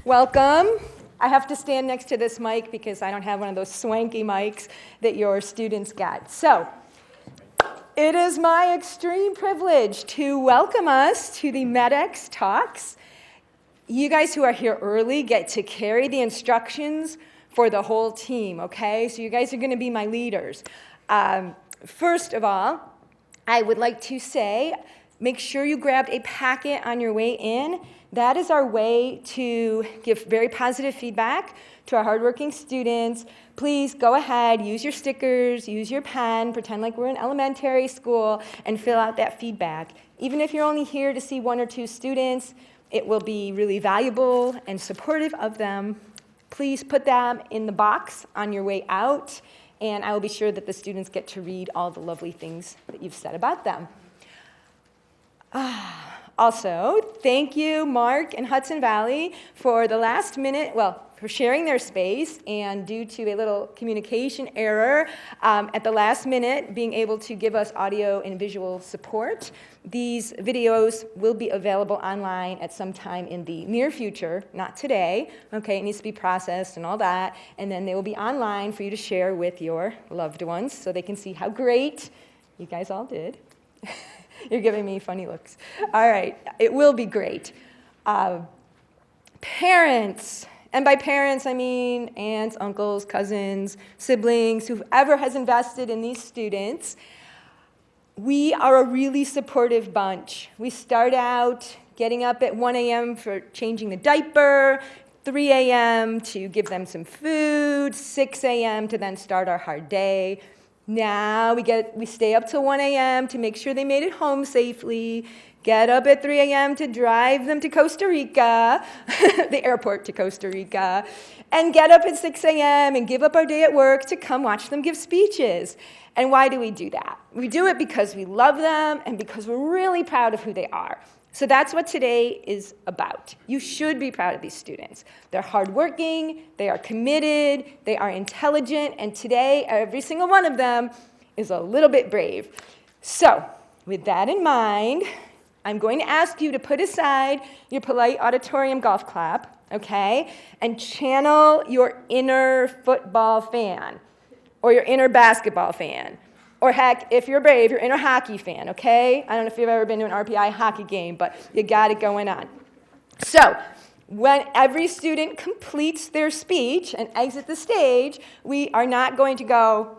Welcome. I have to stand next to this mic because I don't have one of those swanky mics that your students got. So, it is my extreme privilege to welcome us to the MedEx talks. You guys who are here early get to carry the instructions for the whole team, okay? So you guys are going to be my leaders. First of all, I would like to say, make sure you grabbed a packet on your way in. That is our way to give very positive feedback to our hardworking students. Please go ahead, use your stickers, use your pen, pretend like we're in elementary school, and fill out that feedback. Even if you're only here to see one or two students, it will be really valuable and supportive of them. Please put them in the box on your way out, and I will be sure that the students get to read all the lovely things that you've said about them. Also, thank you, Mark and Hudson Valley, for the last minute, for sharing their space, and due to a little communication error at the last minute, being able to give us audio and visual support. These videos will be available online at some time in the near future, not today. Okay, it needs to be processed and all that, and then they will be online for you to share with your loved ones so they can see how great you guys all did. You're giving me funny looks. All right, it will be great. Parents, and by parents I mean aunts, uncles, cousins, siblings, whoever has invested in these students, we are a really supportive bunch. We start out getting up at 1 a.m. for changing the diaper, 3 a.m. to give them some food, 6 a.m. to then start our hard day. Now we stay up till 1 a.m. to make sure they made it home safely, get up at 3 a.m. to drive them to Costa Rica, the airport to Costa Rica, and get up at 6 a.m. and give up our day at work to come watch them give speeches. And why do we do that? We do it because we love them and because we're really proud of who they are. So that's what today is about. You should be proud of these students. They're hardworking, they are committed, they are intelligent, and today, every single one of them is a little bit brave. So, with that in mind, I'm going to ask you to put aside your polite auditorium golf clap, okay, and channel your inner football fan, or your inner basketball fan. Or heck, if you're brave, your inner hockey fan, okay? I don't know if you've ever been to an RPI hockey game, but you got it going on. So, when every student completes their speech and exits the stage, we are not going to go.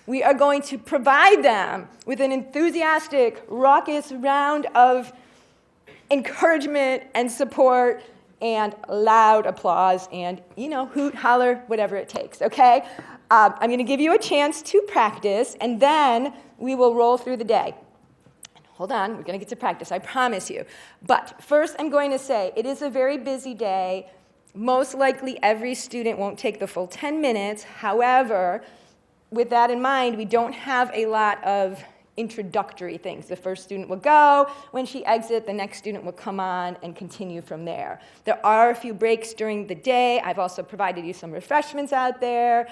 We are going to provide them with an enthusiastic, raucous round of encouragement and support and loud applause and, hoot, holler, whatever it takes, okay? I'm going to give you a chance to practice, and then we will roll through the day. Hold on, we're going to get to practice, I promise you. But first I'm going to say, it is a very busy day. Most likely every student won't take the full 10 minutes. However, with that in mind, we don't have a lot of introductory things. The first student will go. When she exits, the next student will come on and continue from there. There are a few breaks during the day. I've also provided you some refreshments out there.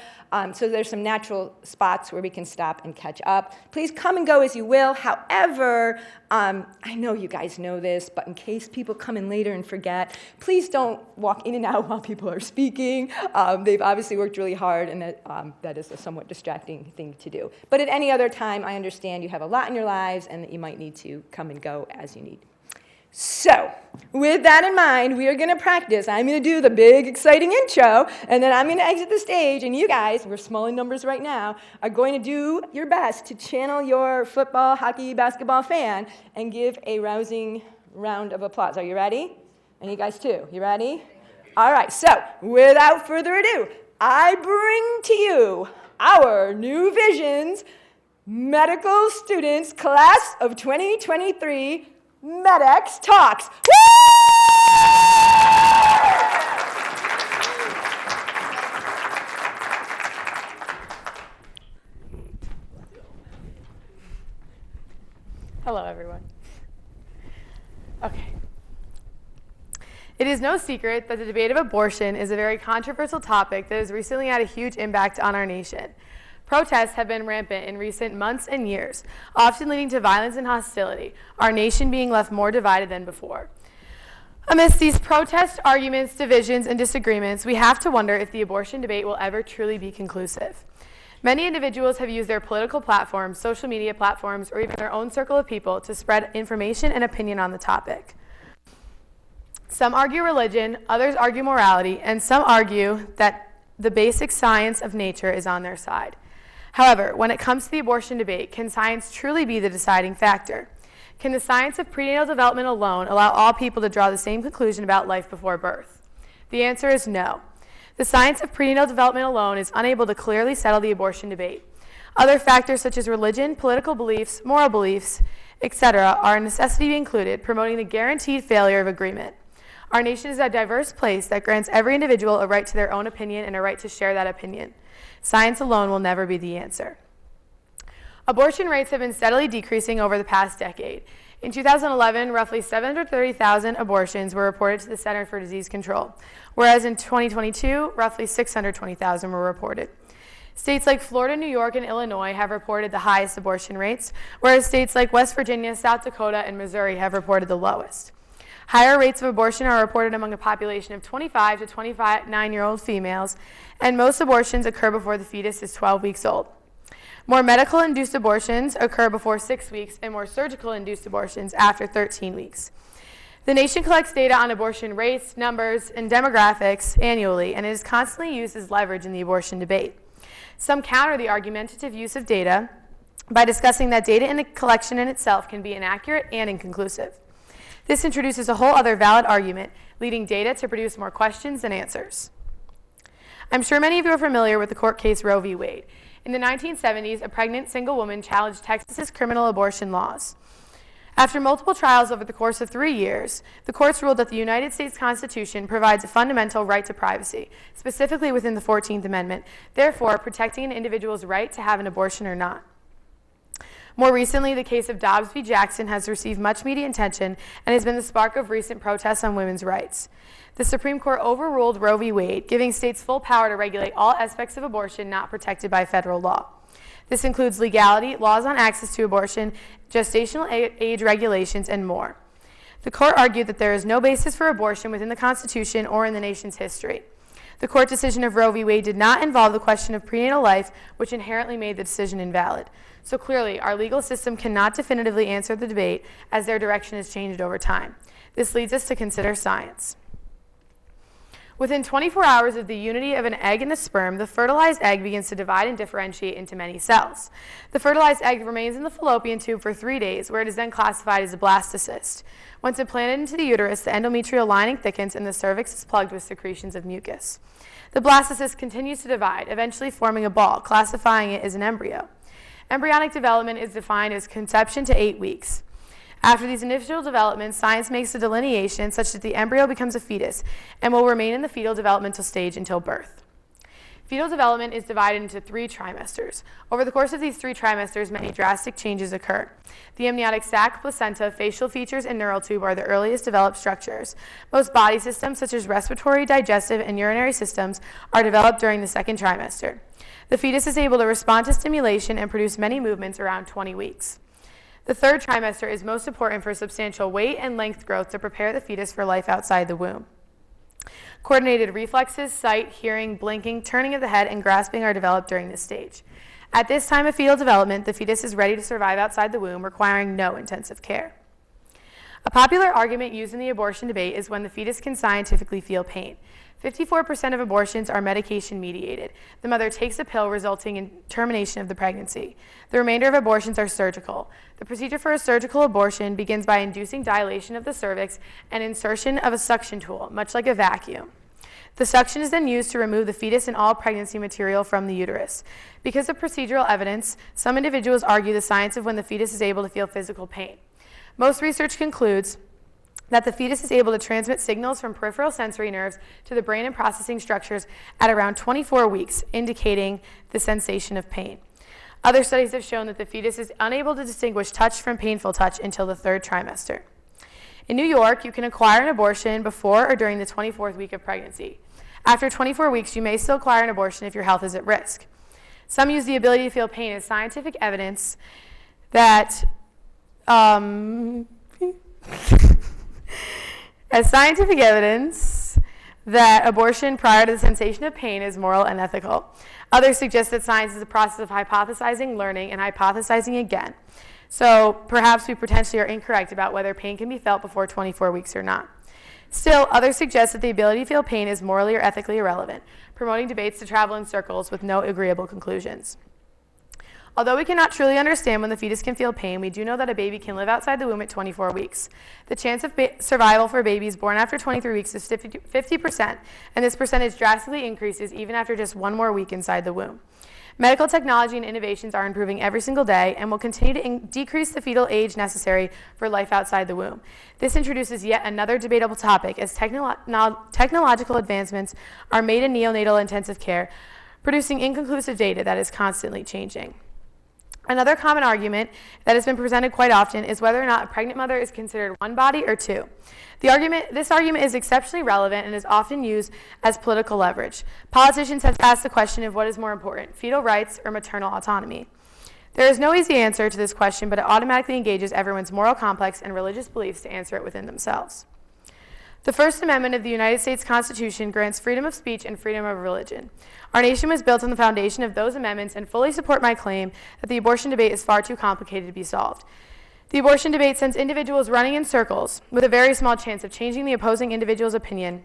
So there's some natural spots where we can stop and catch up. Please come and go as you will. However, I know you guys know this, but in case people come in later and forget, please don't walk in and out while people are speaking. They've obviously worked really hard, and that is a somewhat distracting thing to do. But at any other time, I understand you have a lot in your lives and that you might need to come and go as you need. So, with that in mind, we are going to practice. I'm going to do the big, exciting intro, and then I'm going to exit the stage, and you guys, we're small in numbers right now, are going to do your best to channel your football, hockey, basketball fan and give a rousing round of applause. Are you ready? And you guys too. You ready? All right, so, without further ado, I bring to you our New Visions Medical Students Class of 2023 MedEx Talks. Woo! Hello, everyone. Okay. It is no secret that the debate of abortion is a very controversial topic that has recently had a huge impact on our nation. Protests have been rampant in recent months and years, often leading to violence and hostility, our nation being left more divided than before. Amidst these protests, arguments, divisions, and disagreements, we have to wonder if the abortion debate will ever truly be conclusive. Many individuals have used their political platforms, social media platforms, or even their own circle of people to spread information and opinion on the topic. Some argue religion, others argue morality, and some argue that the basic science of nature is on their side. However, when it comes to the abortion debate, can science truly be the deciding factor? Can the science of prenatal development alone allow all people to draw the same conclusion about life before birth? The answer is no. The science of prenatal development alone is unable to clearly settle the abortion debate. Other factors such as religion, political beliefs, moral beliefs, etc. are a necessity to be included, promoting the guaranteed failure of agreement. Our nation is a diverse place that grants every individual a right to their own opinion and a right to share that opinion. Science alone will never be the answer. Abortion rates have been steadily decreasing over the past decade. In 2011, roughly 730,000 abortions were reported to the Center for Disease Control, whereas in 2022, roughly 620,000 were reported. States like Florida, New York, and Illinois have reported the highest abortion rates, whereas states like West Virginia, South Dakota, and Missouri have reported the lowest. Higher rates of abortion are reported among a population of 25 to 29-year-old females, and most abortions occur before the fetus is 12 weeks old. More medical-induced abortions occur before 6 weeks, and more surgical-induced abortions after 13 weeks. The nation collects data on abortion rates, numbers, and demographics annually, and it is constantly used as leverage in the abortion debate. Some counter the argumentative use of data by discussing that data in the collection in itself can be inaccurate and inconclusive. This introduces a whole other valid argument, leading data to produce more questions than answers. I'm sure many of you are familiar with the court case Roe v. Wade. In the 1970s, a pregnant single woman challenged Texas's criminal abortion laws. After multiple trials over the course of 3 years, the courts ruled that the United States Constitution provides a fundamental right to privacy, specifically within the 14th Amendment, therefore protecting an individual's right to have an abortion or not. More recently, the case of Dobbs v. Jackson has received much media attention and has been the spark of recent protests on women's rights. The Supreme Court overruled Roe v. Wade, giving states full power to regulate all aspects of abortion not protected by federal law. This includes legality, laws on access to abortion, gestational age regulations, and more. The court argued that there is no basis for abortion within the Constitution or in the nation's history. The court decision of Roe v. Wade did not involve the question of prenatal life, which inherently made the decision invalid. So clearly, our legal system cannot definitively answer the debate as their direction has changed over time. This leads us to consider science. Within 24 hours of the unity of an egg and a sperm, the fertilized egg begins to divide and differentiate into many cells. The fertilized egg remains in the fallopian tube for 3 days, where it is then classified as a blastocyst. Once implanted into the uterus, the endometrial lining thickens and the cervix is plugged with secretions of mucus. The blastocyst continues to divide, eventually forming a ball, classifying it as an embryo. Embryonic development is defined as conception to 8 weeks. After these initial developments, science makes a delineation such that the embryo becomes a fetus and will remain in the fetal developmental stage until birth. Fetal development is divided into 3 trimesters. Over the course of these 3 trimesters, many drastic changes occur. The amniotic sac, placenta, facial features, and neural tube are the earliest developed structures. Most body systems, such as respiratory, digestive, and urinary systems, are developed during the 2nd trimester. The fetus is able to respond to stimulation and produce many movements around 20 weeks. The 3rd trimester is most important for substantial weight and length growth to prepare the fetus for life outside the womb. Coordinated reflexes, sight, hearing, blinking, turning of the head, and grasping are developed during this stage. At this time of fetal development, the fetus is ready to survive outside the womb, requiring no intensive care. A popular argument used in the abortion debate is when the fetus can scientifically feel pain. 54% of abortions are medication-mediated. The mother takes a pill, resulting in termination of the pregnancy. The remainder of abortions are surgical. The procedure for a surgical abortion begins by inducing dilation of the cervix and insertion of a suction tool, much like a vacuum. The suction is then used to remove the fetus and all pregnancy material from the uterus. Because of procedural evidence, some individuals argue the science of when the fetus is able to feel physical pain. Most research concludes that the fetus is able to transmit signals from peripheral sensory nerves to the brain and processing structures at around 24 weeks, indicating the sensation of pain. Other studies have shown that the fetus is unable to distinguish touch from painful touch until the 3rd trimester. In New York, you can acquire an abortion before or during the 24th week of pregnancy. After 24 weeks, you may still acquire an abortion if your health is at risk. Some use the ability to feel pain as scientific evidence that as scientific evidence that abortion prior to the sensation of pain is moral and ethical. Others suggest that science is a process of hypothesizing, learning, and hypothesizing again. So perhaps we potentially are incorrect about whether pain can be felt before 24 weeks or not. Still, others suggest that the ability to feel pain is morally or ethically irrelevant, promoting debates to travel in circles with no agreeable conclusions. Although we cannot truly understand when the fetus can feel pain, we do know that a baby can live outside the womb at 24 weeks. The chance of survival for babies born after 23 weeks is 50%, and this percentage drastically increases even after just one more week inside the womb. Medical technology and innovations are improving every single day and will continue to decrease the fetal age necessary for life outside the womb. This introduces yet another debatable topic as technological advancements are made in neonatal intensive care, producing inconclusive data that is constantly changing. Another common argument that has been presented quite often is whether or not a pregnant mother is considered one body or two. This argument is exceptionally relevant and is often used as political leverage. Politicians have asked the question of what is more important, fetal rights or maternal autonomy. There is no easy answer to this question, but it automatically engages everyone's moral complex and religious beliefs to answer it within themselves. The First Amendment of the United States Constitution grants freedom of speech and freedom of religion. Our nation was built on the foundation of those amendments and fully support my claim that the abortion debate is far too complicated to be solved. The abortion debate sends individuals running in circles with a very small chance of changing the opposing individual's opinion,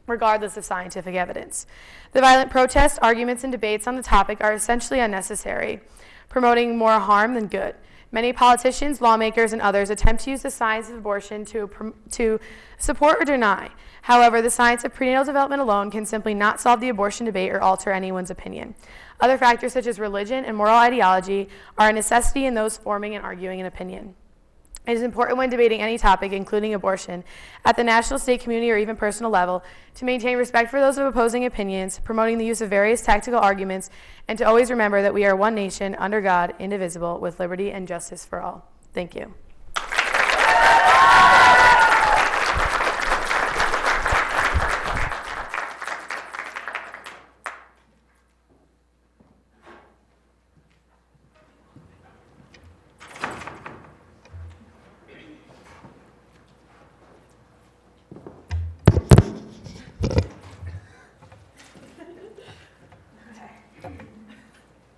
regardless of scientific evidence. The violent protests, arguments, and debates on the topic are essentially unnecessary, promoting more harm than good. Many politicians, lawmakers, and others attempt to use the science of abortion to support or deny. However, the science of prenatal development alone can simply not solve the abortion debate or alter anyone's opinion. Other factors such as religion and moral ideology are a necessity in those forming and arguing an opinion. It is important when debating any topic, including abortion, at the national, state, community, or even personal level, to maintain respect for those of opposing opinions, promoting the use of various tactical arguments, and to always remember that we are one nation, under God, indivisible, with liberty and justice for all. Thank you.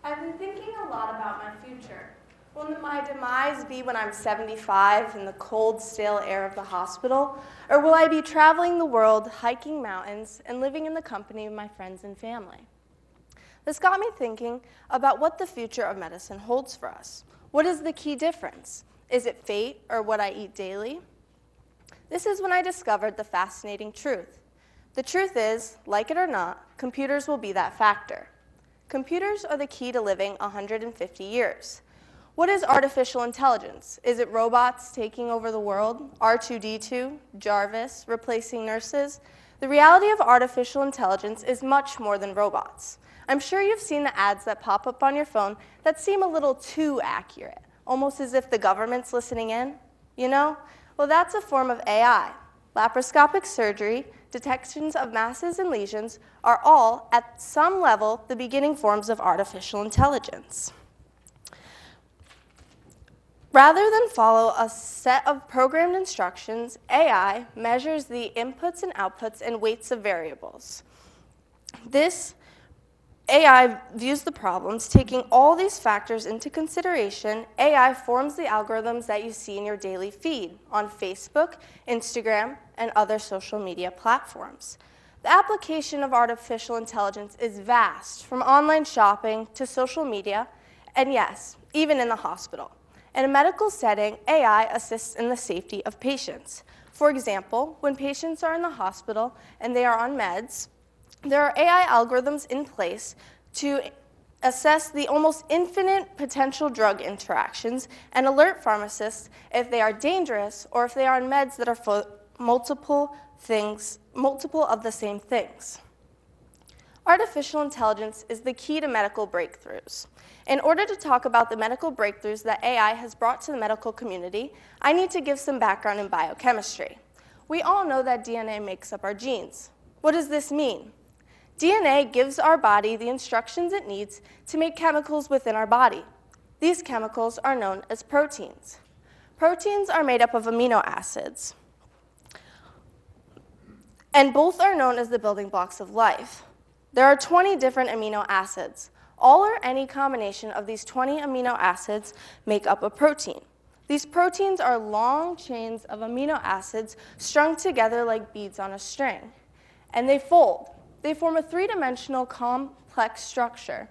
I've been thinking a lot about my future. Will my demise be when I'm 75 in the cold, stale air of the hospital? Or will I be traveling the world, hiking mountains, and living in the company of my friends and family? This got me thinking about what the future of medicine holds for us. What is the key difference? Is it fate or what I eat daily? This is when I discovered the fascinating truth. The truth is, like it or not, computers will be that factor. Computers are the key to living 150 years. What is artificial intelligence? Is it robots taking over the world? R2-D2, Jarvis, replacing nurses? The reality of artificial intelligence is much more than robots. I'm sure you've seen the ads that pop up on your phone that seem a little too accurate, almost as if the government's listening in, you know? Well, that's a form of AI. Laparoscopic surgery, detections of masses and lesions are all, at some level, the beginning forms of artificial intelligence. Rather than follow a set of programmed instructions, AI measures the inputs and outputs and weights of variables. This AI views the problems, taking all these factors into consideration. AI forms the algorithms that you see in your daily feed on Facebook, Instagram, and other social media platforms. The application of artificial intelligence is vast, from online shopping to social media, and yes, even in the hospital. In a medical setting, AI assists in the safety of patients. For example, when patients are in the hospital and they are on meds, there are AI algorithms in place to assess the almost infinite potential drug interactions and alert pharmacists if they are dangerous or if they are on meds that are for multiple of the same things. Artificial intelligence is the key to medical breakthroughs. In order to talk about the medical breakthroughs that AI has brought to the medical community, I need to give some background in biochemistry. We all know that DNA makes up our genes. What does this mean? DNA gives our body the instructions it needs to make chemicals within our body. These chemicals are known as proteins. Proteins are made up of amino acids. and both are known as the building blocks of life. There are 20 different amino acids. All or any combination of these 20 amino acids make up a protein. These proteins are long chains of amino acids strung together like beads on a string, and they fold. They form a three-dimensional complex structure.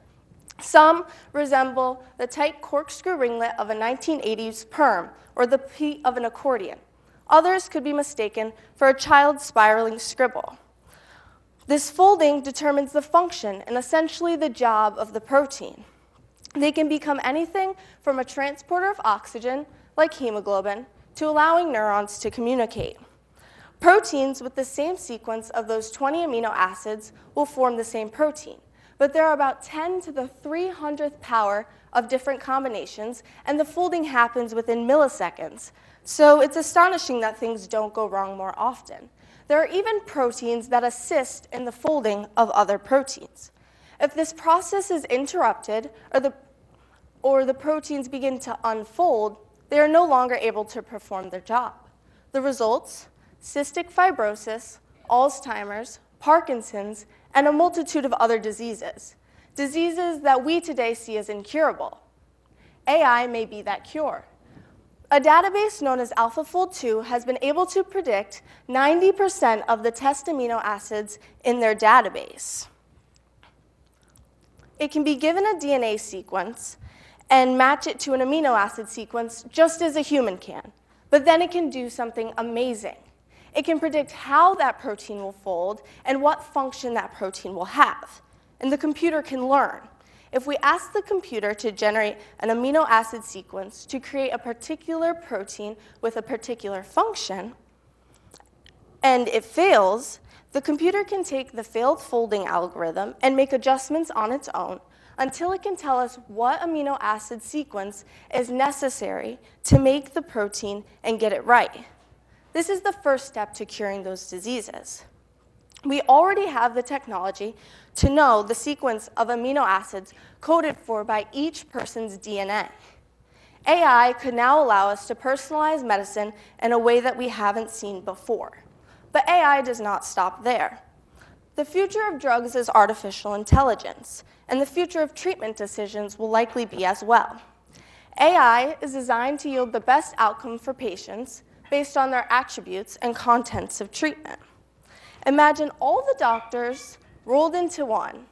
Some resemble the tight corkscrew ringlet of a 1980s perm or the P of an accordion. Others could be mistaken for a child's spiraling scribble. This folding determines the function and essentially the job of the protein. They can become anything from a transporter of oxygen, like hemoglobin, to allowing neurons to communicate. Proteins with the same sequence of those 20 amino acids will form the same protein, but there are about 10 to the 300th power of different combinations, and the folding happens within milliseconds. So it's astonishing that things don't go wrong more often. There are even proteins that assist in the folding of other proteins. If this process is interrupted or the proteins begin to unfold, they are no longer able to perform their job. The results: cystic fibrosis, Alzheimer's, Parkinson's, and a multitude of other diseases that we today see as incurable. AI may be that cure. A database known as AlphaFold2 has been able to predict 90% of the test amino acids in their database. It can be given a DNA sequence and match it to an amino acid sequence just as a human can, but then it can do something amazing. It can predict how that protein will fold and what function that protein will have, and the computer can learn. If we ask the computer to generate an amino acid sequence to create a particular protein with a particular function, and it fails, the computer can take the failed folding algorithm and make adjustments on its own until it can tell us what amino acid sequence is necessary to make the protein and get it right. This is the first step to curing those diseases. We already have the technology to know the sequence of amino acids coded for by each person's DNA. AI could now allow us to personalize medicine in a way that we haven't seen before. But AI does not stop there. The future of drugs is artificial intelligence, and the future of treatment decisions will likely be as well. AI is designed to yield the best outcome for patients based on their attributes and contents of treatment. Imagine all the doctors rolled into one.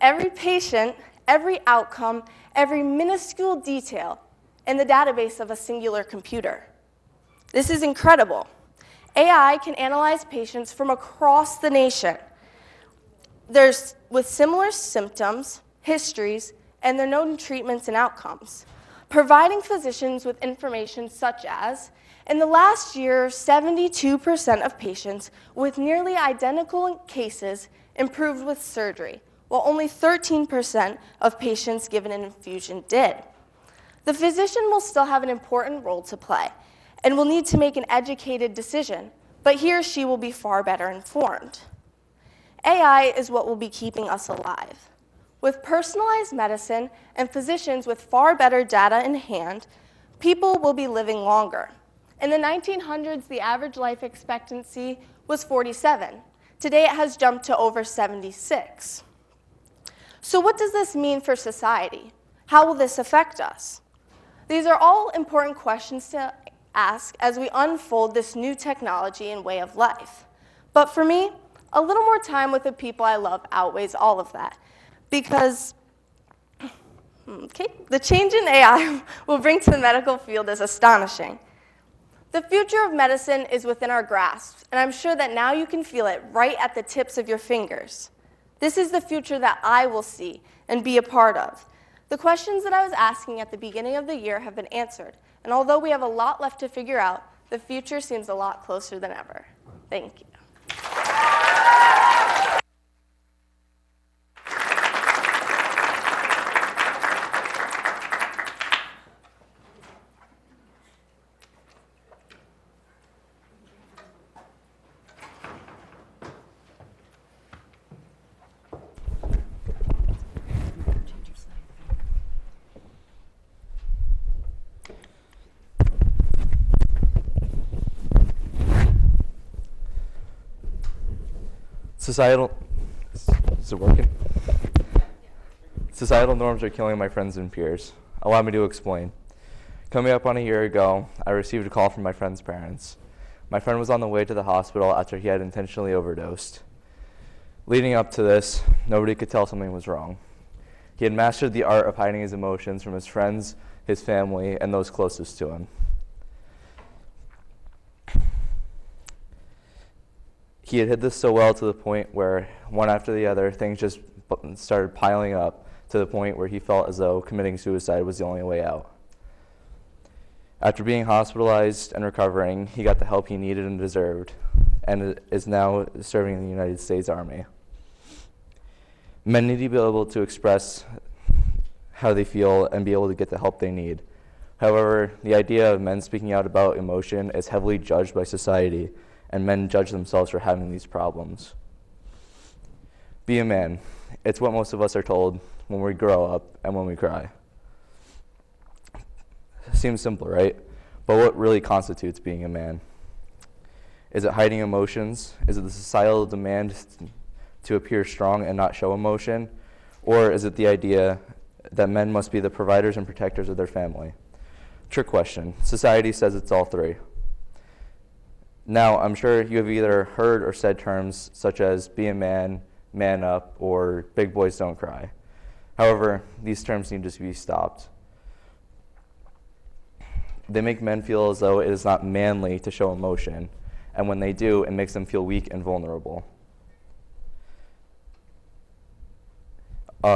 Every patient, every outcome, every minuscule detail in the database of a singular computer. This is incredible. AI can analyze patients from across the nation with similar symptoms, histories, and their known treatments and outcomes, providing physicians with information such as, in the last year, 72% of patients with nearly identical cases improved with surgery, while only 13% of patients given an infusion did. The physician will still have an important role to play and will need to make an educated decision, but he or she will be far better informed. AI is what will be keeping us alive. With personalized medicine and physicians with far better data in hand, people will be living longer. In the 1900s, the average life expectancy was 47. Today, it has jumped to over 76. So what does this mean for society? How will this affect us? These are all important questions to ask as we unfold this new technology and way of life. But for me, a little more time with the people I love outweighs all of that, because the change in AI will bring to the medical field is astonishing. The future of medicine is within our grasp, and I'm sure that now you can feel it right at the tips of your fingers. This is the future that I will see and be a part of. The questions that I was asking at the beginning of the year have been answered, and although we have a lot left to figure out, the future seems a lot closer than ever. Thank you. Societal, is it working? Societal norms are killing my friends and peers. Allow me to explain. Coming up on a year ago, I received a call from my friend's parents. My friend was on the way to the hospital after he had intentionally overdosed. Leading up to this, nobody could tell something was wrong. He had mastered the art of hiding his emotions from his friends, his family, and those closest to him. He had hid this so well to the point where, one after the other, things just started piling up to the point where he felt as though committing suicide was the only way out. After being hospitalized and recovering, he got the help he needed and deserved, and is now serving in the United States Army. Men need to be able to express how they feel and be able to get the help they need. However, the idea of men speaking out about emotion is heavily judged by society, and men judge themselves for having these problems. Be a man. It's what most of us are told when we grow up and when we cry. Seems simple, right? But what really constitutes being a man? Is it hiding emotions? Is it the societal demand to appear strong and not show emotion? Or is it the idea that men must be the providers and protectors of their family? Trick question. Society says it's all three. Now, I'm sure you have either heard or said terms such as be a man, man up, or big boys don't cry. However, these terms need to be stopped. They make men feel as though it is not manly to show emotion, and when they do, it makes them feel weak and vulnerable.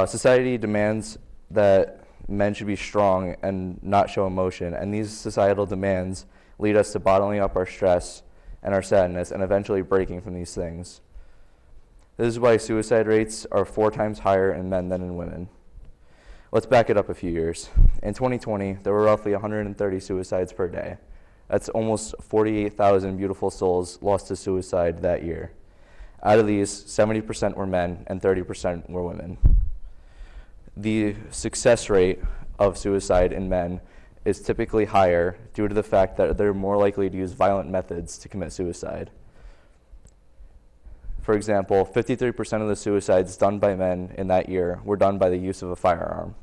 Society demands that men should be strong and not show emotion, and these societal demands lead us to bottling up our stress and our sadness and eventually breaking from these things. This is why suicide rates are 4 times higher in men than in women. Let's back it up a few years. In 2020, there were roughly 130 suicides per day. That's almost 48,000 beautiful souls lost to suicide that year. Out of these, 70% were men and 30% were women. The success rate of suicide in men is typically higher due to the fact that they're more likely to use violent methods to commit suicide. For example, 53% of the suicides done by men in that year were done by the use of a firearm.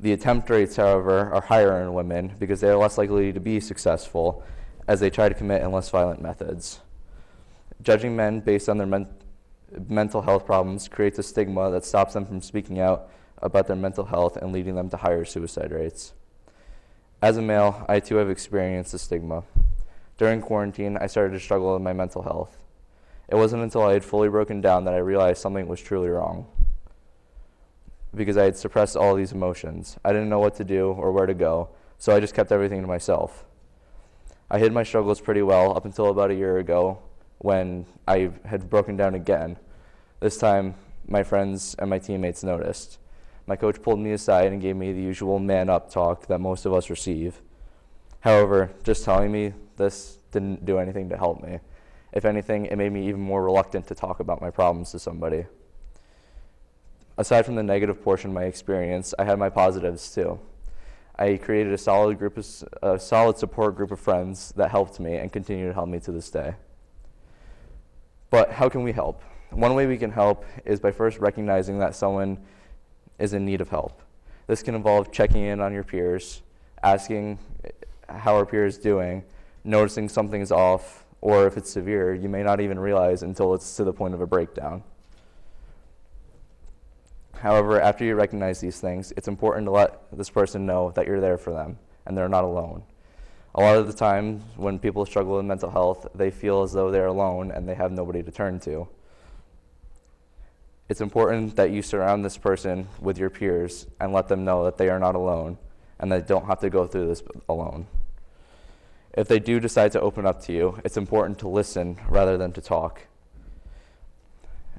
The attempt rates, however, are higher in women because they are less likely to be successful as they try to commit in less violent methods. Judging men based on their mental health problems creates a stigma that stops them from speaking out about their mental health and leading them to higher suicide rates. As a male, I too have experienced the stigma. During quarantine, I started to struggle with my mental health. It wasn't until I had fully broken down that I realized something was truly wrong, because I had suppressed all these emotions. I didn't know what to do or where to go, so I just kept everything to myself. I hid my struggles pretty well up until about a year ago when I had broken down again. This time, my friends and my teammates noticed. My coach pulled me aside and gave me the usual man up talk that most of us receive. However, just telling me this didn't do anything to help me. If anything, it made me even more reluctant to talk about my problems to somebody. Aside from the negative portion of my experience, I had my positives too. I created a solid support group of friends that helped me and continue to help me to this day. But how can we help? One way we can help is by first recognizing that someone is in need of help. This can involve checking in on your peers, asking how our peer is doing, noticing something's off, or if it's severe, you may not even realize until it's to the point of a breakdown. However, after you recognize these things, it's important to let this person know that you're there for them and they're not alone. A lot of the time, when people struggle with mental health, they feel as though they're alone and they have nobody to turn to. It's important that you surround this person with your peers and let them know that they are not alone and they don't have to go through this alone. If they do decide to open up to you, it's important to listen rather than to talk.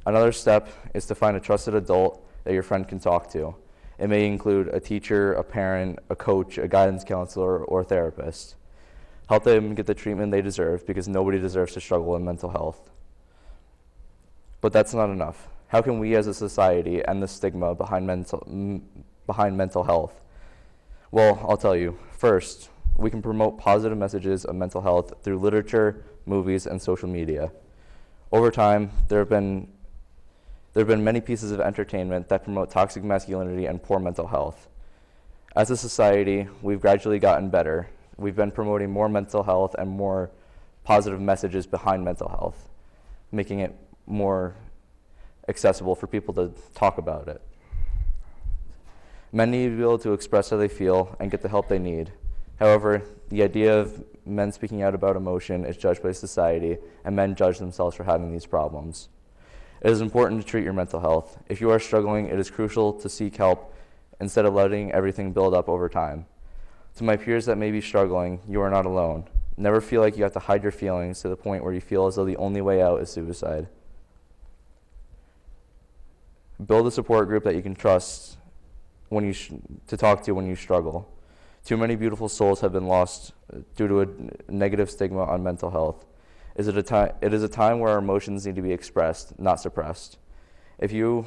Another step is to find a trusted adult that your friend can talk to. It may include a teacher, a parent, a coach, a guidance counselor, or a therapist. Help them get the treatment they deserve because nobody deserves to struggle with mental health. But that's not enough. How can we as a society end the stigma behind mental health? Well, I'll tell you. First, we can promote positive messages of mental health through literature, movies, and social media. Over time, there have been many pieces of entertainment that promote toxic masculinity and poor mental health. As a society, we've gradually gotten better. We've been promoting more mental health and more positive messages behind mental health, making it more accessible for people to talk about it. Men need to be able to express how they feel and get the help they need. However, the idea of men speaking out about emotion is judged by society, and men judge themselves for having these problems. It is important to treat your mental health. If you are struggling, it is crucial to seek help instead of letting everything build up over time. To my peers that may be struggling, you are not alone. Never feel like you have to hide your feelings to the point where you feel as though the only way out is suicide. Build a support group that you can trust to talk to when you struggle. Too many beautiful souls have been lost due to a negative stigma on mental health. It is a time where our emotions need to be expressed, not suppressed. If you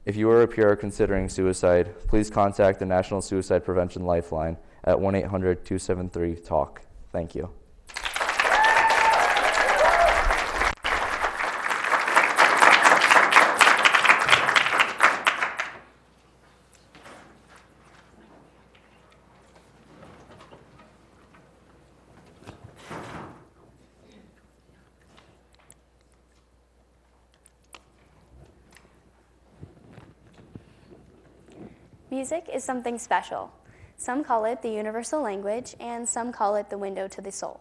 or a peer are considering suicide, please contact the National Suicide Prevention Lifeline at 1-800-273-TALK. Thank you. Music is something special. Some call it the universal language, and some call it the window to the soul.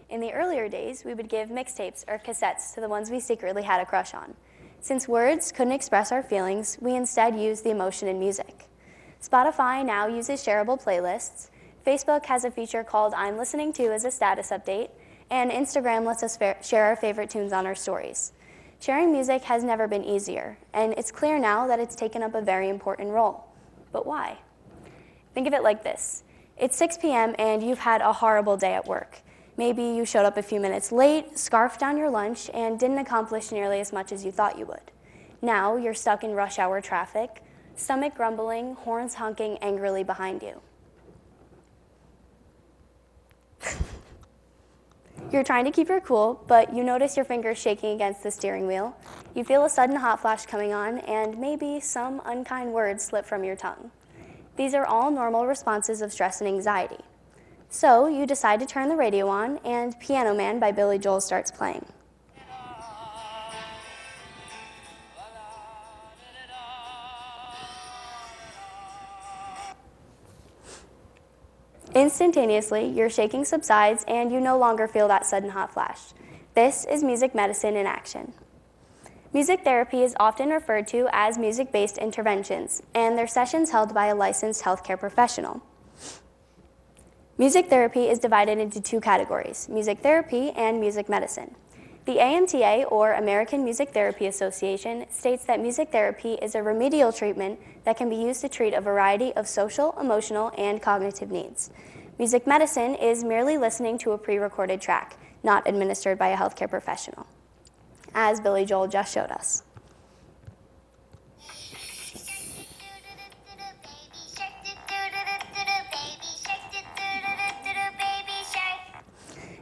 In the earlier days, we would give mixtapes or cassettes to the ones we secretly had a crush on. Since words couldn't express our feelings, we instead used the emotion in music. Spotify now uses shareable playlists, Facebook has a feature called I'm Listening To as a status update, and Instagram lets us share our favorite tunes on our stories. Sharing music has never been easier, and it's clear now that it's taken up a very important role. But why? Think of it like this. It's 6 p.m. and you've had a horrible day at work. Maybe you showed up a few minutes late, scarfed down your lunch, and didn't accomplish nearly as much as you thought you would. Now you're stuck in rush hour traffic, stomach grumbling, horns honking angrily behind you. You're trying to keep your cool, but you notice your fingers shaking against the steering wheel. You feel a sudden hot flash coming on, and maybe some unkind words slip from your tongue. These are all normal responses of stress and anxiety. So you decide to turn the radio on, and Piano Man by Billy Joel starts playing. Instantaneously, your shaking subsides and you no longer feel that sudden hot flash. This is music medicine in action. Music therapy is often referred to as music-based interventions, and they're sessions held by a licensed healthcare professional. Music therapy is divided into two categories, music therapy and music medicine. The AMTA, or American Music Therapy Association, states that music therapy is a remedial treatment that can be used to treat a variety of social, emotional, and cognitive needs. Music medicine is merely listening to a pre-recorded track, not administered by a healthcare professional, as Billy Joel just showed us.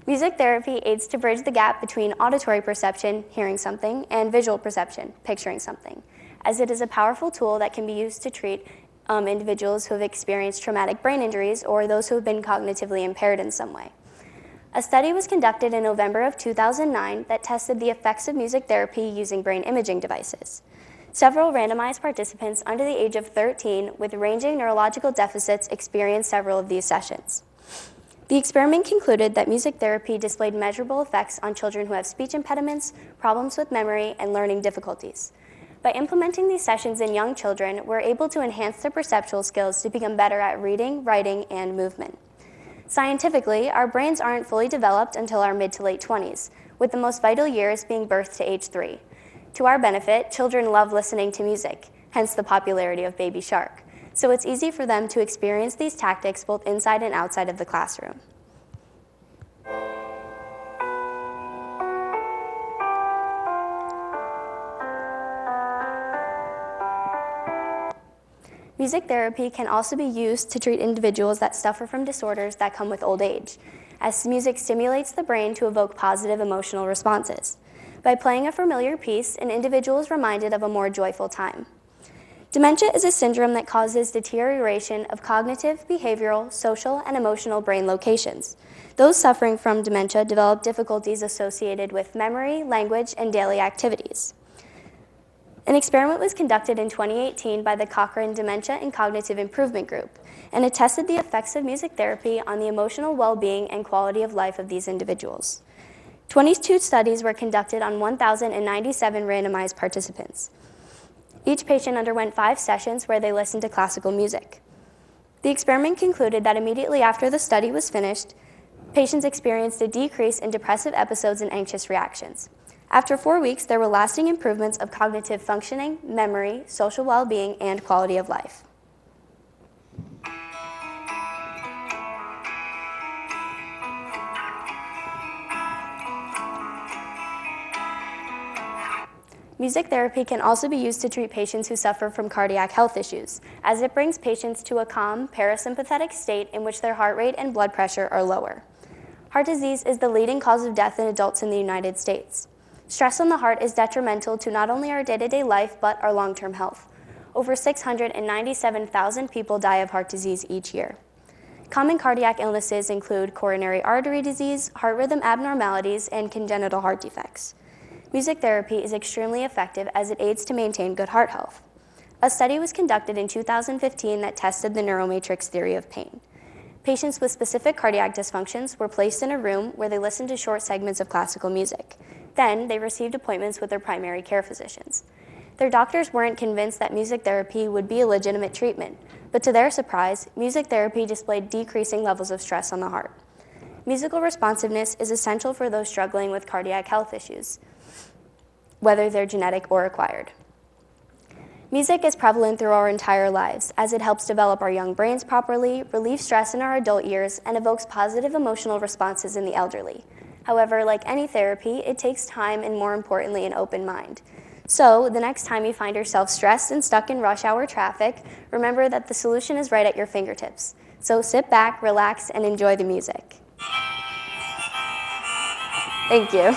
Music therapy aids to bridge the gap between auditory perception, hearing something, and visual perception, picturing something, as it is a powerful tool that can be used to treat individuals who have experienced traumatic brain injuries or those who have been cognitively impaired in some way. A study was conducted in November of 2009 that tested the effects of music therapy using brain imaging devices. Several randomized participants under the age of 13 with ranging neurological deficits experienced several of these sessions. The experiment concluded that music therapy displayed measurable effects on children who have speech impediments, problems with memory, and learning difficulties. By implementing these sessions in young children, we're able to enhance their perceptual skills to become better at reading, writing, and movement. Scientifically, our brains aren't fully developed until our mid to late 20s, with the most vital years being birth to age 3. To our benefit, children love listening to music, hence the popularity of Baby Shark. So it's easy for them to experience these tactics both inside and outside of the classroom. Music therapy can also be used to treat individuals that suffer from disorders that come with old age. as music stimulates the brain to evoke positive emotional responses. By playing a familiar piece, an individual is reminded of a more joyful time. Dementia is a syndrome that causes deterioration of cognitive, behavioral, social, and emotional brain locations. Those suffering from dementia develop difficulties associated with memory, language, and daily activities. An experiment was conducted in 2018 by the Cochrane Dementia and Cognitive Improvement Group, and it tested the effects of music therapy on the emotional well-being and quality of life of these individuals. 22 studies were conducted on 1,097 randomized participants. Each patient underwent 5 sessions where they listened to classical music. The experiment concluded that immediately after the study was finished, patients experienced a decrease in depressive episodes and anxious reactions. After 4 weeks, there were lasting improvements of cognitive functioning, memory, social well-being, and quality of life. Music therapy can also be used to treat patients who suffer from cardiac health issues, as it brings patients to a calm, parasympathetic state in which their heart rate and blood pressure are lower. Heart disease is the leading cause of death in adults in the United States. Stress on the heart is detrimental to not only our day-to-day life, but our long-term health. Over 697,000 people die of heart disease each year. Common cardiac illnesses include coronary artery disease, heart rhythm abnormalities, and congenital heart defects. Music therapy is extremely effective as it aids to maintain good heart health. A study was conducted in 2015 that tested the neuromatrix theory of pain. Patients with specific cardiac dysfunctions were placed in a room where they listened to short segments of classical music. Then, they received appointments with their primary care physicians. Their doctors weren't convinced that music therapy would be a legitimate treatment, but to their surprise, music therapy displayed decreasing levels of stress on the heart. Musical responsiveness is essential for those struggling with cardiac health issues, whether they're genetic or acquired. Music is prevalent through our entire lives, as it helps develop our young brains properly, relieve stress in our adult years, and evokes positive emotional responses in the elderly. However, like any therapy, it takes time and, more importantly, an open mind. So, the next time you find yourself stressed and stuck in rush hour traffic, remember that the solution is right at your fingertips. So sit back, relax, and enjoy the music. Thank you.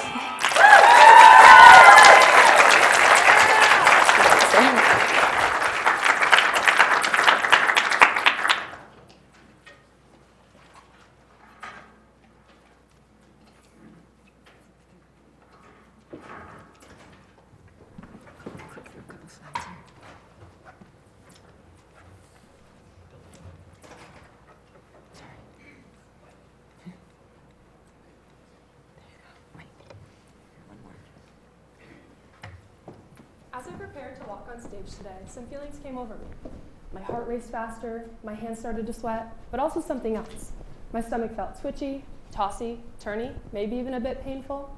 As I prepared to walk on stage today, some feelings came over me. My heart raced faster, my hands started to sweat, but also something else. My stomach felt twitchy, tossy, turny, maybe even a bit painful.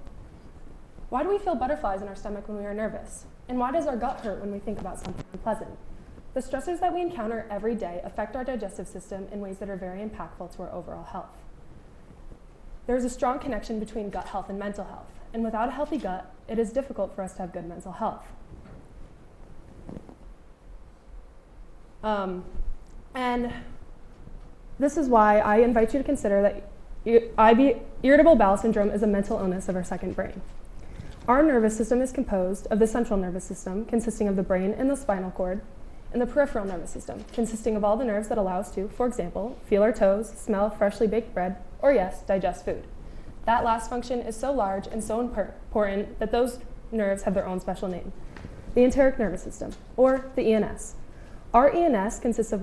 Why do we feel butterflies in our stomach when we are nervous? And why does our gut hurt when we think about something unpleasant? The stressors that we encounter every day affect our digestive system in ways that are very impactful to our overall health. There is a strong connection between gut health and mental health, and without a healthy gut, it is difficult for us to have good mental health. And this is why I invite you to consider that irritable bowel syndrome is a mental illness of our second brain. Our nervous system is composed of the central nervous system, consisting of the brain and the spinal cord, and the peripheral nervous system, consisting of all the nerves that allow us to, for example, feel our toes, smell freshly baked bread, or yes, digest food. That last function is so large and so important that those nerves have their own special name, the enteric nervous system, or the ENS. Our ENS consists of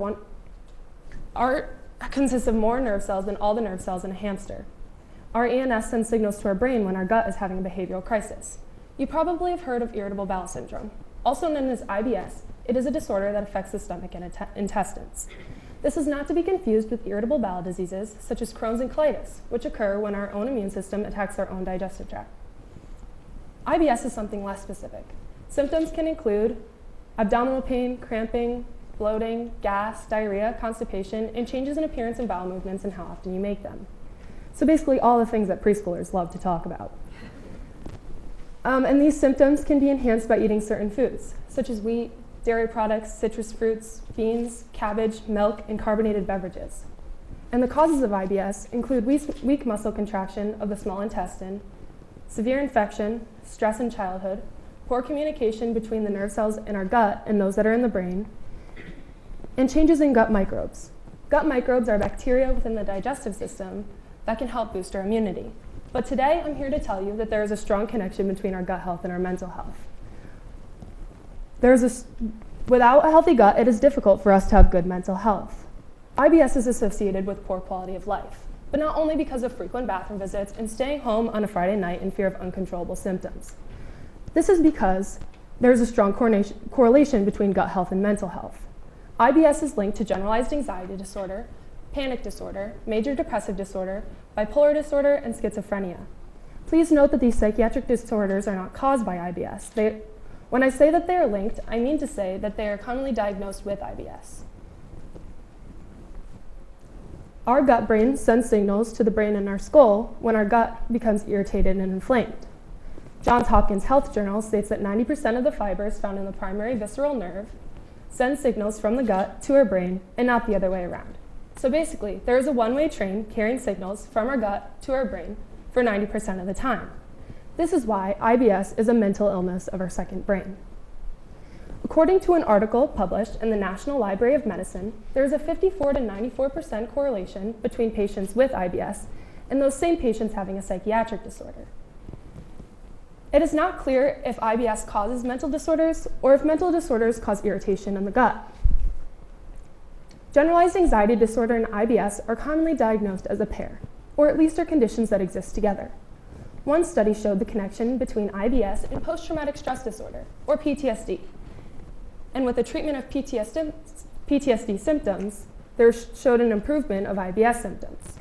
more nerve cells than all the nerve cells in a hamster. Our ENS sends signals to our brain when our gut is having a behavioral crisis. You probably have heard of irritable bowel syndrome. Also known as IBS, it is a disorder that affects the stomach and intestines. This is not to be confused with irritable bowel diseases, such as Crohn's and colitis, which occur when our own immune system attacks our own digestive tract. IBS is something less specific. Symptoms can include abdominal pain, cramping, bloating, gas, diarrhea, constipation, and changes in appearance and bowel movements and how often you make them. So basically all the things that preschoolers love to talk about. And these symptoms can be enhanced by eating certain foods, such as wheat, dairy products, citrus fruits, beans, cabbage, milk, and carbonated beverages. And the causes of IBS include weak muscle contraction of the small intestine, severe infection, stress in childhood, poor communication between the nerve cells in our gut and those that are in the brain, and changes in gut microbes. Gut microbes are bacteria within the digestive system that can help boost our immunity. But today, I'm here to tell you that there is a strong connection between our gut health and our mental health. Without a healthy gut, it is difficult for us to have good mental health. IBS is associated with poor quality of life, but not only because of frequent bathroom visits and staying home on a Friday night in fear of uncontrollable symptoms. This is because there is a strong correlation between gut health and mental health. IBS is linked to generalized anxiety disorder, panic disorder, major depressive disorder, bipolar disorder, and schizophrenia. Please note that these psychiatric disorders are not caused by IBS. When I say that they are linked, I mean to say that they are commonly diagnosed with IBS. Our gut brain sends signals to the brain in our skull when our gut becomes irritated and inflamed. Johns Hopkins Health Journal states that 90% of the fibers found in the primary visceral nerve send signals from the gut to our brain and not the other way around. So basically, there is a one-way train carrying signals from our gut to our brain for 90% of the time. This is why IBS is a mental illness of our second brain. According to an article published in the National Library of Medicine, there is a 54 to 94% correlation between patients with IBS and those same patients having a psychiatric disorder. It is not clear if IBS causes mental disorders or if mental disorders cause irritation in the gut. Generalized anxiety disorder and IBS are commonly diagnosed as a pair, or at least are conditions that exist together. One study showed the connection between IBS and post-traumatic stress disorder, or PTSD. And with the treatment of PTSD symptoms, there showed an improvement of IBS symptoms.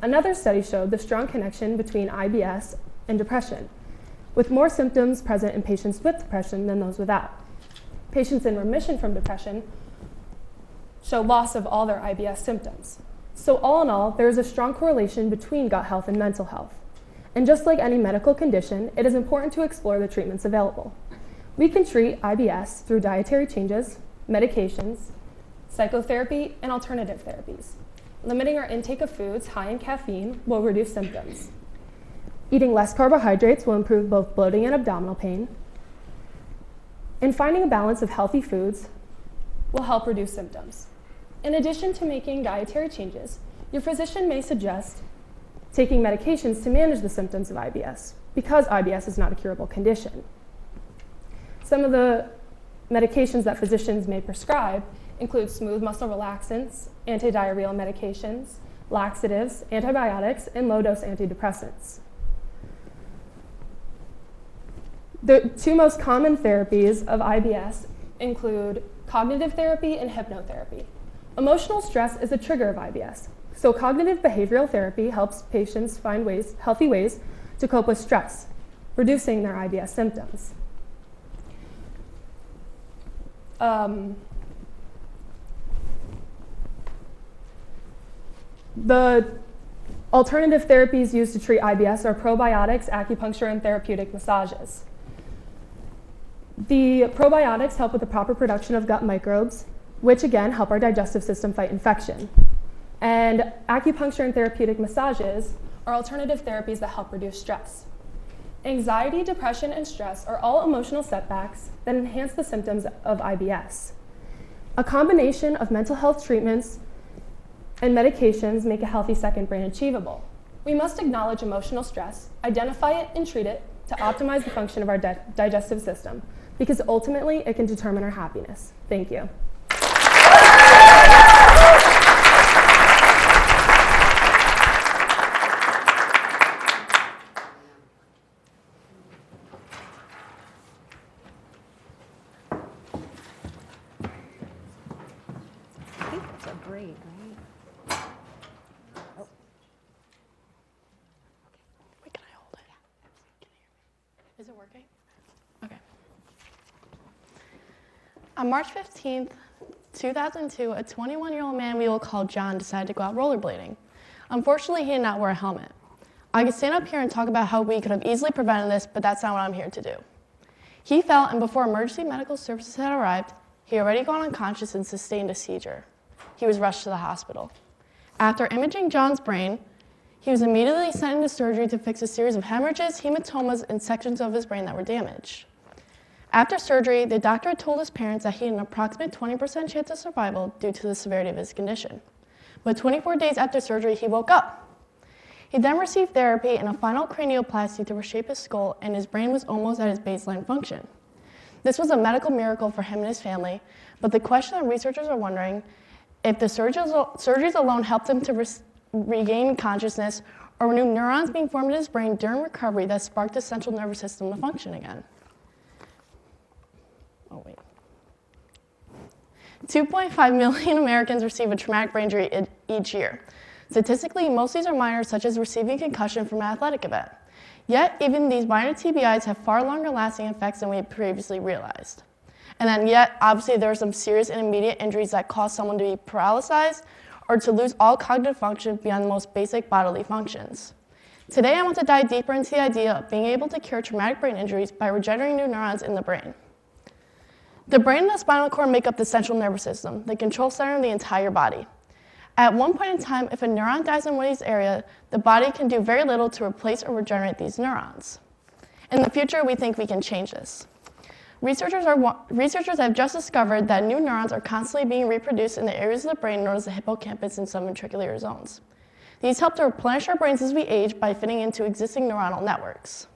Another study showed the strong connection between IBS and depression, with more symptoms present in patients with depression than those without. Patients in remission from depression show loss of all their IBS symptoms. So all in all, there is a strong correlation between gut health and mental health. And just like any medical condition, it is important to explore the treatments available. We can treat IBS through dietary changes, medications, psychotherapy, and alternative therapies. Limiting our intake of foods high in caffeine will reduce symptoms. Eating less carbohydrates will improve both bloating and abdominal pain. And finding a balance of healthy foods will help reduce symptoms. In addition to making dietary changes, your physician may suggest taking medications to manage the symptoms of IBS, because IBS is not a curable condition. Some of the medications that physicians may prescribe include smooth muscle relaxants, antidiarrheal medications, laxatives, antibiotics, and low-dose antidepressants. The two most common therapies of IBS include cognitive therapy and hypnotherapy. Emotional stress is a trigger of IBS, so cognitive behavioral therapy helps patients find healthy ways to cope with stress, reducing their IBS symptoms. The alternative therapies used to treat IBS are probiotics, acupuncture, and therapeutic massages. The probiotics help with the proper production of gut microbes, which again help our digestive system fight infection. And acupuncture and therapeutic massages are alternative therapies that help reduce stress. Anxiety, depression, and stress are all emotional setbacks that enhance the symptoms of IBS. A combination of mental health treatments and medications make a healthy second brain achievable. We must acknowledge emotional stress, identify it, and treat it to optimize the function of our digestive system, because ultimately it can determine our happiness. Thank you. I think that's a great, right? Oh. Wait, can I hold it? Can you hear me? Is it working? Okay. On March 15th, 2002, a 21-year-old man we will call John decided to go out rollerblading. Unfortunately, he did not wear a helmet. I could stand up here and talk about how we could have easily prevented this, but that's not what I'm here to do. He fell, and before emergency medical services had arrived, he had already gone unconscious and sustained a seizure. He was rushed to the hospital. After imaging John's brain, he was immediately sent into surgery to fix a series of hemorrhages, hematomas, and sections of his brain that were damaged. After surgery, the doctor had told his parents that he had an approximate 20% chance of survival due to the severity of his condition. But 24 days after surgery, he woke up. He then received therapy and a final cranioplasty to reshape his skull, and his brain was almost at his baseline function. This was a medical miracle for him and his family, but the question that researchers are wondering if the surgeries alone helped him to regain consciousness, or were new neurons being formed in his brain during recovery that sparked the central nervous system to function again. 2.5 million Americans receive a traumatic brain injury each year. Statistically, most of these are minor, such as receiving concussion from an athletic event. Yet, even these minor TBIs have far longer lasting effects than we had previously realized. And then yet, obviously, there are some serious and immediate injuries that cause someone to be paralyzed or to lose all cognitive function beyond the most basic bodily functions. Today, I want to dive deeper into the idea of being able to cure traumatic brain injuries by regenerating new neurons in the brain. The brain and the spinal cord make up the central nervous system, the control center of the entire body. At one point in time, if a neuron dies in one of these areas, the body can do very little to replace or regenerate these neurons. In the future, we think we can change this. Researchers have just discovered that new neurons are constantly being reproduced in the areas of the brain known as the hippocampus and subventricular zones. These help to replenish our brains as we age by fitting into existing neuronal networks.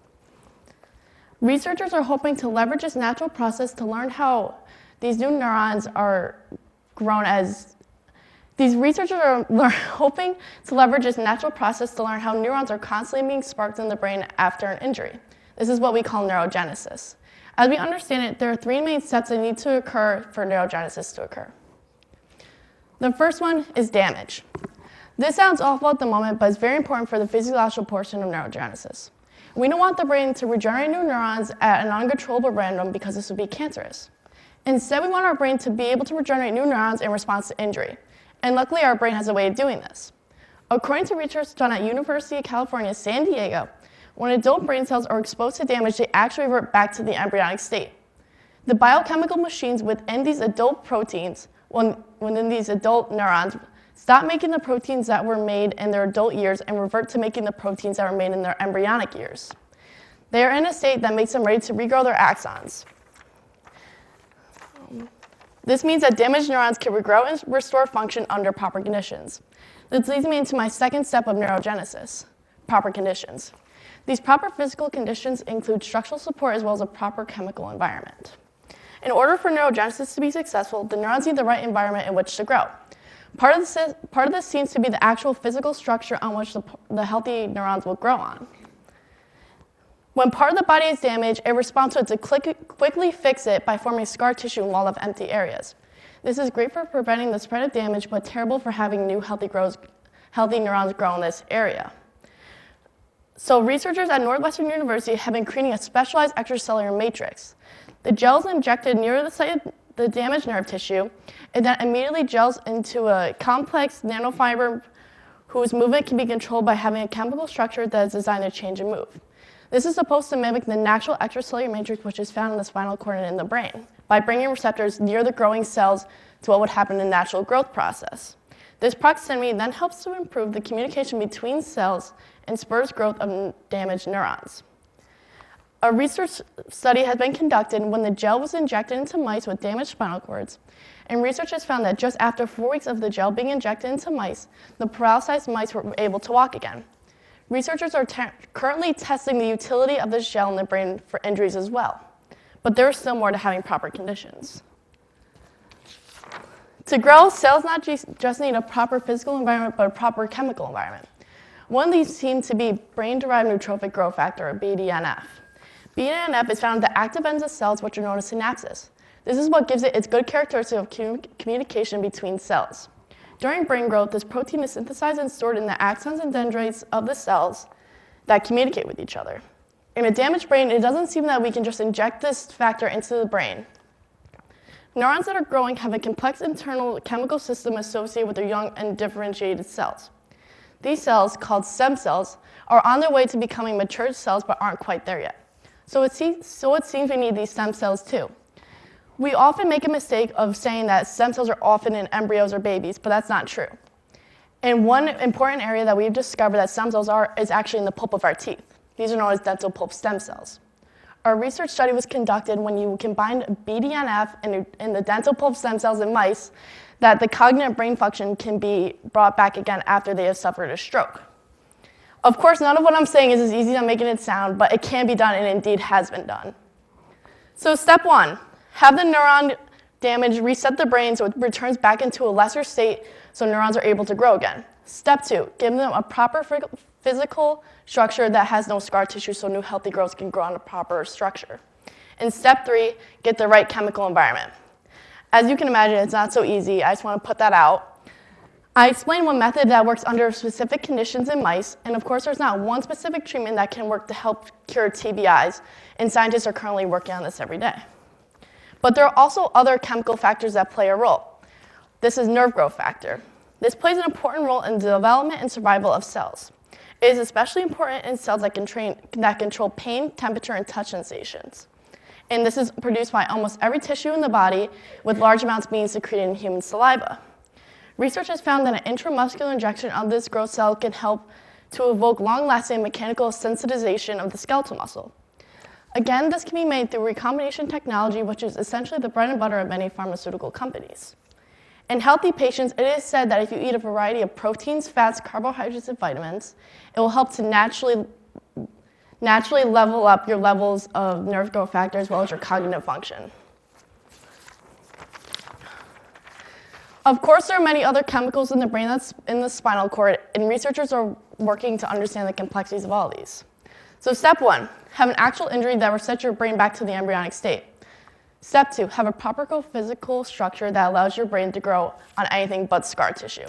Researchers are hoping to leverage this natural process to learn how these new neurons are grown as hoping to leverage this natural process to learn how neurons are constantly being sparked in the brain after an injury. This is what we call neurogenesis. As we understand it, there are three main steps that need to occur for neurogenesis to occur. The first one is damage. This sounds awful at the moment, but it's very important for the physiological portion of neurogenesis. We don't want the brain to regenerate new neurons at an uncontrollable random because this would be cancerous. Instead, we want our brain to be able to regenerate new neurons in response to injury. And luckily, our brain has a way of doing this. According to research done at University of California, San Diego, when adult brain cells are exposed to damage, they actually revert back to the embryonic state. The biochemical machines within these adult proteins, within these adult neurons, stop making the proteins that were made in their adult years and revert to making the proteins that were made in their embryonic years. They are in a state that makes them ready to regrow their axons. This means that damaged neurons can regrow and restore function under proper conditions. This leads me into my second step of neurogenesis, proper conditions. These proper physical conditions include structural support as well as a proper chemical environment. In order for neurogenesis to be successful, the neurons need the right environment in which to grow. Part of this seems to be the actual physical structure on which the healthy neurons will grow on. When part of the body is damaged, it responds to it to quickly fix it by forming scar tissue and wall of empty areas. This is great for preventing the spread of damage, but terrible for having new healthy neurons grow in this area. So researchers at Northwestern University have been creating a specialized extracellular matrix. The gel is injected near the site of the damaged nerve tissue, and then immediately gels into a complex nanofiber whose movement can be controlled by having a chemical structure that is designed to change and move. This is supposed to mimic the natural extracellular matrix which is found in the spinal cord and in the brain, by bringing receptors near the growing cells to what would happen in the natural growth process. This proximity then helps to improve the communication between cells and spurs growth of damaged neurons. A research study has been conducted when the gel was injected into mice with damaged spinal cords, and researchers found that just after 4 weeks of the gel being injected into mice, the paralyzed mice were able to walk again. Researchers are currently testing the utility of this gel in the brain for injuries as well, but there is still more to having proper conditions. To grow, cells not just need a proper physical environment, but a proper chemical environment. One of these seems to be brain-derived neurotrophic growth factor, or BDNF. BDNF is found in the active ends of cells, which are known as synapses. This is what gives it its good characteristic of communication between cells. During brain growth, this protein is synthesized and stored in the axons and dendrites of the cells that communicate with each other. In a damaged brain, it doesn't seem that we can just inject this factor into the brain. Neurons that are growing have a complex internal chemical system associated with their young and differentiated cells. These cells, called stem cells, are on their way to becoming mature cells but aren't quite there yet. So it seems we need these stem cells too. We often make a mistake of saying that stem cells are often in embryos or babies, but that's not true. And one important area that we've discovered that stem cells are is actually in the pulp of our teeth. These are known as dental pulp stem cells. Our research study was conducted when you combined BDNF and the dental pulp stem cells in mice, that the cognitive brain function can be brought back again after they have suffered a stroke. Of course, none of what I'm saying is as easy as I'm making it sound, but it can be done and indeed has been done. So step 1, have the neuron damage reset the brain so it returns back into a lesser state so neurons are able to grow again. Step 2, give them a proper physical structure that has no scar tissue so new healthy growth can grow on a proper structure. And step 3, get the right chemical environment. As you can imagine, it's not so easy. I just want to put that out. I explained one method that works under specific conditions in mice, and of course there's not one specific treatment that can work to help cure TBIs, and scientists are currently working on this every day. But there are also other chemical factors that play a role. This is nerve growth factor. This plays an important role in the development and survival of cells. It is especially important in cells that control pain, temperature, and touch sensations. And this is produced by almost every tissue in the body, with large amounts being secreted in human saliva. Research has found that an intramuscular injection of this growth cell can help to evoke long-lasting mechanical sensitization of the skeletal muscle. Again, this can be made through recombination technology, which is essentially the bread and butter of many pharmaceutical companies. In healthy patients, it is said that if you eat a variety of proteins, fats, carbohydrates, and vitamins, it will help to naturally level up your levels of nerve growth factor as well as your cognitive function. Of course, there are many other chemicals in the brain that's in the spinal cord, and researchers are working to understand the complexities of all these. So step 1, have an actual injury that resets your brain back to the embryonic state. Step 2, have a proper physical structure that allows your brain to grow on anything but scar tissue.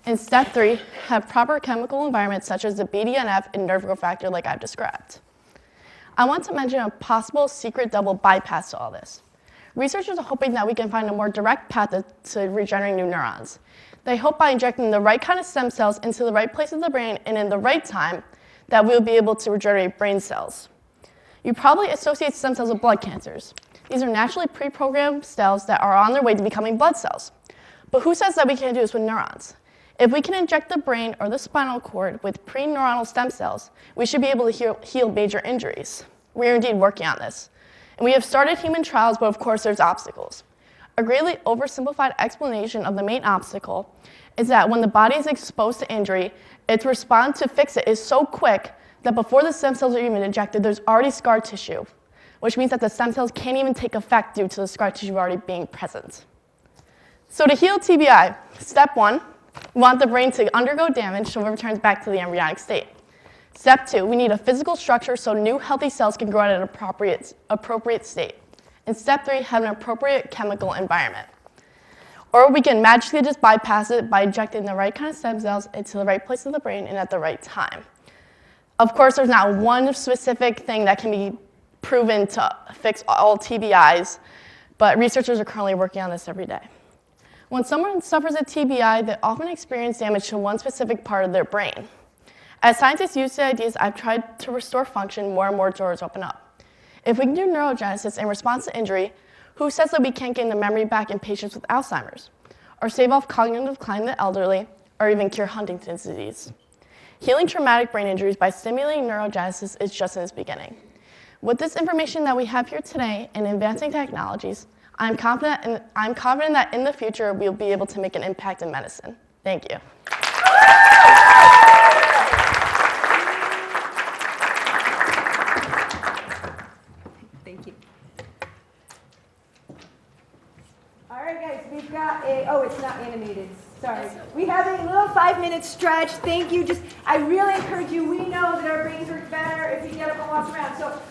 And step 3, have proper chemical environments such as the BDNF and nerve growth factor like I've described. I want to mention a possible secret double bypass to all this. Researchers are hoping that we can find a more direct path to regenerating new neurons. They hope by injecting the right kind of stem cells into the right place of the brain and in the right time that we'll be able to regenerate brain cells. You probably associate stem cells with blood cancers. These are naturally pre-programmed cells that are on their way to becoming blood cells. But who says that we can't do this with neurons? If we can inject the brain or the spinal cord with pre-neuronal stem cells, we should be able to heal major injuries. We are indeed working on this. And we have started human trials, but of course there's obstacles. A greatly oversimplified explanation of the main obstacle is that when the body is exposed to injury, its response to fix it is so quick that before the stem cells are even injected, there's already scar tissue, which means that the stem cells can't even take effect due to the scar tissue already being present. So to heal TBI, step 1, we want the brain to undergo damage so it returns back to the embryonic state. Step 2, we need a physical structure so new healthy cells can grow at an appropriate state. And step 3, have an appropriate chemical environment. Or we can magically just bypass it by injecting the right kind of stem cells into the right place of the brain and at the right time. Of course, there's not one specific thing that can be proven to fix all TBIs, but researchers are currently working on this every day. When someone suffers a TBI, they often experience damage to one specific part of their brain. As scientists use the ideas, I've tried to restore function, more and more doors open up. If we can do neurogenesis in response to injury, who says that we can't gain the memory back in patients with Alzheimer's, or stave off cognitive decline in the elderly, or even cure Huntington's disease? Healing traumatic brain injuries by stimulating neurogenesis is just in its beginning. With this information that we have here today and advancing technologies, I'm confident that in the future we'll be able to make an impact in medicine. Thank you. Thank you. All right, guys, we've got it's not animated. Sorry. We have a little 5-minute stretch. Thank you. I really encourage you. We know that our brains work better if we get up and walk around. So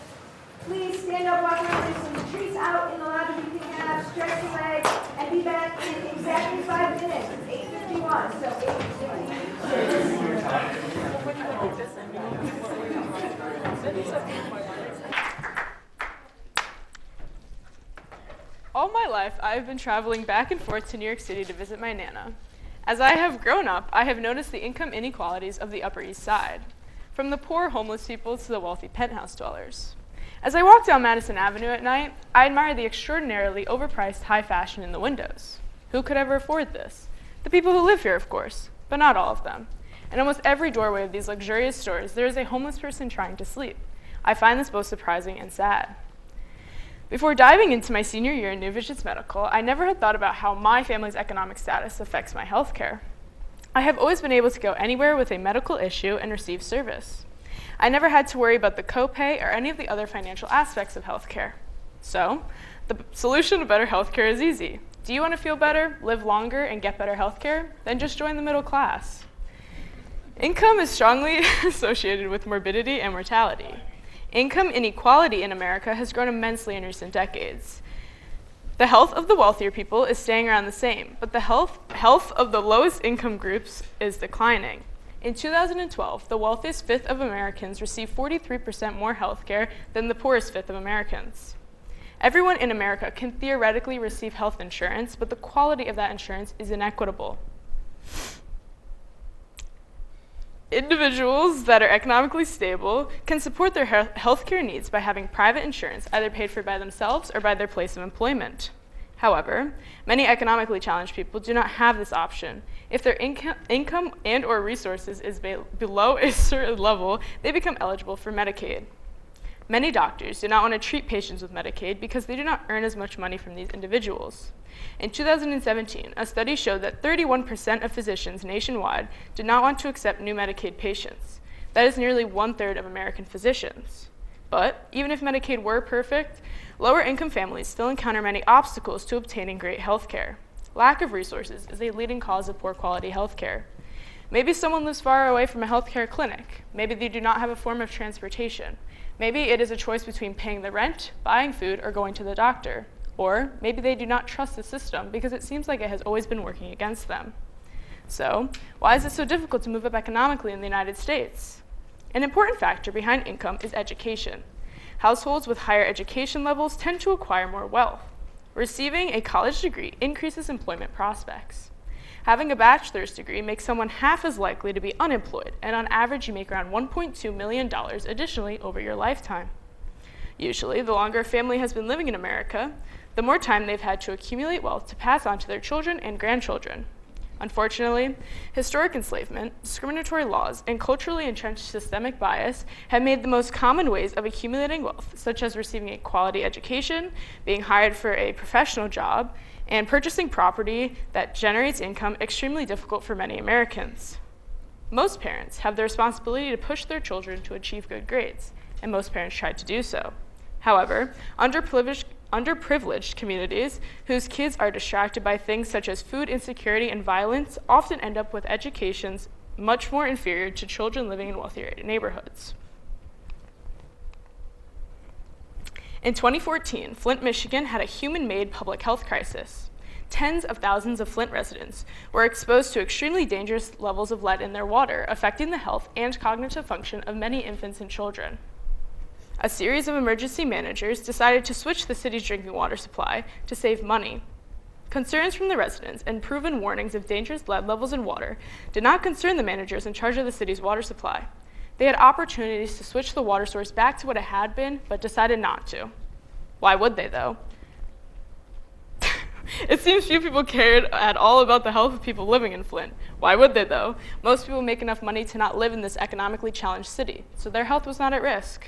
please stand up, walk around. There's some treats out in the lobby you can have. Stretch your legs and be back in exactly 5 minutes. It's 8:51. So 8:50. All my life, I have been traveling back and forth to New York City to visit my Nana. As I have grown up, I have noticed the income inequalities of the Upper East Side, from the poor homeless people to the wealthy penthouse dwellers. As I walk down Madison Avenue at night, I admire the extraordinarily overpriced high fashion in the windows. Who could ever afford this? The people who live here, of course. but not all of them. In almost every doorway of these luxurious stores, there is a homeless person trying to sleep. I find this both surprising and sad. Before diving into my senior year in New Visions Medical, I never had thought about how my family's economic status affects my health care. I have always been able to go anywhere with a medical issue and receive service. I never had to worry about the copay or any of the other financial aspects of health care. So, the solution to better health care is easy. Do you want to feel better, live longer, and get better health care? Then just join the middle class. Income is strongly associated with morbidity and mortality. Income inequality in America has grown immensely in recent decades. The health of the wealthier people is staying around the same, but the health of the lowest income groups is declining. In 2012, the wealthiest fifth of Americans received 43% more health care than the poorest fifth of Americans. Everyone in America can theoretically receive health insurance, but the quality of that insurance is inequitable. Individuals that are economically stable can support their healthcare needs by having private insurance, either paid for by themselves or by their place of employment. However, many economically challenged people do not have this option. If their income and or resources is below a certain level, they become eligible for Medicaid. Many doctors do not want to treat patients with Medicaid because they do not earn as much money from these individuals. In 2017, a study showed that 31% of physicians nationwide did not want to accept new Medicaid patients. That is nearly 1/3 of American physicians. But even if Medicaid were perfect, lower income families still encounter many obstacles to obtaining great health care. Lack of resources is a leading cause of poor quality health care. Maybe someone lives far away from a healthcare clinic. Maybe they do not have a form of transportation. Maybe it is a choice between paying the rent, buying food, or going to the doctor. Or maybe they do not trust the system because it seems like it has always been working against them. So, why is it so difficult to move up economically in the United States? An important factor behind income is education. Households with higher education levels tend to acquire more wealth. Receiving a college degree increases employment prospects. Having a bachelor's degree makes someone half as likely to be unemployed, and on average you make around $1.2 million additionally over your lifetime. Usually, the longer a family has been living in America, the more time they've had to accumulate wealth to pass on to their children and grandchildren. Unfortunately, historic enslavement, discriminatory laws, and culturally entrenched systemic bias have made the most common ways of accumulating wealth, such as receiving a quality education, being hired for a professional job, and purchasing property that generates income, extremely difficult for many Americans. Most parents have the responsibility to push their children to achieve good grades, and most parents try to do so. However, underprivileged communities whose kids are distracted by things such as food insecurity and violence often end up with educations much more inferior to children living in wealthier neighborhoods. In 2014, Flint, Michigan had a human-made public health crisis. Tens of thousands of Flint residents were exposed to extremely dangerous levels of lead in their water, affecting the health and cognitive function of many infants and children. A series of emergency managers decided to switch the city's drinking water supply to save money. Concerns from the residents and proven warnings of dangerous lead levels in water did not concern the managers in charge of the city's water supply. They had opportunities to switch the water source back to what it had been, but decided not to. Why would they, though? It seems few people cared at all about the health of people living in Flint. Why would they, though? Most people make enough money to not live in this economically challenged city, so their health was not at risk.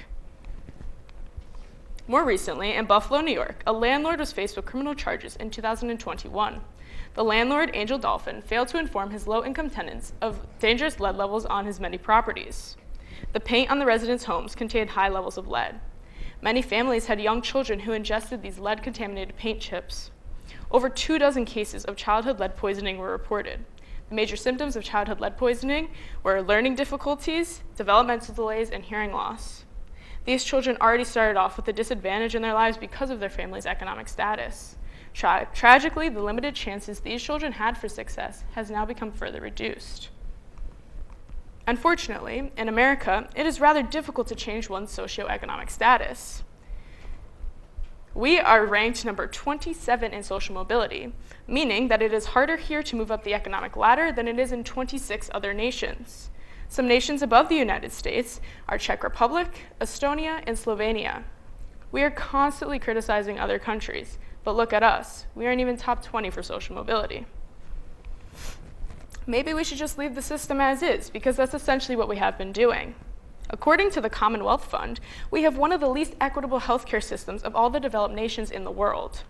More recently, in Buffalo, New York, a landlord was faced with criminal charges in 2021. The landlord, Angel Dolphin, failed to inform his low-income tenants of dangerous lead levels on his many properties. The paint on the residents' homes contained high levels of lead. Many families had young children who ingested these lead-contaminated paint chips. Over 24 cases of childhood lead poisoning were reported. The major symptoms of childhood lead poisoning were learning difficulties, developmental delays, and hearing loss. These children already started off with a disadvantage in their lives because of their family's economic status. Tragically, the limited chances these children had for success has now become further reduced. Unfortunately, in America, it is rather difficult to change one's socioeconomic status. We are ranked number 27 in social mobility, meaning that it is harder here to move up the economic ladder than it is in 26 other nations. Some nations above the United States are Czech Republic, Estonia, and Slovenia. We are constantly criticizing other countries, but look at us. We aren't even top 20 for social mobility. Maybe we should just leave the system as is, because that's essentially what we have been doing. According to the Commonwealth Fund, we have one of the least equitable healthcare systems of all the developed nations in the world.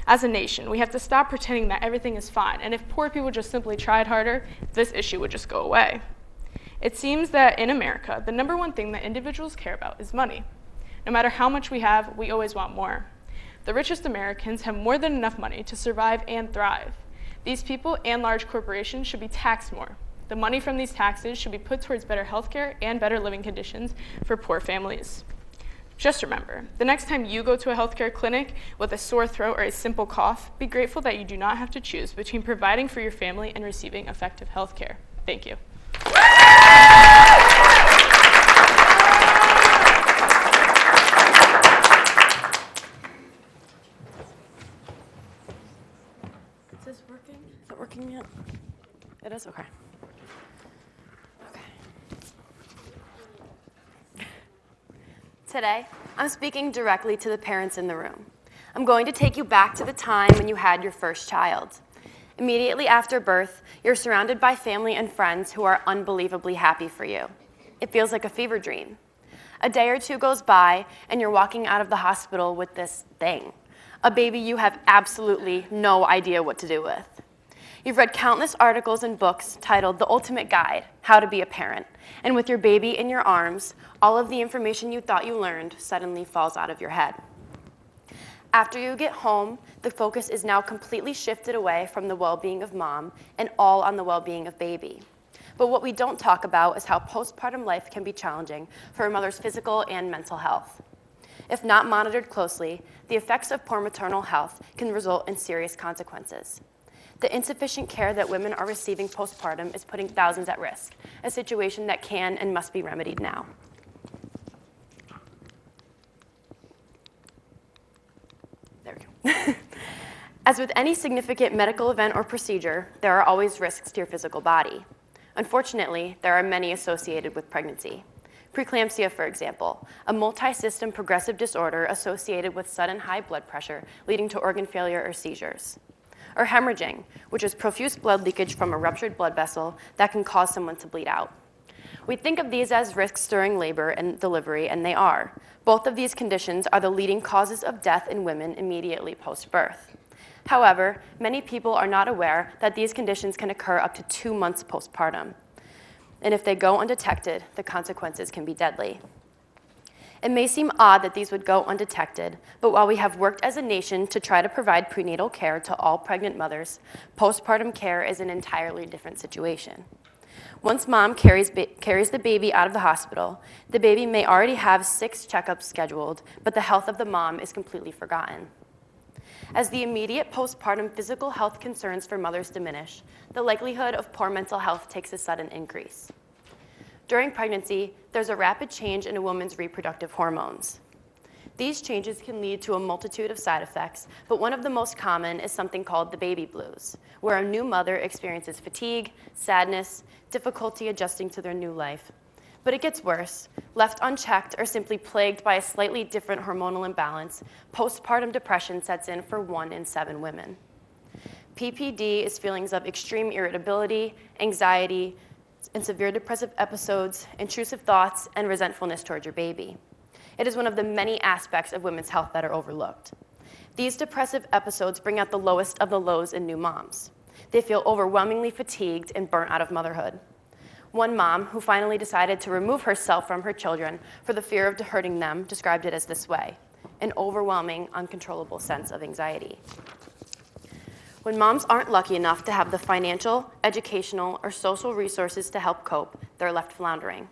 As a nation, we have to stop pretending that everything is fine, and if poor people just simply tried harder, this issue would just go away. It seems that in America, the number one thing that individuals care about is money. No matter how much we have, we always want more. The richest Americans have more than enough money to survive and thrive. These people and large corporations should be taxed more. The money from these taxes should be put towards better healthcare and better living conditions for poor families. Just remember, the next time you go to a healthcare clinic with a sore throat or a simple cough, be grateful that you do not have to choose between providing for your family and receiving effective healthcare. Thank you. Is this working? Is it working yet? It is? Okay. Today, I'm speaking directly to the parents in the room. I'm going to take you back to the time when you had your first child. Immediately after birth, you're surrounded by family and friends who are unbelievably happy for you. It feels like a fever dream. A day or two goes by, and you're walking out of the hospital with this thing, a baby you have absolutely no idea what to do with. You've read countless articles and books titled The Ultimate Guide, How to Be a Parent, and with your baby in your arms, all of the information you thought you learned suddenly falls out of your head. After you get home, the focus is now completely shifted away from the well-being of mom and all on the well-being of baby. But what we don't talk about is how postpartum life can be challenging for a mother's physical and mental health. If not monitored closely, the effects of poor maternal health can result in serious consequences. The insufficient care that women are receiving postpartum is putting thousands at risk, a situation that can and must be remedied now. There we go. As with any significant medical event or procedure, there are always risks to your physical body. Unfortunately, there are many associated with pregnancy. Preeclampsia, for example, a multi-system progressive disorder associated with sudden high blood pressure leading to organ failure or seizures. Or hemorrhaging, which is profuse blood leakage from a ruptured blood vessel that can cause someone to bleed out. We think of these as risks during labor and delivery, and they are. Both of these conditions are the leading causes of death in women immediately post-birth. However, many people are not aware that these conditions can occur up to 2 months postpartum. And if they go undetected, the consequences can be deadly. It may seem odd that these would go undetected, but while we have worked as a nation to try to provide prenatal care to all pregnant mothers, postpartum care is an entirely different situation. Once mom carries the baby out of the hospital, the baby may already have 6 checkups scheduled, but the health of the mom is completely forgotten. As the immediate postpartum physical health concerns for mothers diminish, the likelihood of poor mental health takes a sudden increase. During pregnancy, there's a rapid change in a woman's reproductive hormones. These changes can lead to a multitude of side effects, but one of the most common is something called the baby blues, where a new mother experiences fatigue, sadness, difficulty adjusting to their new life. But it gets worse. Left unchecked or simply plagued by a slightly different hormonal imbalance, postpartum depression sets in for 1 in 7 women. PPD is feelings of extreme irritability, anxiety, and severe depressive episodes, intrusive thoughts, and resentfulness towards your baby. It is one of the many aspects of women's health that are overlooked. These depressive episodes bring out the lowest of the lows in new moms. They feel overwhelmingly fatigued and burnt out of motherhood. One mom, who finally decided to remove herself from her children for the fear of hurting them, described it as this way: an overwhelming, uncontrollable sense of anxiety. When moms aren't lucky enough to have the financial, educational, or social resources to help cope, they're left floundering.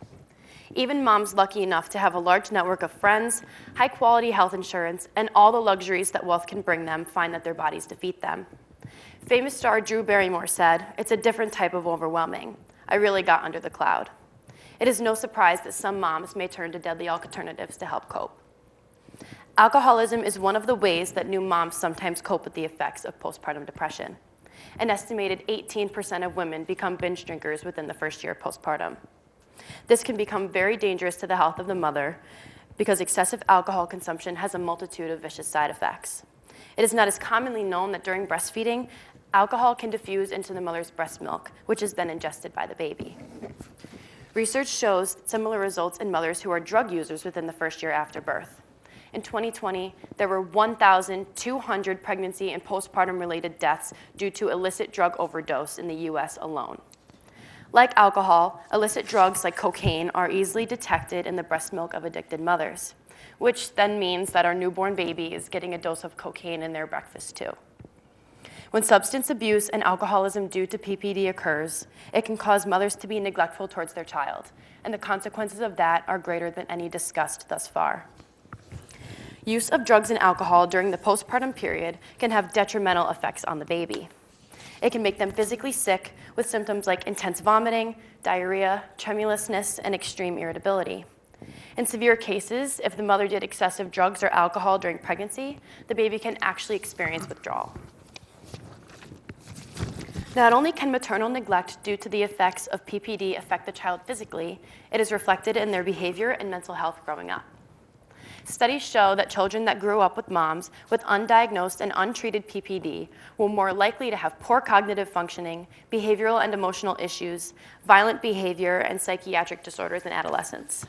Even moms lucky enough to have a large network of friends, high-quality health insurance, and all the luxuries that wealth can bring them find that their bodies defeat them. Famous star Drew Barrymore said, "It's a different type of overwhelming. I really got under the cloud." It is no surprise that some moms may turn to deadly alternatives to help cope. Alcoholism is one of the ways that new moms sometimes cope with the effects of postpartum depression. An estimated 18% of women become binge drinkers within the first year of postpartum. This can become very dangerous to the health of the mother because excessive alcohol consumption has a multitude of vicious side effects. It is not as commonly known that during breastfeeding, Alcohol can diffuse into the mother's breast milk, which is then ingested by the baby. Research shows similar results in mothers who are drug users within the first year after birth. In 2020, there were 1,200 pregnancy and postpartum-related deaths due to illicit drug overdose in the US alone. Like alcohol, illicit drugs like cocaine are easily detected in the breast milk of addicted mothers, which then means that our newborn baby is getting a dose of cocaine in their breakfast too. When substance abuse and alcoholism due to PPD occurs, it can cause mothers to be neglectful towards their child, and the consequences of that are greater than any discussed thus far. Use of drugs and alcohol during the postpartum period can have detrimental effects on the baby. It can make them physically sick with symptoms like intense vomiting, diarrhea, tremulousness, and extreme irritability. In severe cases, if the mother did excessive drugs or alcohol during pregnancy, the baby can actually experience withdrawal. Not only can maternal neglect due to the effects of PPD affect the child physically, it is reflected in their behavior and mental health growing up. Studies show that children that grew up with moms with undiagnosed and untreated PPD were more likely to have poor cognitive functioning, behavioral and emotional issues, violent behavior, and psychiatric disorders in adolescence.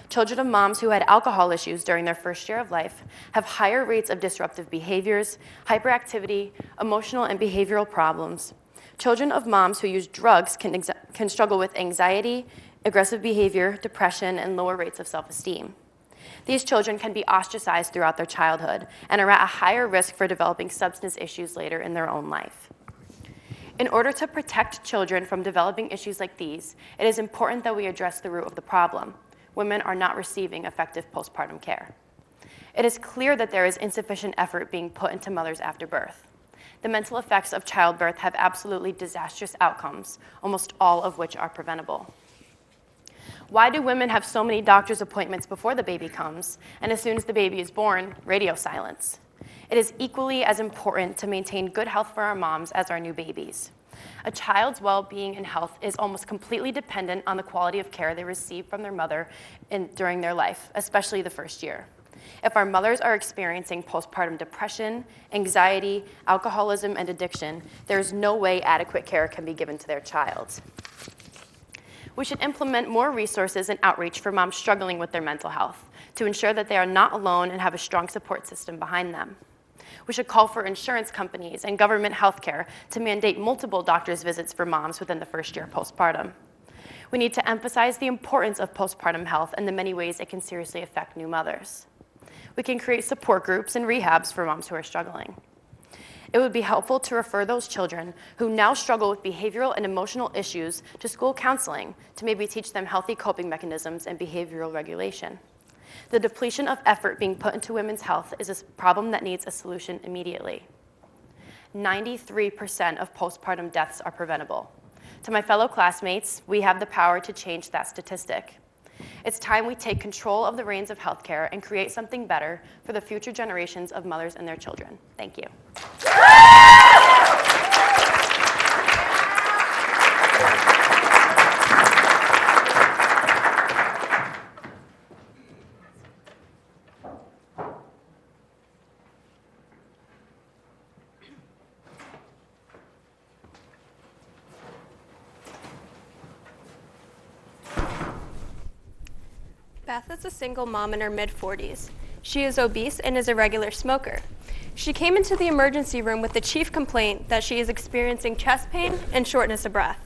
Children of moms who had alcohol issues during their first year of life have higher rates of disruptive behaviors, hyperactivity, emotional and behavioral problems. Children of moms who use drugs can struggle with anxiety, aggressive behavior, depression, and lower rates of self-esteem. These children can be ostracized throughout their childhood and are at a higher risk for developing substance issues later in their own life. In order to protect children from developing issues like these, it is important that we address the root of the problem. Women are not receiving effective postpartum care. It is clear that there is insufficient effort being put into mothers after birth. The mental effects of childbirth have absolutely disastrous outcomes, almost all of which are preventable. Why do women have so many doctor's appointments before the baby comes, and as soon as the baby is born, radio silence? It is equally as important to maintain good health for our moms as our new babies. A child's well-being and health is almost completely dependent on the quality of care they receive from their mother during their life, especially the first year. If our mothers are experiencing postpartum depression, anxiety, alcoholism, and addiction, there is no way adequate care can be given to their child. We should implement more resources and outreach for moms struggling with their mental health to ensure that they are not alone and have a strong support system behind them. We should call for insurance companies and government health care to mandate multiple doctor's visits for moms within the first year postpartum. We need to emphasize the importance of postpartum health and the many ways it can seriously affect new mothers. We can create support groups and rehabs for moms who are struggling. It would be helpful to refer those children who now struggle with behavioral and emotional issues to school counseling to maybe teach them healthy coping mechanisms and behavioral regulation. The depletion of effort being put into women's health is a problem that needs a solution immediately. 93% of postpartum deaths are preventable. To my fellow classmates, we have the power to change that statistic. It's time we take control of the reins of healthcare and create something better for the future generations of mothers and their children. Thank you. Beth is a single mom in her mid-40s. She is obese and is a regular smoker. She came into the emergency room with the chief complaint that she is experiencing chest pain and shortness of breath.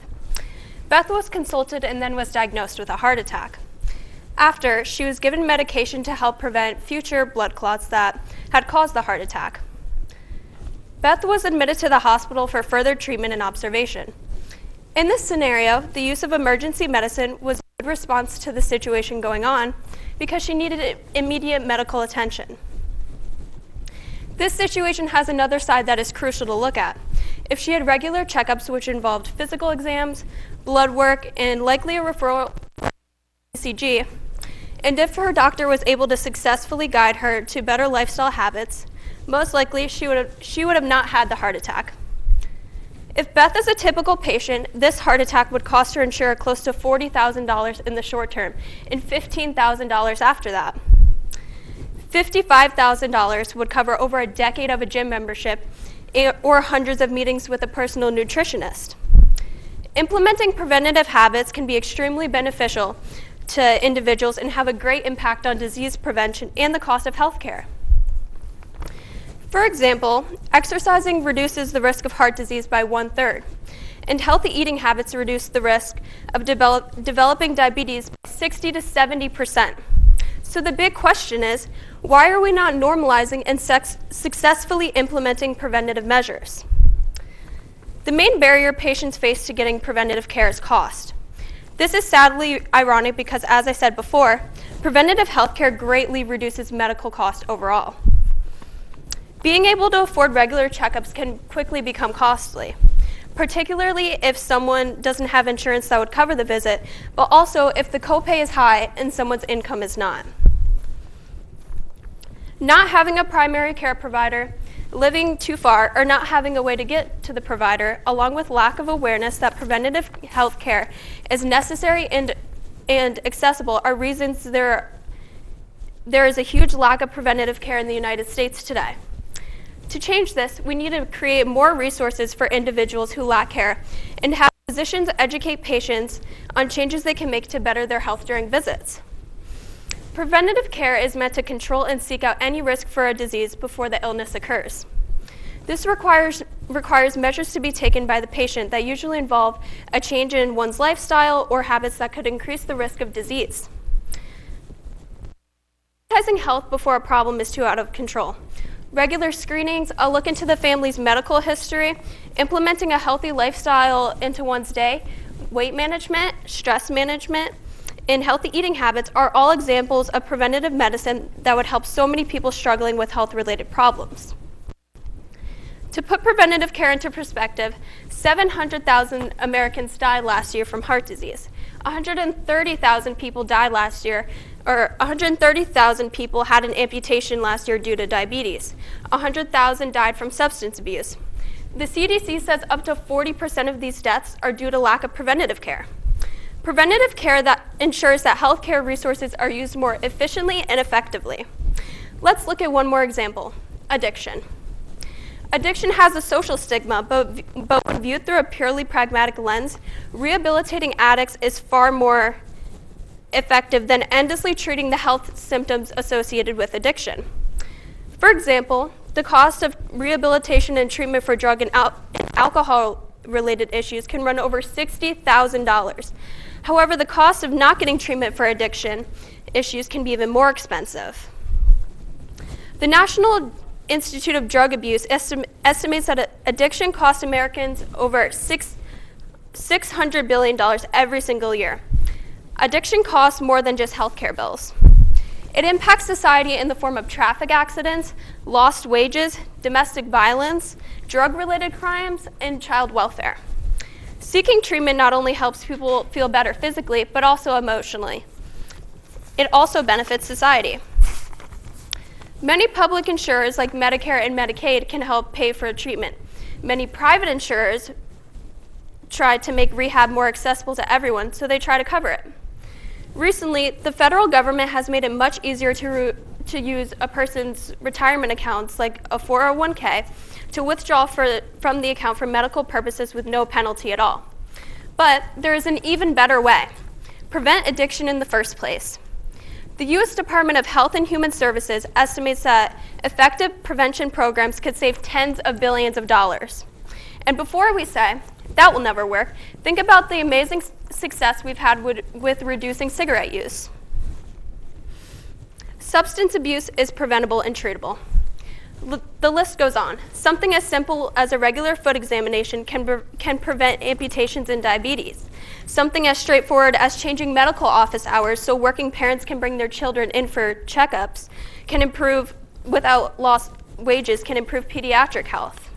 Beth was consulted and then was diagnosed with a heart attack. After, she was given medication to help prevent future blood clots that had caused the heart attack. Beth was admitted to the hospital for further treatment and observation. In this scenario, the use of emergency medicine was a good response to the situation going on because she needed immediate medical attention. This situation has another side that is crucial to look at. If she had regular checkups which involved physical exams, blood work, and likely a referral to ECG, and if her doctor was able to successfully guide her to better lifestyle habits, most likely she would have not had the heart attack. If Beth is a typical patient, this heart attack would cost her insurer close to $40,000 in the short term and $15,000 after that. $55,000 would cover over a decade of a gym membership or hundreds of meetings with a personal nutritionist. Implementing preventative habits can be extremely beneficial to individuals and have a great impact on disease prevention and the cost of healthcare. For example, exercising reduces the risk of heart disease by 1/3, and healthy eating habits reduce the risk of developing diabetes by 60 to 70%. So the big question is, why are we not normalizing and successfully implementing preventative measures? The main barrier patients face to getting preventative care is cost. This is sadly ironic because, as I said before, preventative healthcare greatly reduces medical costs overall. Being able to afford regular checkups can quickly become costly, particularly if someone doesn't have insurance that would cover the visit, but also if the copay is high and someone's income is not. Not having a primary care provider, living too far, or not having a way to get to the provider, along with lack of awareness that preventative health care is necessary and accessible, are reasons there is a huge lack of preventative care in the United States today. To change this, we need to create more resources for individuals who lack care and have physicians educate patients on changes they can make to better their health during visits. Preventative care is meant to control and seek out any risk for a disease before the illness occurs. This requires measures to be taken by the patient that usually involve a change in one's lifestyle or habits that could increase the risk of disease. Prioritizing health before a problem is too out of control. Regular screenings, a look into the family's medical history, implementing a healthy lifestyle into one's day, weight management, stress management, and healthy eating habits are all examples of preventative medicine that would help so many people struggling with health-related problems. To put preventative care into perspective, 700,000 Americans died last year from heart disease. 130,000 people died last year, or 130,000 people had an amputation last year due to diabetes. 100,000 died from substance abuse. The CDC says up to 40% of these deaths are due to lack of preventative care. Preventative care that ensures that healthcare resources are used more efficiently and effectively. Let's look at one more example, addiction. Addiction has a social stigma, but when viewed through a purely pragmatic lens, rehabilitating addicts is far more effective than endlessly treating the health symptoms associated with addiction. For example, the cost of rehabilitation and treatment for drug and alcohol-related issues can run over $60,000. However, the cost of not getting treatment for addiction issues can be even more expensive. The National Institute of Drug Abuse estimates that addiction costs Americans over $600 billion every single year. Addiction costs more than just healthcare bills. It impacts society in the form of traffic accidents, lost wages, domestic violence, drug-related crimes, and child welfare. Seeking treatment not only helps people feel better physically, but also emotionally. It also benefits society. Many public insurers like Medicare and Medicaid can help pay for treatment. Many private insurers try to make rehab more accessible to everyone, so they try to cover it. Recently, the federal government has made it much easier to use a person's retirement accounts, like a 401k, to withdraw from the account for medical purposes with no penalty at all. But there is an even better way. Prevent addiction in the first place. The U.S. Department of Health and Human Services estimates that effective prevention programs could save tens of billions of dollars. And before we say, that will never work, think about the amazing success we've had with reducing cigarette use. Substance abuse is preventable and treatable. The list goes on. Something as simple as a regular foot examination can prevent amputations and diabetes. Something as straightforward as changing medical office hours so working parents can bring their children in for checkups can improve, without lost wages, can improve pediatric health.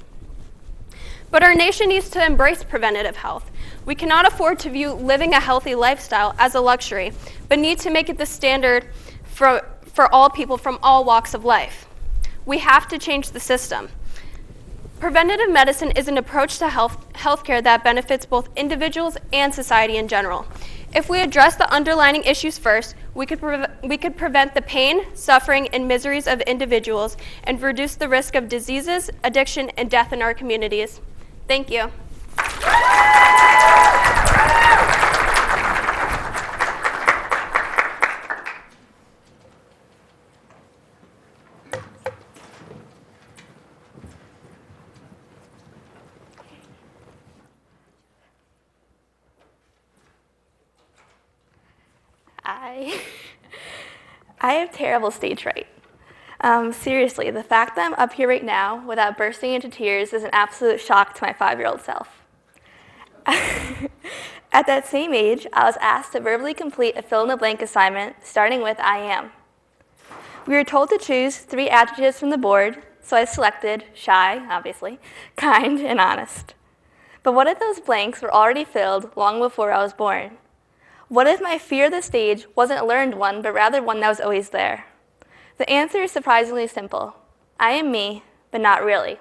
But our nation needs to embrace preventative health. We cannot afford to view living a healthy lifestyle as a luxury, but need to make it the standard for all people from all walks of life. We have to change the system. Preventative medicine is an approach to healthcare that benefits both individuals and society in general. If we address the underlying issues first, we could prevent the pain, suffering, and miseries of individuals and reduce the risk of diseases, addiction, and death in our communities. Thank you. I have terrible stage fright. Seriously, the fact that I'm up here right now without bursting into tears is an absolute shock to my 5-year-old self. At that same age, I was asked to verbally complete a fill-in-the-blank assignment, starting with I am. We were told to choose 3 adjectives from the board, so I selected shy, obviously, kind, and honest. But what if those blanks were already filled long before I was born? What if my fear of the stage wasn't a learned one, but rather one that was always there? The answer is surprisingly simple. I am me, but not really.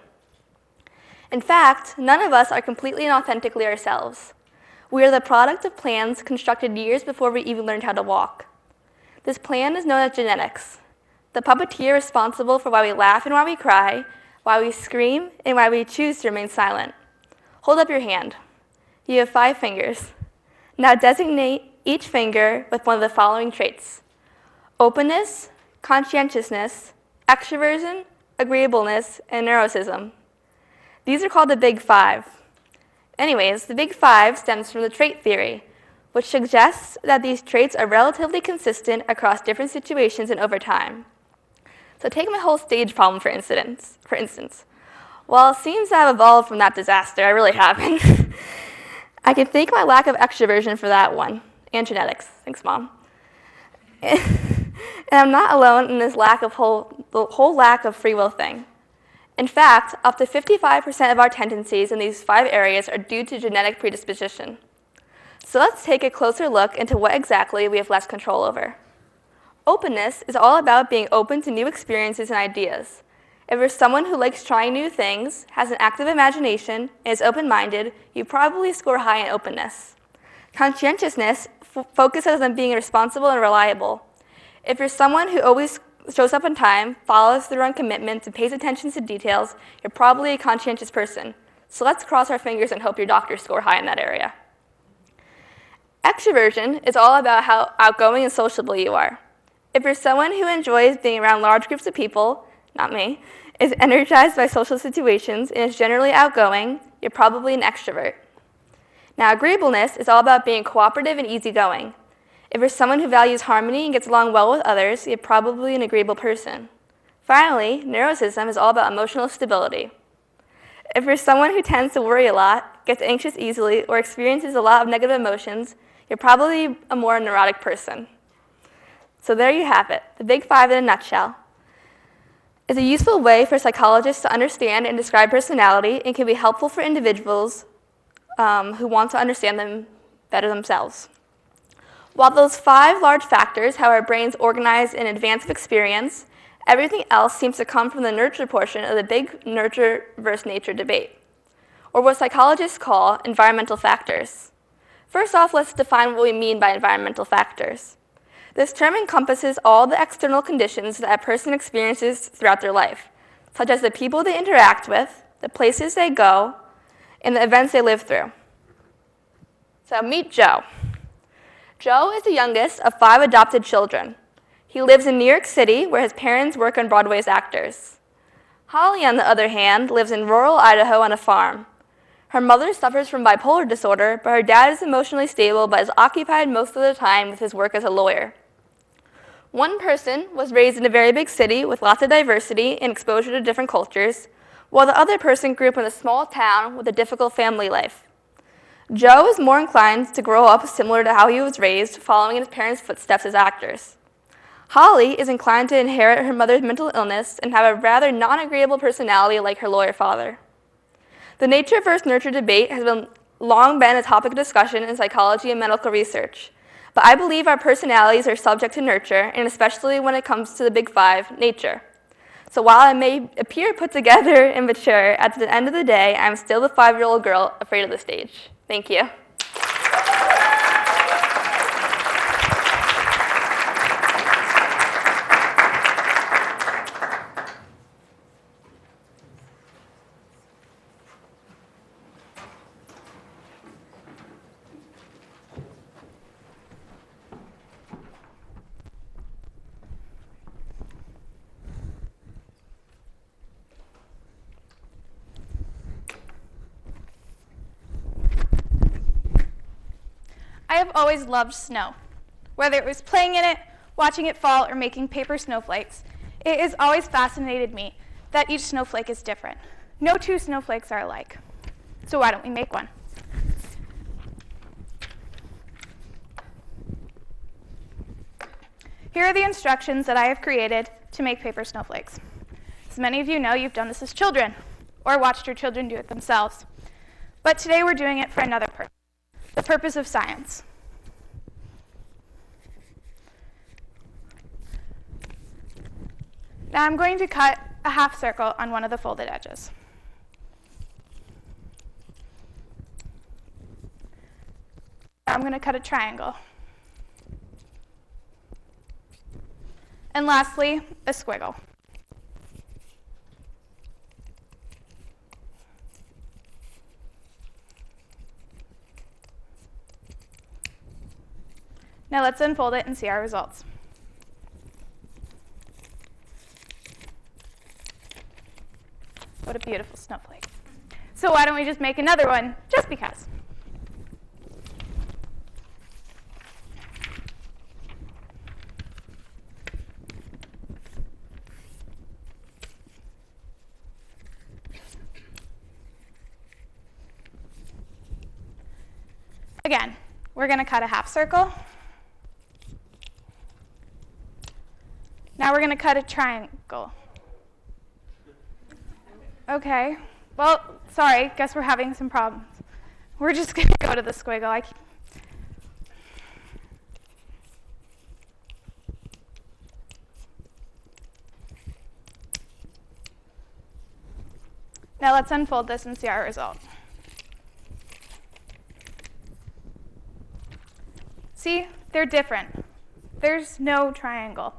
In fact, none of us are completely and authentically ourselves. We are the product of plans constructed years before we even learned how to walk. This plan is known as genetics, the puppeteer responsible for why we laugh and why we cry, why we scream, and why we choose to remain silent. Hold up your hand. You have 5 fingers. Now designate each finger with one of the following traits: openness, conscientiousness, extroversion, agreeableness, and neuroticism. These are called the Big 5. Anyways, the Big 5 stems from the trait theory, which suggests that these traits are relatively consistent across different situations and over time. So take my whole stage problem for instance. While it seems to have evolved from that disaster, I really haven't. I can thank my lack of extroversion for that one, and genetics. Thanks, Mom. And I'm not alone in this whole lack of free will thing. In fact, up to 55% of our tendencies in these 5 areas are due to genetic predisposition. So let's take a closer look into what exactly we have less control over. Openness is all about being open to new experiences and ideas. If you're someone who likes trying new things, has an active imagination, and is open-minded, you probably score high in openness. Conscientiousness focuses on being responsible and reliable. If you're someone who always shows up on time, follows through on commitments, and pays attention to details, you're probably a conscientious person. So let's cross our fingers and hope your doctors score high in that area. Extroversion is all about how outgoing and sociable you are. If you're someone who enjoys being around large groups of people, not me, is energized by social situations, and is generally outgoing, you're probably an extrovert. Now, agreeableness is all about being cooperative and easygoing. If you're someone who values harmony and gets along well with others, you're probably an agreeable person. Finally, neuroticism is all about emotional stability. If you're someone who tends to worry a lot, gets anxious easily, or experiences a lot of negative emotions, you're probably a more neurotic person. So there you have it, the Big 5 in a nutshell. It's a useful way for psychologists to understand and describe personality and can be helpful for individuals who want to understand them better themselves. While those 5 large factors, how our brains organize in advance of experience, everything else seems to come from the nurture portion of the big nurture versus nature debate, or what psychologists call environmental factors. First off, let's define what we mean by environmental factors. This term encompasses all the external conditions that a person experiences throughout their life, such as the people they interact with, the places they go, and the events they live through. So meet Joe. Joe is the youngest of 5 adopted children. He lives in New York City, where his parents work on Broadway as actors. Holly, on the other hand, lives in rural Idaho on a farm. Her mother suffers from bipolar disorder, but her dad is emotionally stable but is occupied most of the time with his work as a lawyer. One person was raised in a very big city with lots of diversity and exposure to different cultures, while the other person grew up in a small town with a difficult family life. Joe is more inclined to grow up similar to how he was raised, following in his parents' footsteps as actors. Holly is inclined to inherit her mother's mental illness and have a rather non-agreeable personality like her lawyer father. The nature versus nurture debate has long been a topic of discussion in psychology and medical research, but I believe our personalities are subject to nurture, and especially when it comes to the Big 5, nature. So while I may appear put together and mature, at the end of the day, I'm still the 5-year-old girl afraid of the stage. Thank you. have always loved snow. Whether it was playing in it, watching it fall, or making paper snowflakes, it has always fascinated me that each snowflake is different. No two snowflakes are alike. So why don't we make one? Here are the instructions that I have created to make paper snowflakes. As many of you know, you've done this as children, or watched your children do it themselves. But today we're doing it for another purpose, the purpose of science. Now I'm going to cut a half circle on one of the folded edges. Now I'm going to cut a triangle. And lastly, a squiggle. Now let's unfold it and see our results. What a beautiful snowflake. So why don't we just make another one, just because? Again, we're going to cut a half circle. Now we're going to cut a triangle. Okay, well, sorry, guess we're having some problems. We're just going to go to the squiggle. Now let's unfold this and see our result. See, they're different. There's no triangle.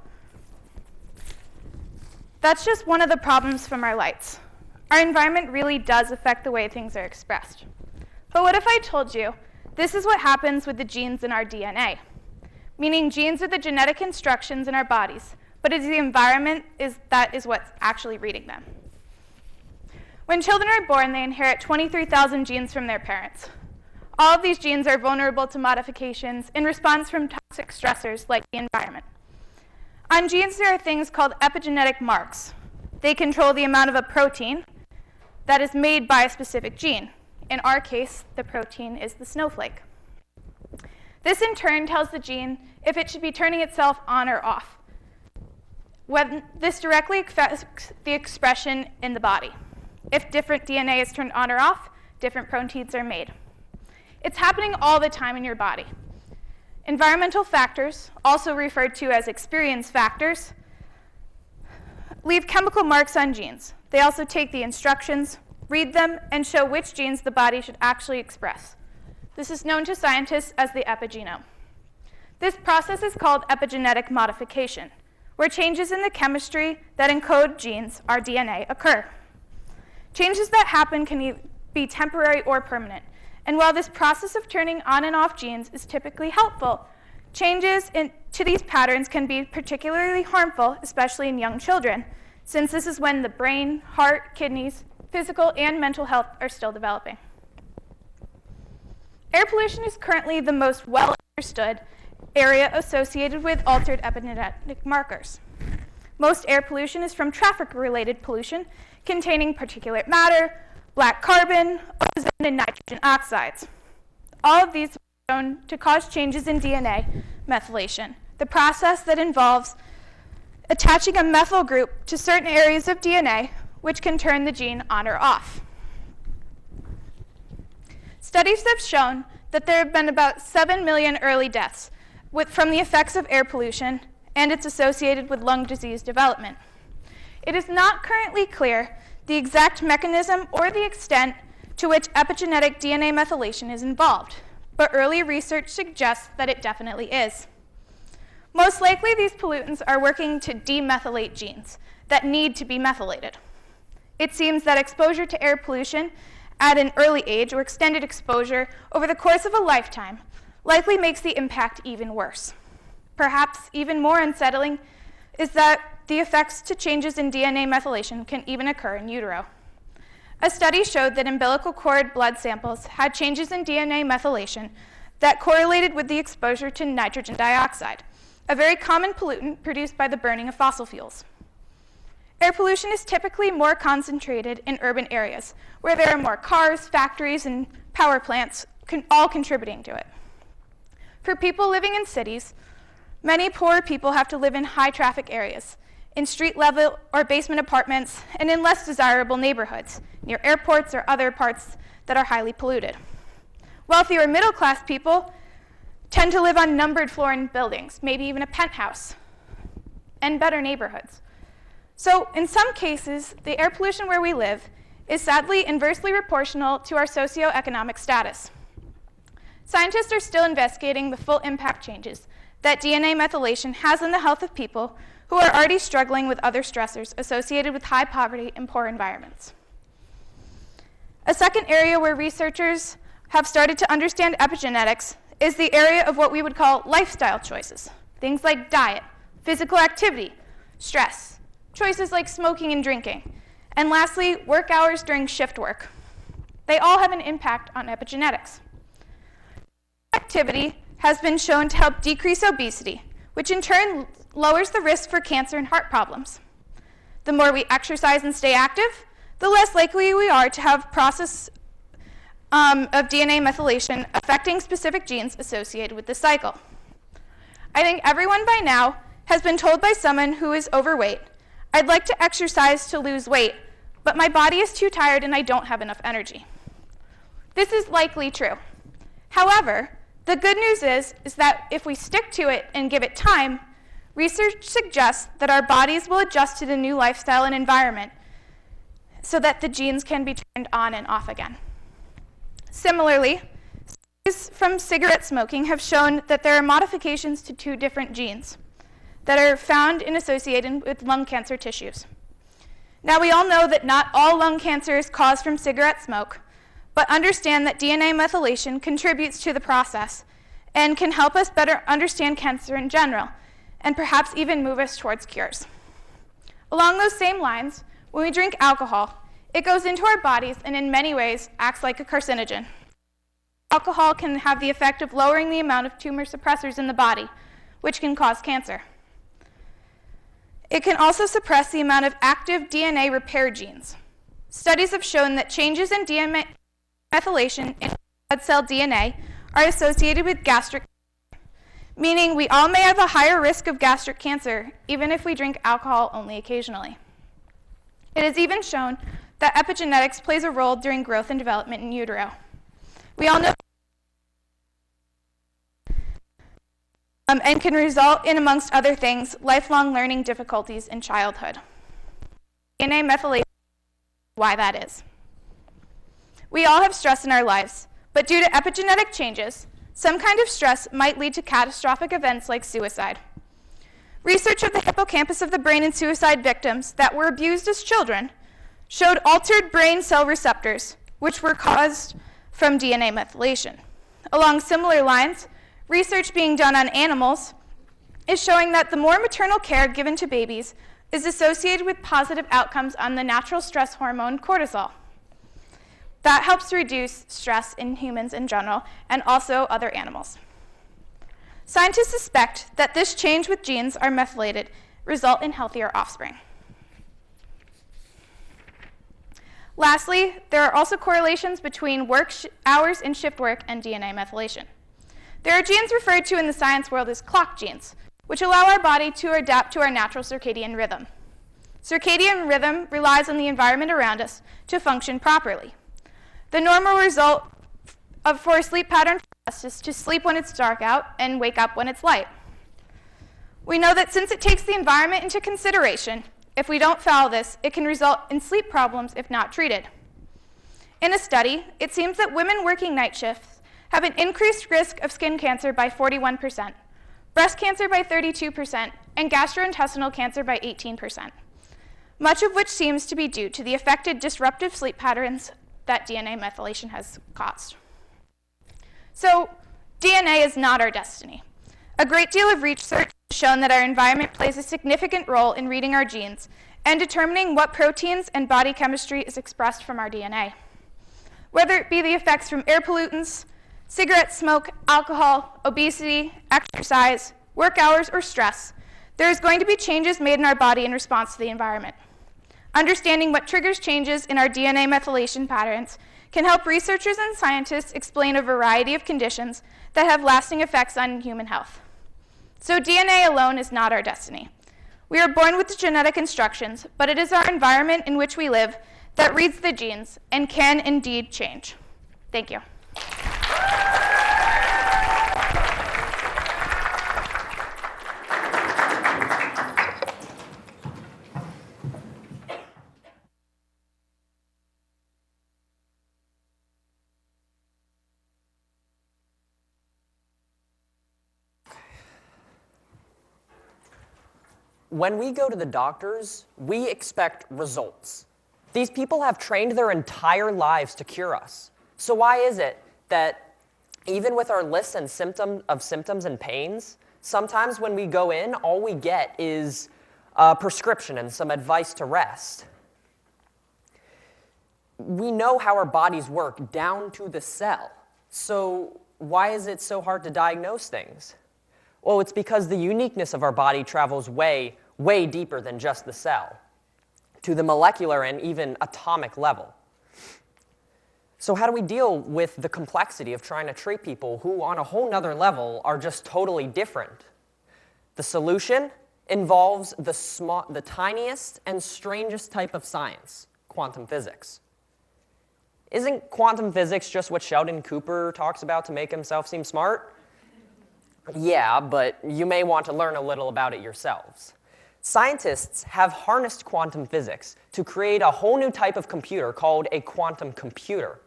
That's just one of the problems from our lights. Our environment really does affect the way things are expressed. But what if I told you this is what happens with the genes in our DNA? Meaning genes are the genetic instructions in our bodies, but it's the environment that is what's actually reading them. When children are born, they inherit 23,000 genes from their parents. All of these genes are vulnerable to modifications in response from toxic stressors like the environment. On genes, there are things called epigenetic marks. They control the amount of a protein that is made by a specific gene. In our case, the protein is the snowflake. This in turn tells the gene if it should be turning itself on or off. When this directly affects the expression in the body. If different DNA is turned on or off, different proteins are made. It's happening all the time in your body. Environmental factors, also referred to as experience factors, leave chemical marks on genes. They also take the instructions, read them, and show which genes the body should actually express. This is known to scientists as the epigenome. This process is called epigenetic modification, where changes in the chemistry that encode genes, our DNA, occur. Changes that happen can be temporary or permanent. And while this process of turning on and off genes is typically helpful, changes to these patterns can be particularly harmful, especially in young children, since this is when the brain, heart, kidneys, physical and mental health are still developing. Air pollution is currently the most well understood area associated with altered epigenetic markers. Most air pollution is from traffic-related pollution containing particulate matter, black carbon, ozone, and nitrogen oxides. All of these are shown to cause changes in DNA methylation, the process that involves attaching a methyl group to certain areas of DNA, which can turn the gene on or off. Studies have shown that there have been about 7 million early deaths from the effects of air pollution, and it's associated with lung disease development. It is not currently clear the exact mechanism or the extent to which epigenetic DNA methylation is involved, but early research suggests that it definitely is. Most likely, these pollutants are working to demethylate genes that need to be methylated. It seems that exposure to air pollution at an early age or extended exposure over the course of a lifetime likely makes the impact even worse. Perhaps even more unsettling is that the effects to changes in DNA methylation can even occur in utero. A study showed that umbilical cord blood samples had changes in DNA methylation that correlated with the exposure to nitrogen dioxide, a very common pollutant produced by the burning of fossil fuels. Air pollution is typically more concentrated in urban areas, where there are more cars, factories, and power plants all contributing to it. For people living in cities, many poor people have to live in high-traffic areas, in street-level or basement apartments, and in less desirable neighborhoods, near airports or other parts that are highly polluted. Wealthy or middle-class people tend to live on numbered floor in buildings, maybe even a penthouse, and better neighborhoods. So in some cases, the air pollution where we live is sadly inversely proportional to our socioeconomic status. Scientists are still investigating the full impact changes that DNA methylation has on the health of people who are already struggling with other stressors associated with high poverty and poor environments. A second area where researchers have started to understand epigenetics is the area of what we would call lifestyle choices. Things like diet, physical activity, stress, choices like smoking and drinking, and lastly, work hours during shift work. They all have an impact on epigenetics. Activity has been shown to help decrease obesity, which in turn lowers the risk for cancer and heart problems. The more we exercise and stay active, the less likely we are to have process of DNA methylation affecting specific genes associated with the cycle. I think everyone by now has been told by someone who is overweight, "I'd like to exercise to lose weight, but my body is too tired and I don't have enough energy." This is likely true. However, the good news is that if we stick to it and give it time, research suggests that our bodies will adjust to the new lifestyle and environment so that the genes can be turned on and off again. Similarly, studies from cigarette smoking have shown that there are modifications to 2 different genes that are found and associated with lung cancer tissues. Now, we all know that not all lung cancer is caused from cigarette smoke, but understand that DNA methylation contributes to the process and can help us better understand cancer in general, and perhaps even move us towards cures. Along those same lines, when we drink alcohol, it goes into our bodies and in many ways acts like a carcinogen. Alcohol can have the effect of lowering the amount of tumor suppressors in the body, which can cause cancer. It can also suppress the amount of active DNA repair genes. Studies have shown that changes in DNA methylation in blood cell DNA are associated with gastric cancer, meaning we all may have a higher risk of gastric cancer even if we drink alcohol only occasionally. It is even shown that epigenetics plays a role during growth and development in utero. We all know and can result in, amongst other things, lifelong learning difficulties in childhood. DNA methylation, why that is. We all have stress in our lives, but due to epigenetic changes, some kind of stress might lead to catastrophic events like suicide. Research of the hippocampus of the brain in suicide victims that were abused as children showed altered brain cell receptors, which were caused from DNA methylation. Along similar lines, research being done on animals is showing that the more maternal care given to babies is associated with positive outcomes on the natural stress hormone cortisol. That helps to reduce stress in humans in general and also other animals. Scientists suspect that this change with genes are methylated result in healthier offspring. Lastly, there are also correlations between work hours and shift work and DNA methylation. There are genes referred to in the science world as clock genes, which allow our body to adapt to our natural circadian rhythm. Circadian rhythm relies on the environment around us to function properly. The normal result for a sleep pattern for us is to sleep when it's dark out and wake up when it's light. We know that since it takes the environment into consideration, if we don't follow this, it can result in sleep problems if not treated. In a study, it seems that women working night shifts have an increased risk of skin cancer by 41%, breast cancer by 32%, and gastrointestinal cancer by 18%, much of which seems to be due to the affected disruptive sleep patterns that DNA methylation has caused. So, DNA is not our destiny. A great deal of research has shown that our environment plays a significant role in reading our genes and determining what proteins and body chemistry is expressed from our DNA. Whether it be the effects from air pollutants, Cigarette smoke, alcohol, obesity, exercise, work hours, or stress, there is going to be changes made in our body in response to the environment. Understanding what triggers changes in our DNA methylation patterns can help researchers and scientists explain a variety of conditions that have lasting effects on human health. So DNA alone is not our destiny. We are born with the genetic instructions, but it is our environment in which we live that reads the genes and can indeed change. Thank you. When we go to the doctors, we expect results. These people have trained their entire lives to cure us. So why is it that even with our lists and symptoms and pains, sometimes when we go in, all we get is a prescription and some advice to rest? We know how our bodies work down to the cell. So why is it so hard to diagnose things? Well, it's because the uniqueness of our body travels way, way deeper than just the cell, to the molecular and even atomic level. So how do we deal with the complexity of trying to treat people who, on a whole nother level, are just totally different? The solution involves the tiniest and strangest type of science, quantum physics. Isn't quantum physics just what Sheldon Cooper talks about to make himself seem smart? Yeah, but you may want to learn a little about it yourselves. Scientists have harnessed quantum physics to create a whole new type of computer called a quantum computer.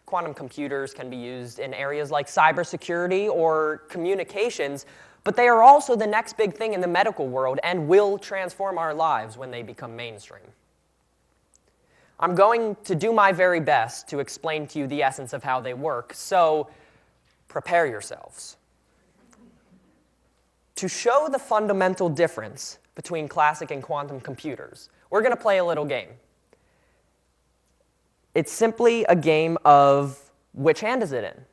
Quantum computers can be used in areas like cybersecurity or communications, but they are also the next big thing in the medical world and will transform our lives when they become mainstream. I'm going to do my very best to explain to you the essence of how they work, so prepare yourselves. To show the fundamental difference between classic and quantum computers, we're going to play a little game. It's simply a game of which hand is it in.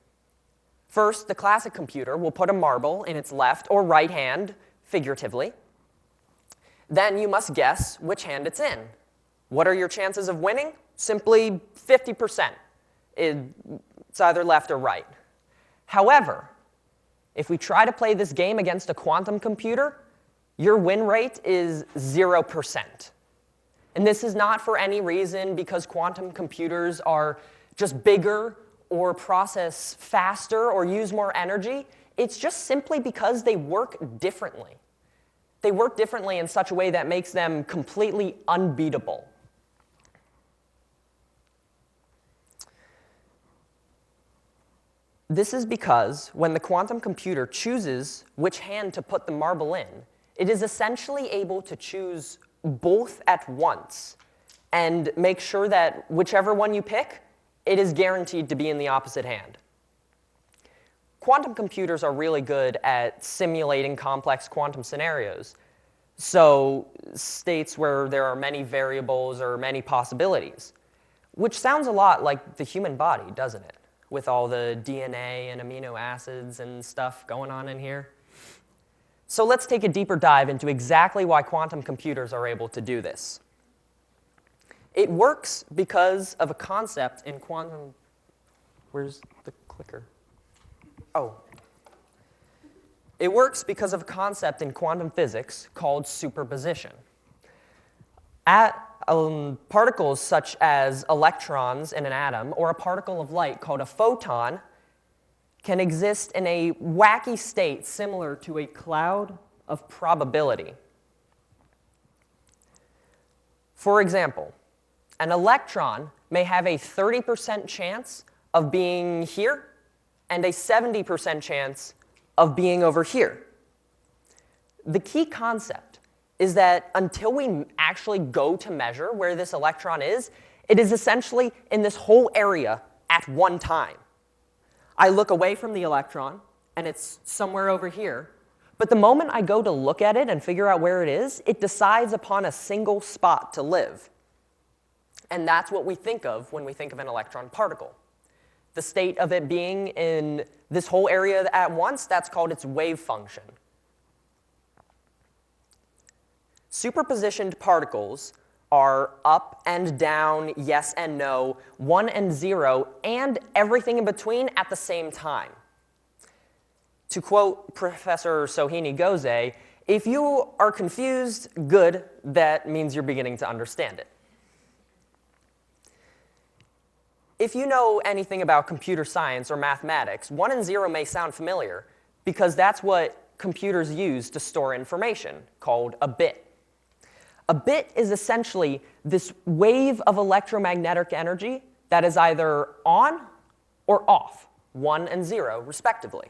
First, the classic computer will put a marble in its left or right hand, figuratively. Then you must guess which hand it's in. What are your chances of winning? Simply 50%. It's either left or right. However, if we try to play this game against a quantum computer, your win rate is 0%. And this is not for any reason because quantum computers are just bigger or process faster or use more energy. It's just simply because they work differently. They work differently in such a way that makes them completely unbeatable. This is because when the quantum computer chooses which hand to put the marble in, it is essentially able to choose both at once and make sure that whichever one you pick, it is guaranteed to be in the opposite hand. Quantum computers are really good at simulating complex quantum scenarios, so states where there are many variables or many possibilities, which sounds a lot like the human body, doesn't it? With all the DNA and amino acids and stuff going on in here. So let's take a deeper dive into exactly why quantum computers are able to do this. It works because of a concept in quantum... Where's the clicker? Oh. It works because of a concept in quantum physics called superposition. Particles such as electrons in an atom or a particle of light called a photon can exist in a wacky state similar to a cloud of probability. For example, an electron may have a 30% chance of being here and a 70% chance of being over here. The key concept is that until we actually go to measure where this electron is, it is essentially in this whole area at one time. I look away from the electron, and it's somewhere over here. But the moment I go to look at it and figure out where it is, it decides upon a single spot to live. And that's what we think of when we think of an electron particle. the state of it being in this whole area at once, that's called its wave function. Superpositioned particles are up and down, yes and no, 1 and 0, and everything in between at the same time. To quote Professor Sohini Goze, if you are confused, good, that means you're beginning to understand it. If you know anything about computer science or mathematics, 1 and 0 may sound familiar because that's what computers use to store information, called a bit. A bit is essentially this wave of electromagnetic energy that is either on or off, 1 and 0, respectively.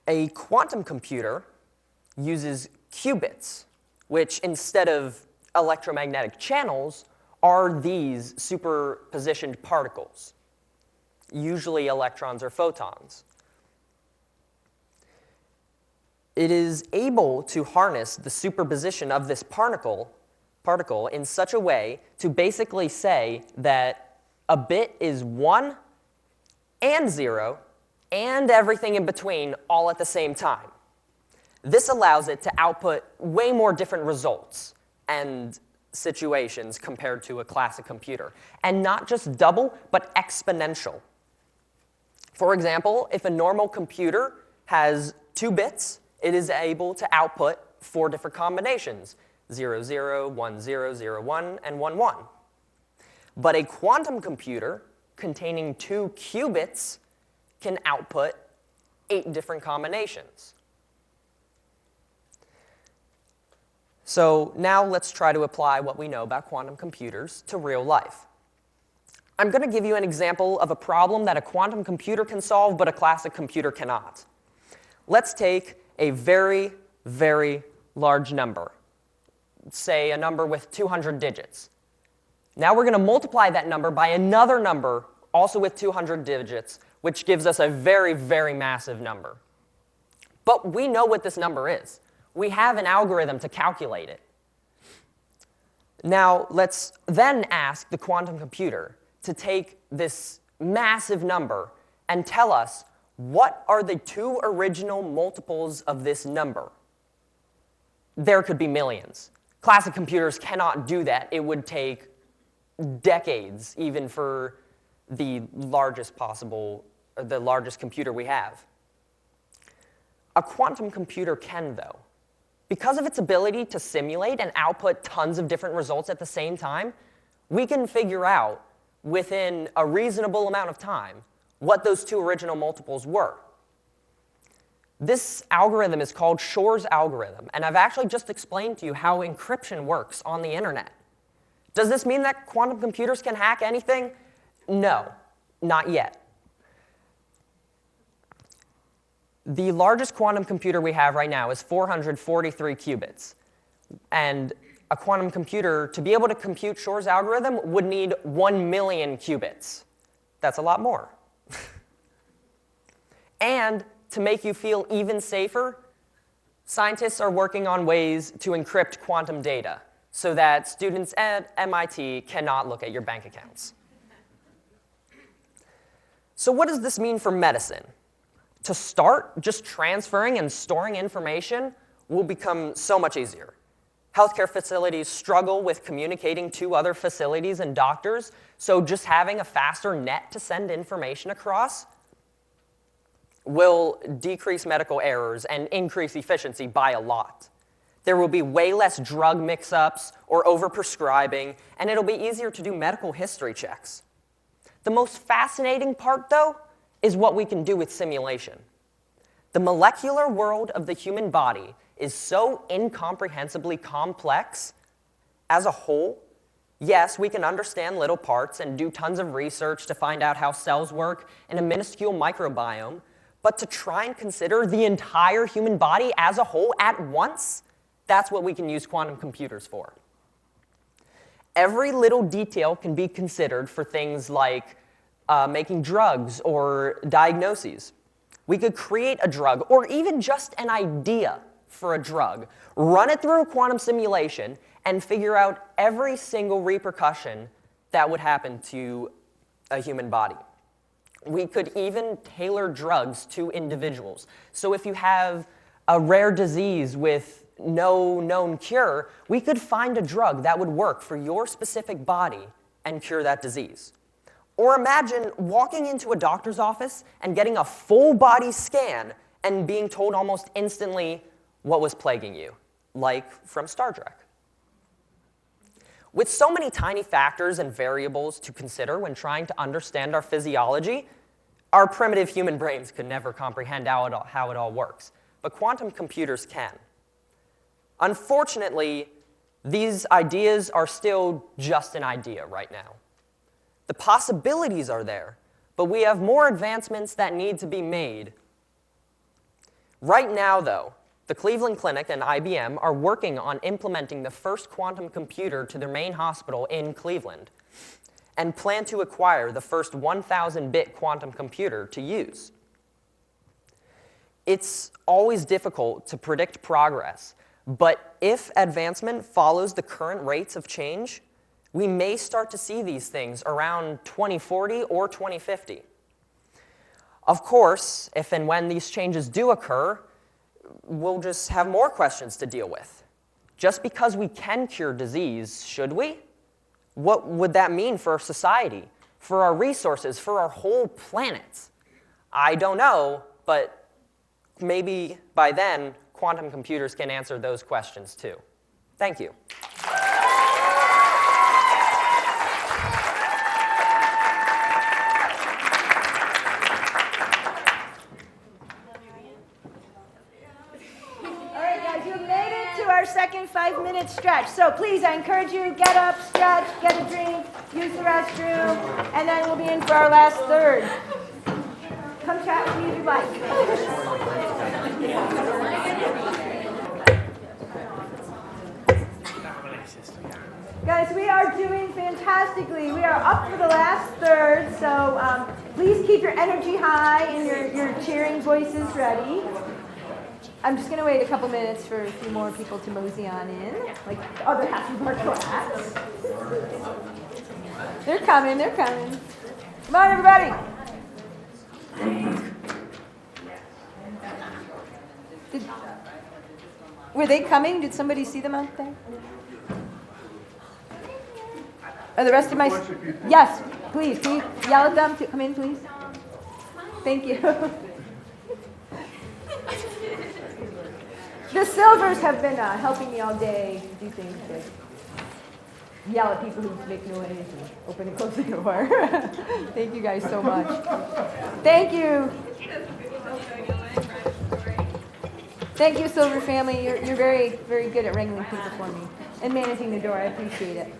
A quantum computer uses qubits, which instead of electromagnetic channels are these superpositioned particles, usually electrons or photons. It is able to harness the superposition of this particle in such a way to basically say that a bit is 1 and 0 and everything in between all at the same time. This allows it to output way more different results and situations compared to a classic computer. And not just double, but exponential. For example, if a normal computer has 2 bits, it is able to output 4 different combinations, 0, 0, 1, 0, 0, 1, and 1, 1. But a quantum computer containing 2 qubits can output 8 different combinations. So now let's try to apply what we know about quantum computers to real life. I'm going to give you an example of a problem that a quantum computer can solve, but a classic computer cannot. Let's take a very, very large number, say a number with 200 digits. Now we're going to multiply that number by another number, also with 200 digits, which gives us a very, very massive number. But we know what this number is. We have an algorithm to calculate it. Now let's then ask the quantum computer to take this massive number and tell us what are the 2 original multiples of this number. There could be millions. Classic computers cannot do that. It would take decades, even for the largest computer we have. A quantum computer can, though. Because of its ability to simulate and output tons of different results at the same time, we can figure out within a reasonable amount of time what those 2 original multiples were. This algorithm is called Shor's algorithm, and I've actually just explained to you how encryption works on the internet. Does this mean that quantum computers can hack anything? No, not yet. The largest quantum computer we have right now is 443 qubits. And a quantum computer, to be able to compute Shor's algorithm, would need 1 million qubits. That's a lot more. And to make you feel even safer, scientists are working on ways to encrypt quantum data so that students at MIT cannot look at your bank accounts. So what does this mean for medicine? To start, just transferring and storing information will become so much easier. Healthcare facilities struggle with communicating to other facilities and doctors, so just having a faster net to send information across will decrease medical errors and increase efficiency by a lot. There will be way less drug mix-ups or overprescribing, and it'll be easier to do medical history checks. The most fascinating part, though, is what we can do with simulation. The molecular world of the human body is so incomprehensibly complex as a whole. Yes, we can understand little parts and do tons of research to find out how cells work in a minuscule microbiome, but to try and consider the entire human body as a whole at once, that's what we can use quantum computers for. Every little detail can be considered for things like making drugs or diagnoses. We could create a drug, or even just an idea for a drug, run it through a quantum simulation, and figure out every single repercussion that would happen to a human body. We could even tailor drugs to individuals. So if you have a rare disease with no known cure, we could find a drug that would work for your specific body and cure that disease. Or imagine walking into a doctor's office and getting a full body scan and being told almost instantly what was plaguing you, like from Star Trek. With so many tiny factors and variables to consider when trying to understand our physiology, our primitive human brains could never comprehend how it all works, but quantum computers can. Unfortunately, these ideas are still just an idea right now. The possibilities are there, but we have more advancements that need to be made. Right now, though, the Cleveland Clinic and IBM are working on implementing the first quantum computer to their main hospital in Cleveland and plan to acquire the first 1,000-bit quantum computer to use. It's always difficult to predict progress, but if advancement follows the current rates of change, we may start to see these things around 2040 or 2050. Of course, if and when these changes do occur, we'll just have more questions to deal with. Just because we can cure disease, should we? What would that mean for our society, for our resources, for our whole planet? I don't know, but maybe by then, quantum computers can answer those questions too. Thank you. Our second 5-minute stretch. So please, I encourage you, get up, stretch, get a drink, use the restroom, and then we'll be in for our last third. Come chat with me if you like. Guys, we are doing fantastically. We are up for the last third, so please keep your energy high and your cheering voices ready. I'm just going to wait a couple minutes for a few more people to mosey on in, like the other half of our class. They're coming, they're coming. Come on, everybody. Were they coming? Did somebody see them out there? Are the rest of my... Yes, please. Can you yell at them to come in, please? Thank you. The Silvers have been helping me all day do things like yell at people who make noise and open and close the door. Thank you guys so much. Thank you. Thank you, Silver family. You're very, very good at wrangling people for me and managing the door. I appreciate it.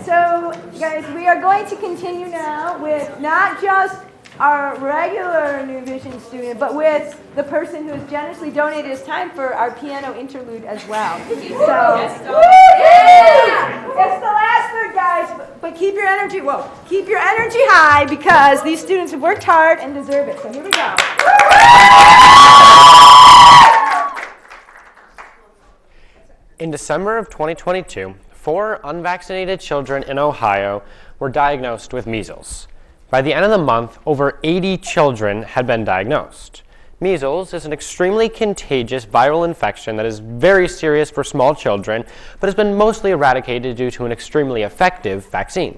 So, guys, we are going to continue now with not just our regular New Vision student, but with the person who has generously donated his time for our piano interlude as well. So, yeah! It's the last third, guys, but keep your energy, keep your energy high because these students have worked hard and deserve it. So here we go. In December of 2022, 4 unvaccinated children in Ohio were diagnosed with measles. By the end of the month, over 80 children had been diagnosed. Measles is an extremely contagious viral infection that is very serious for small children, but has been mostly eradicated due to an extremely effective vaccine.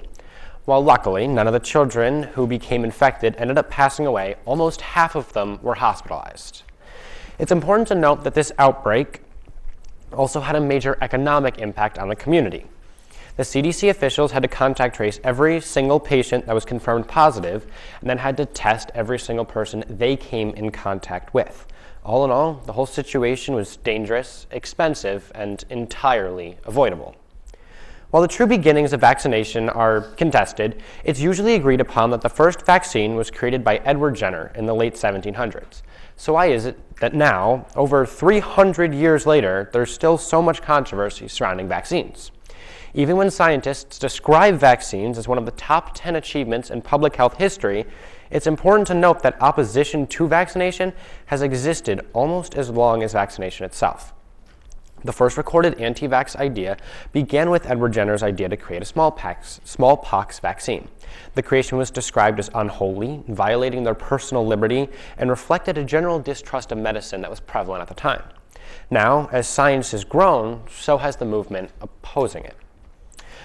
While luckily, none of the children who became infected ended up passing away, almost half of them were hospitalized. It's important to note that this outbreak also had a major economic impact on the community. The CDC officials had to contact trace every single patient that was confirmed positive and then had to test every single person they came in contact with. All in all, the whole situation was dangerous, expensive, and entirely avoidable. While the true beginnings of vaccination are contested, it's usually agreed upon that the first vaccine was created by Edward Jenner in the late 1700s. So why is it that now, over 300 years later, there's still so much controversy surrounding vaccines? Even when scientists describe vaccines as one of the top 10 achievements in public health history, it's important to note that opposition to vaccination has existed almost as long as vaccination itself. The first recorded anti-vax idea began with Edward Jenner's idea to create a smallpox vaccine. The creation was described as unholy, violating their personal liberty, and reflected a general distrust of medicine that was prevalent at the time. Now, as science has grown, so has the movement opposing it.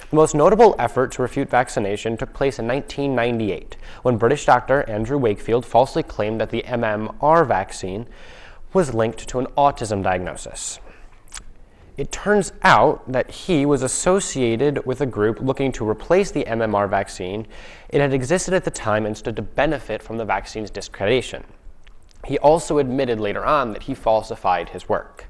The most notable effort to refute vaccination took place in 1998, when British doctor Andrew Wakefield falsely claimed that the MMR vaccine was linked to an autism diagnosis. It turns out that he was associated with a group looking to replace the MMR vaccine. It had existed at the time and stood to benefit from the vaccine's discreditation. He also admitted later on that he falsified his work.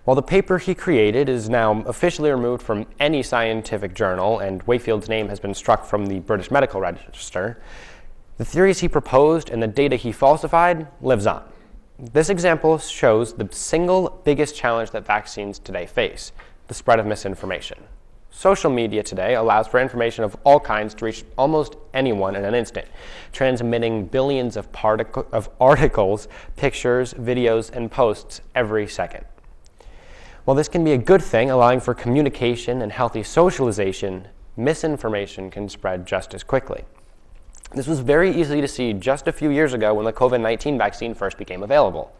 While the paper he created is now officially removed from any scientific journal and Wakefield's name has been struck from the British Medical Register, the theories he proposed and the data he falsified lives on. This example shows the single biggest challenge that vaccines today face, the spread of misinformation. Social media today allows for information of all kinds to reach almost anyone in an instant, transmitting billions of articles, pictures, videos, and posts every second. While this can be a good thing, allowing for communication and healthy socialization, misinformation can spread just as quickly. This was very easy to see just a few years ago when the COVID-19 vaccine first became available.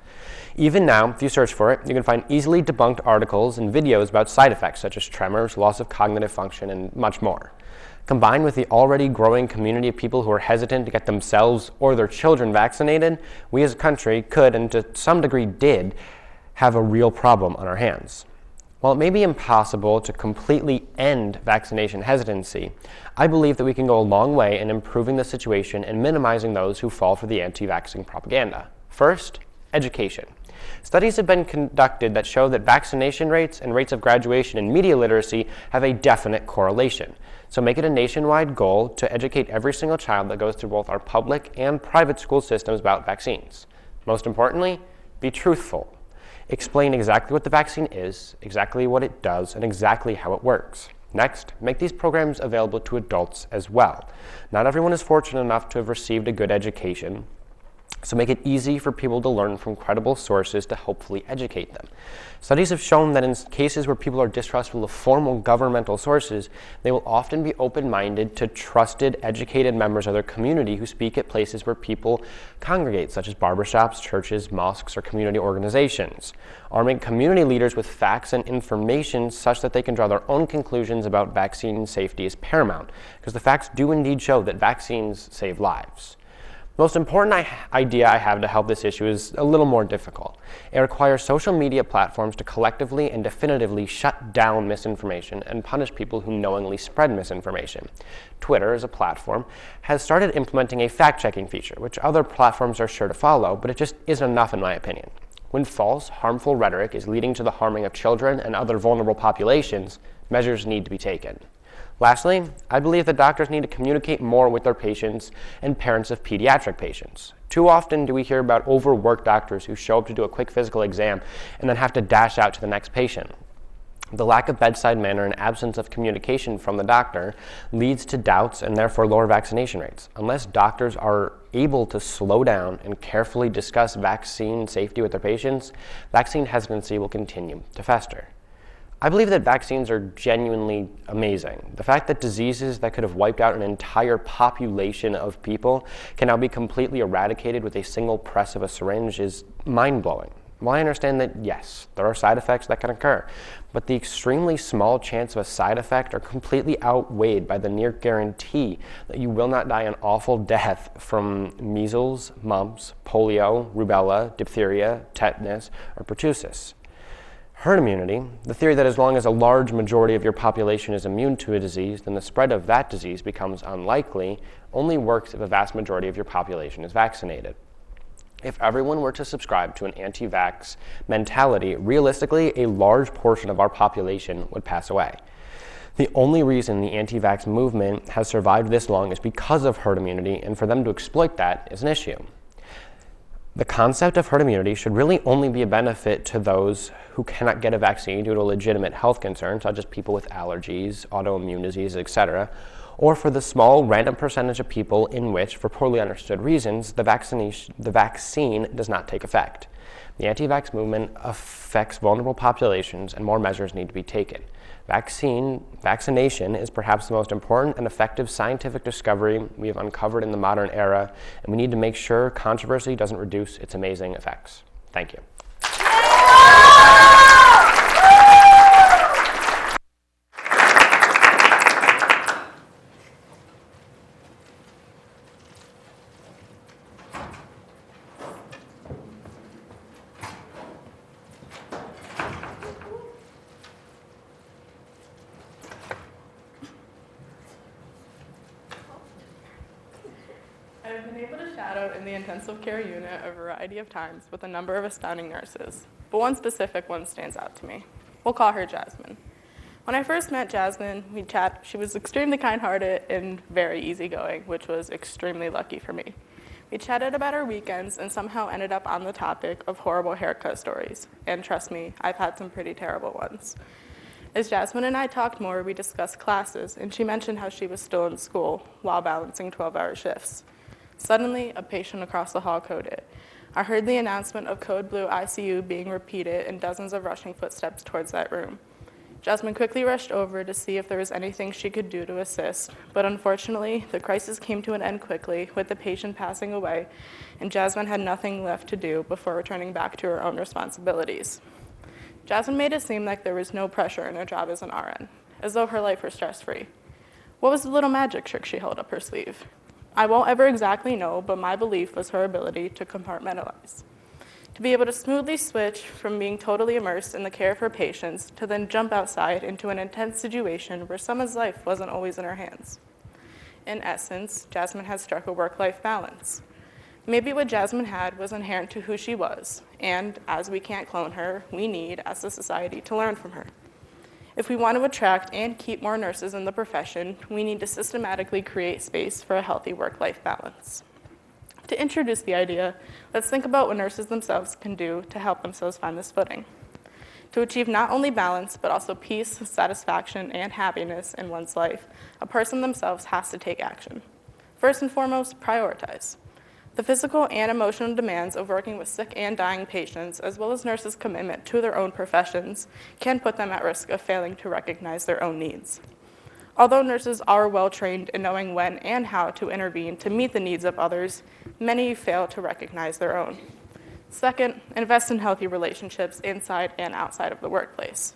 Even now, if you search for it, you can find easily debunked articles and videos about side effects such as tremors, loss of cognitive function, and much more. Combined with the already growing community of people who are hesitant to get themselves or their children vaccinated, we as a country could, and to some degree did, have a real problem on our hands. While it may be impossible to completely end vaccination hesitancy, I believe that we can go a long way in improving the situation and minimizing those who fall for the anti-vaxxing propaganda. First, education. Studies have been conducted that show that vaccination rates and rates of graduation in media literacy have a definite correlation. So make it a nationwide goal to educate every single child that goes through both our public and private school systems about vaccines. Most importantly, be truthful. Explain exactly what the vaccine is, exactly what it does, and exactly how it works. Next, make these programs available to adults as well. Not everyone is fortunate enough to have received a good education, so make it easy for people to learn from credible sources to hopefully educate them. Studies have shown that in cases where people are distrustful of formal governmental sources, they will often be open-minded to trusted, educated members of their community who speak at places where people congregate, such as barbershops, churches, mosques, or community organizations. Arming community leaders with facts and information such that they can draw their own conclusions about vaccine safety is paramount, because the facts do indeed show that vaccines save lives. The most important idea I have to help this issue is a little more difficult. It requires social media platforms to collectively and definitively shut down misinformation and punish people who knowingly spread misinformation. Twitter, as a platform, has started implementing a fact-checking feature, which other platforms are sure to follow, but it just isn't enough in my opinion. When false, harmful rhetoric is leading to the harming of children and other vulnerable populations, measures need to be taken. Lastly, I believe that doctors need to communicate more with their patients and parents of pediatric patients. Too often do we hear about overworked doctors who show up to do a quick physical exam and then have to dash out to the next patient. The lack of bedside manner and absence of communication from the doctor leads to doubts and therefore lower vaccination rates. Unless doctors are able to slow down and carefully discuss vaccine safety with their patients, vaccine hesitancy will continue to fester. I believe that vaccines are genuinely amazing. The fact that diseases that could have wiped out an entire population of people can now be completely eradicated with a single press of a syringe is mind-blowing. While I understand that, yes, there are side effects that can occur, but the extremely small chance of a side effect are completely outweighed by the near guarantee that you will not die an awful death from measles, mumps, polio, rubella, diphtheria, tetanus, or pertussis. Herd immunity, the theory that as long as a large majority of your population is immune to a disease, then the spread of that disease becomes unlikely, only works if a vast majority of your population is vaccinated. If everyone were to subscribe to an anti-vax mentality, realistically, a large portion of our population would pass away. The only reason the anti-vax movement has survived this long is because of herd immunity, and for them to exploit that is an issue. The concept of herd immunity should really only be a benefit to those who cannot get a vaccine due to a legitimate health concern, such as people with allergies, autoimmune diseases, etc., or for the small random percentage of people in which, for poorly understood reasons, the vaccine does not take effect. The anti-vax movement affects vulnerable populations, and more measures need to be taken. Vaccination is perhaps the most important and effective scientific discovery we have uncovered in the modern era, and we need to make sure controversy doesn't reduce its amazing effects. Thank you. I've been able to shadow in the intensive care unit a variety of times with a number of astounding nurses, but one specific one stands out to me. We'll call her Jasmine. When I first met Jasmine, she was extremely kind-hearted and very easygoing, which was extremely lucky for me. We chatted about our weekends and somehow ended up on the topic of horrible haircut stories, and trust me, I've had some pretty terrible ones. As Jasmine and I talked more, we discussed classes, and she mentioned how she was still in school while balancing 12-hour shifts. Suddenly, a patient across the hall coded. I heard the announcement of Code Blue ICU being repeated and dozens of rushing footsteps towards that room. Jasmine quickly rushed over to see if there was anything she could do to assist, but unfortunately, the crisis came to an end quickly, with the patient passing away, and Jasmine had nothing left to do before returning back to her own responsibilities. Jasmine made it seem like there was no pressure in her job as an RN, as though her life were stress-free. What was the little magic trick she held up her sleeve? I won't ever exactly know, but my belief was her ability to compartmentalize. To be able to smoothly switch from being totally immersed in the care of her patients to then jump outside into an intense situation where someone's life wasn't always in her hands. In essence, Jasmine had struck a work-life balance. Maybe what Jasmine had was inherent to who she was, and as we can't clone her, we need, as a society, to learn from her. If we want to attract and keep more nurses in the profession, we need to systematically create space for a healthy work-life balance. To introduce the idea, let's think about what nurses themselves can do to help themselves find this footing. To achieve not only balance, but also peace, satisfaction, and happiness in one's life, a person themselves has to take action. First and foremost, prioritize. The physical and emotional demands of working with sick and dying patients, as well as nurses' commitment to their own professions, can put them at risk of failing to recognize their own needs. Although nurses are well trained in knowing when and how to intervene to meet the needs of others, many fail to recognize their own. Second, invest in healthy relationships inside and outside of the workplace.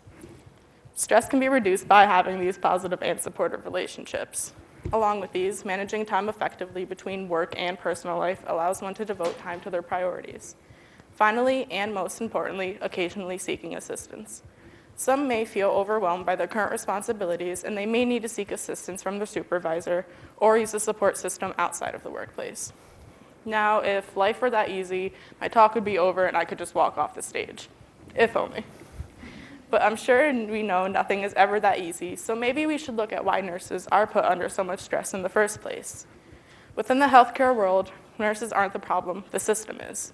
Stress can be reduced by having these positive and supportive relationships. Along with these, managing time effectively between work and personal life allows one to devote time to their priorities. Finally, and most importantly, occasionally seeking assistance. Some may feel overwhelmed by their current responsibilities, and they may need to seek assistance from their supervisor or use a support system outside of the workplace. Now, if life were that easy, my talk would be over and I could just walk off the stage. If only. But I'm sure we know nothing is ever that easy, so maybe we should look at why nurses are put under so much stress in the first place. Within the healthcare world, nurses aren't the problem, the system is.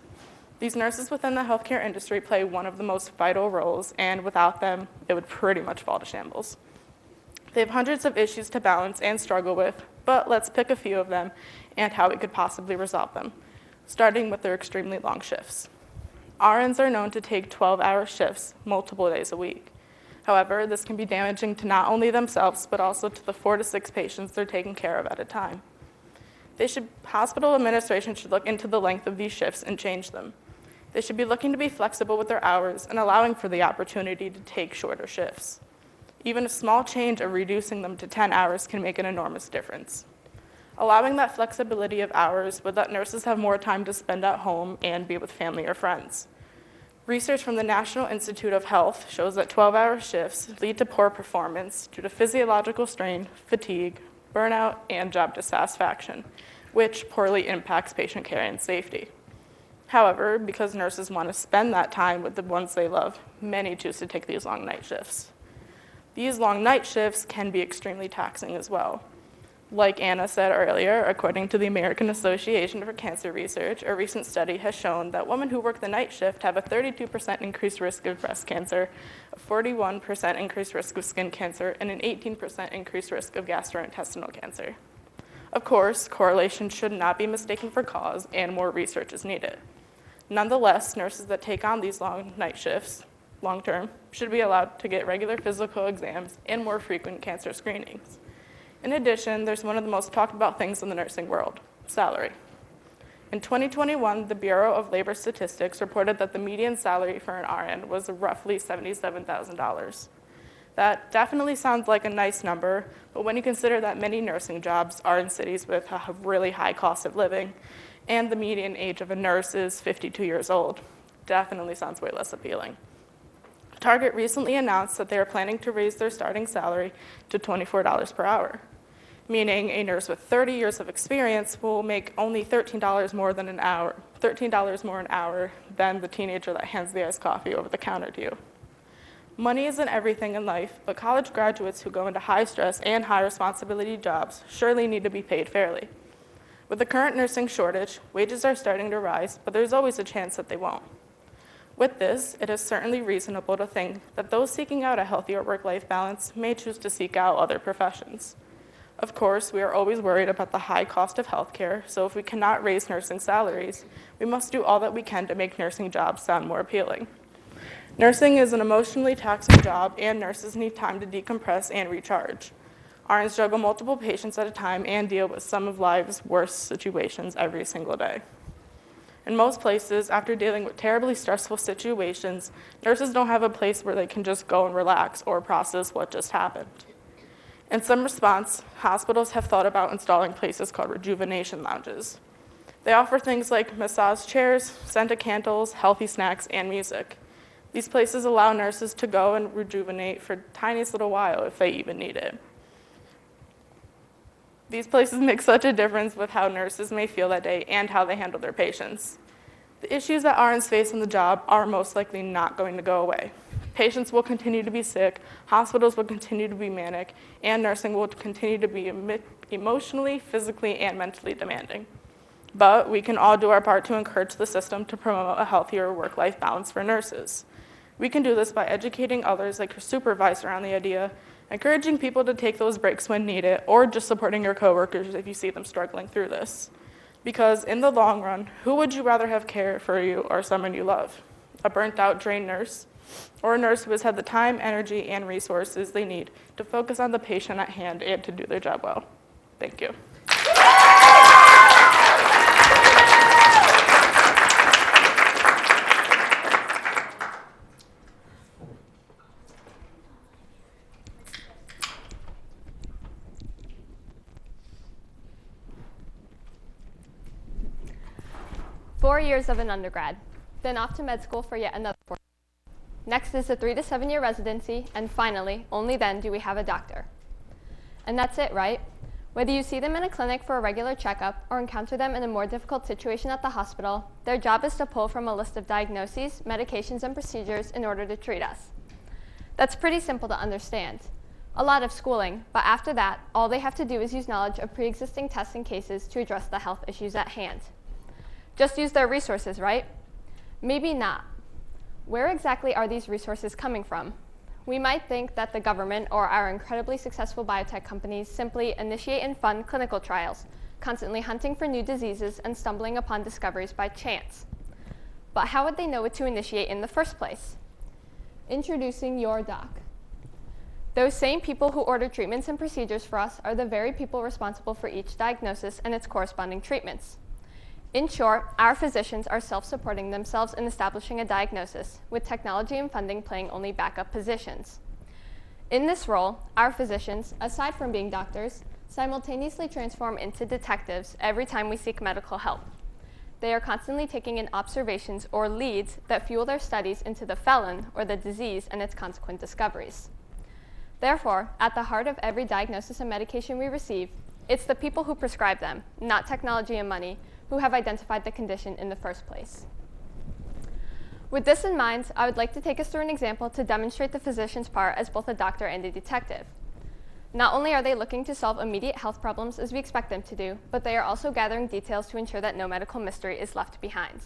These nurses within the healthcare industry play one of the most vital roles, and without them, it would pretty much fall to shambles. They have hundreds of issues to balance and struggle with, but let's pick a few of them and how we could possibly resolve them, starting with their extremely long shifts. RNs are known to take 12-hour shifts multiple days a week. However, this can be damaging to not only themselves, but also to the 4 to 6 patients they're taking care of at a time. Hospital administration should look into the length of these shifts and change them. They should be looking to be flexible with their hours and allowing for the opportunity to take shorter shifts. Even a small change of reducing them to 10 hours can make an enormous difference. Allowing that flexibility of hours would let nurses have more time to spend at home and be with family or friends. Research from the National Institute of Health shows that 12-hour shifts lead to poor performance due to physiological strain, fatigue, burnout, and job dissatisfaction, which poorly impacts patient care and safety. However, because nurses want to spend that time with the ones they love, many choose to take these long night shifts. These long night shifts can be extremely taxing as well. Like Anna said earlier, according to the American Association for Cancer Research, a recent study has shown that women who work the night shift have a 32% increased risk of breast cancer, a 41% increased risk of skin cancer, and an 18% increased risk of gastrointestinal cancer. Of course, correlation should not be mistaken for cause, and more research is needed. Nonetheless, nurses that take on these long night shifts, long-term, should be allowed to get regular physical exams and more frequent cancer screenings. In addition, there's one of the most talked about things in the nursing world, salary. In 2021, the Bureau of Labor Statistics reported that the median salary for an RN was roughly $77,000. That definitely sounds like a nice number, but when you consider that many nursing jobs are in cities with a really high cost of living, and the median age of a nurse is 52 years old, definitely sounds way less appealing. Target recently announced that they are planning to raise their starting salary to $24 per hour, meaning a nurse with 30 years of experience will make only $13 more an hour than the teenager that hands the iced coffee over the counter to you. Money isn't everything in life, but college graduates who go into high stress and high responsibility jobs surely need to be paid fairly. With the current nursing shortage, wages are starting to rise, but there's always a chance that they won't. With this, it is certainly reasonable to think that those seeking out a healthier work-life balance may choose to seek out other professions. Of course, we are always worried about the high cost of healthcare, so if we cannot raise nursing salaries, we must do all that we can to make nursing jobs sound more appealing. Nursing is an emotionally taxing job, and nurses need time to decompress and recharge. RNs juggle multiple patients at a time and deal with some of life's worst situations every single day. In most places, after dealing with terribly stressful situations, nurses don't have a place where they can just go and relax or process what just happened. In some response, hospitals have thought about installing places called rejuvenation lounges. They offer things like massage chairs, scented candles, healthy snacks, and music. These places allow nurses to go and rejuvenate for the tiniest little while if they even need it. These places make such a difference with how nurses may feel that day and how they handle their patients. The issues that RNs face on the job are most likely not going to go away. Patients will continue to be sick, hospitals will continue to be manic, and nursing will continue to be emotionally, physically, and mentally demanding. But we can all do our part to encourage the system to promote a healthier work-life balance for nurses. We can do this by educating others like your supervisor on the idea, encouraging people to take those breaks when needed, or just supporting your coworkers if you see them struggling through this. Because in the long run, who would you rather have care for you or someone you love? A burnt-out, drained nurse, or a nurse who has had the time, energy, and resources they need to focus on the patient at hand and to do their job well? Thank you. 4 years of an undergrad, then off to med school for yet another 4 years. Next is the 3 to 7 year residency, and finally, only then do we have a doctor. And that's it, right? Whether you see them in a clinic for a regular checkup or encounter them in a more difficult situation at the hospital, their job is to pull from a list of diagnoses, medications, and procedures in order to treat us. That's pretty simple to understand. A lot of schooling, but after that, all they have to do is use knowledge of pre-existing tests and cases to address the health issues at hand. Just use their resources, right? Maybe not. Where exactly are these resources coming from? We might think that the government or our incredibly successful biotech companies simply initiate and fund clinical trials, constantly hunting for new diseases and stumbling upon discoveries by chance. But how would they know what to initiate in the first place? Introducing your doc. Those same people who order treatments and procedures for us are the very people responsible for each diagnosis and its corresponding treatments. In short, our physicians are self-supporting themselves in establishing a diagnosis, with technology and funding playing only backup positions. In this role, our physicians, aside from being doctors, simultaneously transform into detectives every time we seek medical help. They are constantly taking in observations or leads that fuel their studies into the felon or the disease and its consequent discoveries. Therefore, at the heart of every diagnosis and medication we receive, it's the people who prescribe them, not technology and money, who have identified the condition in the first place. With this in mind, I would like to take us through an example to demonstrate the physician's part as both a doctor and a detective. Not only are they looking to solve immediate health problems as we expect them to do, but they are also gathering details to ensure that no medical mystery is left behind.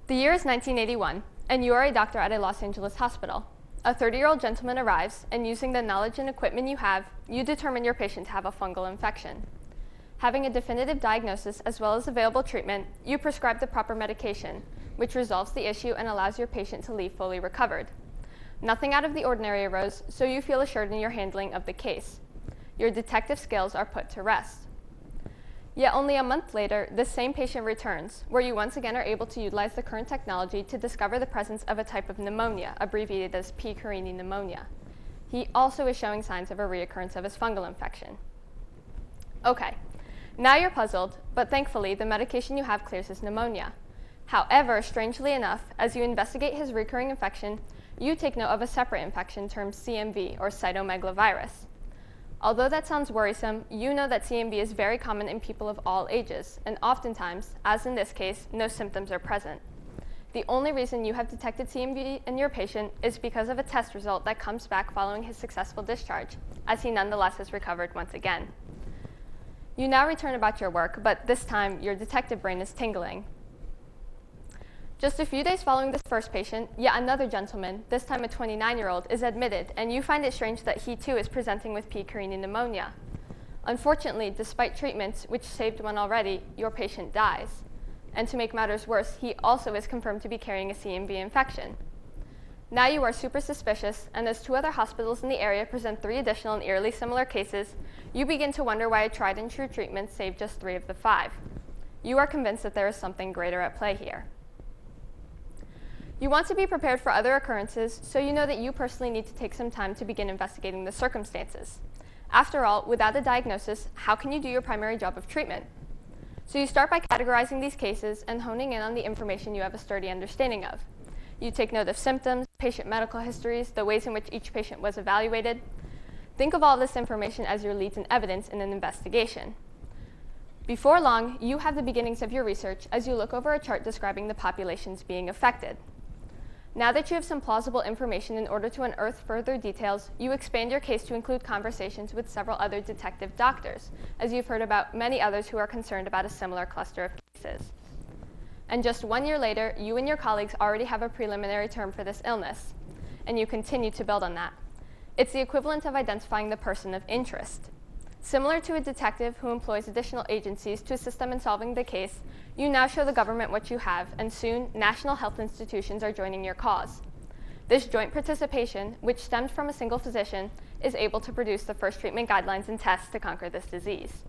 The year is 1981, and you are a doctor at a Los Angeles hospital. A 30-year-old gentleman arrives, and using the knowledge and equipment you have, you determine your patient to have a fungal infection. Having a definitive diagnosis as well as available treatment, you prescribe the proper medication, which resolves the issue and allows your patient to leave fully recovered. Nothing out of the ordinary arose, so you feel assured in your handling of the case. Your detective skills are put to rest. Yet only a month later, this same patient returns, where you once again are able to utilize the current technology to discover the presence of a type of pneumonia, abbreviated as P. carini pneumonia. He also is showing signs of a reoccurrence of his fungal infection. Okay, now you're puzzled, but thankfully the medication you have clears his pneumonia. However, strangely enough, as you investigate his recurring infection, you take note of a separate infection termed CMV, or cytomegalovirus. Although that sounds worrisome, you know that CMV is very common in people of all ages, and oftentimes, as in this case, no symptoms are present. The only reason you have detected CMV in your patient is because of a test result that comes back following his successful discharge, as he nonetheless has recovered once again. You now return about your work, but this time your detective brain is tingling. Just a few days following this first patient, yet another gentleman, this time a 29-year-old, is admitted, and you find it strange that he too is presenting with P. carini pneumonia. Unfortunately, despite treatments, which saved one already, your patient dies. And to make matters worse, he also is confirmed to be carrying a CMV infection. Now you are super suspicious, and as 2 other hospitals in the area present 3 additional and eerily similar cases, you begin to wonder why a tried and true treatment saved just 3 of the 5. You are convinced that there is something greater at play here. You want to be prepared for other occurrences, so you know that you personally need to take some time to begin investigating the circumstances. After all, without a diagnosis, how can you do your primary job of treatment? So you start by categorizing these cases and honing in on the information you have a sturdy understanding of. You take note of symptoms, patient medical histories, the ways in which each patient was evaluated. Think of all this information as your leads and evidence in an investigation. Before long, you have the beginnings of your research as you look over a chart describing the populations being affected. Now that you have some plausible information in order to unearth further details, you expand your case to include conversations with several other detective doctors, as you've heard about many others who are concerned about a similar cluster of cases. And just 1 year later, you and your colleagues already have a preliminary term for this illness, and you continue to build on that. It's the equivalent of identifying the person of interest. Similar to a detective who employs additional agencies to assist them in solving the case, you now show the government what you have, and soon, national health institutions are joining your cause. This joint participation, which stemmed from a single physician, is able to produce the first treatment guidelines and tests to conquer this disease.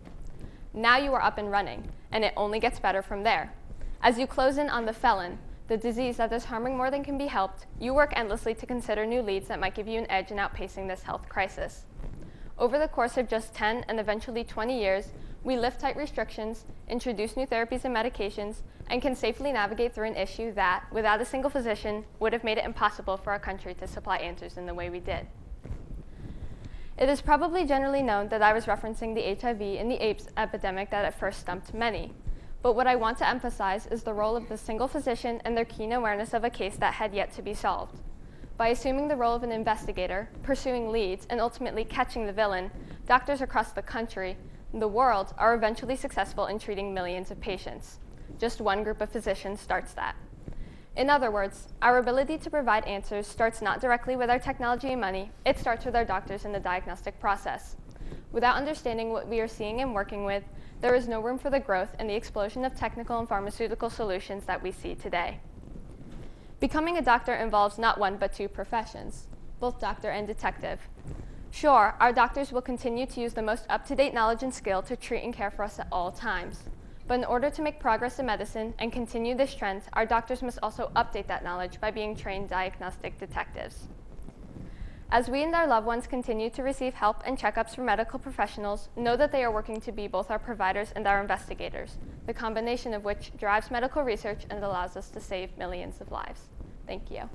Now you are up and running, and it only gets better from there. As you close in on the felon, the disease that is harming more than can be helped, you work endlessly to consider new leads that might give you an edge in outpacing this health crisis. Over the course of just 10 and eventually 20 years, we lift tight restrictions, introduce new therapies and medications, and can safely navigate through an issue that, without a single physician, would have made it impossible for our country to supply answers in the way we did. It is probably generally known that I was referencing the HIV and the AIDS epidemic that at first stumped many. But what I want to emphasize is the role of the single physician and their keen awareness of a case that had yet to be solved. By assuming the role of an investigator, pursuing leads, and ultimately catching the villain, doctors across the country, the world, are eventually successful in treating millions of patients. Just one group of physicians starts that. In other words, our ability to provide answers starts not directly with our technology and money, it starts with our doctors in the diagnostic process. Without understanding what we are seeing and working with, there is no room for the growth and the explosion of technical and pharmaceutical solutions that we see today. Becoming a doctor involves not 1 but 2 professions, both doctor and detective. Sure, our doctors will continue to use the most up-to-date knowledge and skill to treat and care for us at all times. But in order to make progress in medicine and continue this trend, our doctors must also update that knowledge by being trained diagnostic detectives. As we and our loved ones continue to receive help and checkups from medical professionals, know that they are working to be both our providers and our investigators, the combination of which drives medical research and allows us to save millions of lives. Thank you.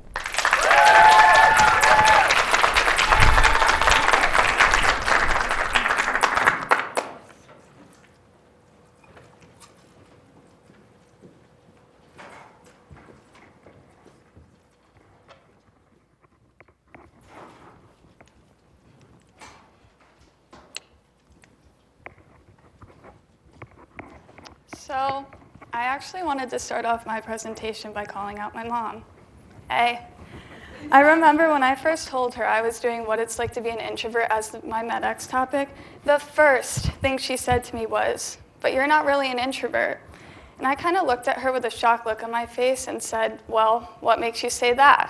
So, I actually wanted to start off my presentation by calling out my mom. Hey. I remember when I first told her I was doing what it's like to be an introvert as my MedEx topic, the first thing she said to me was, "But you're not really an introvert." And I kind of looked at her with a shocked look on my face and said, "Well, what makes you say that?"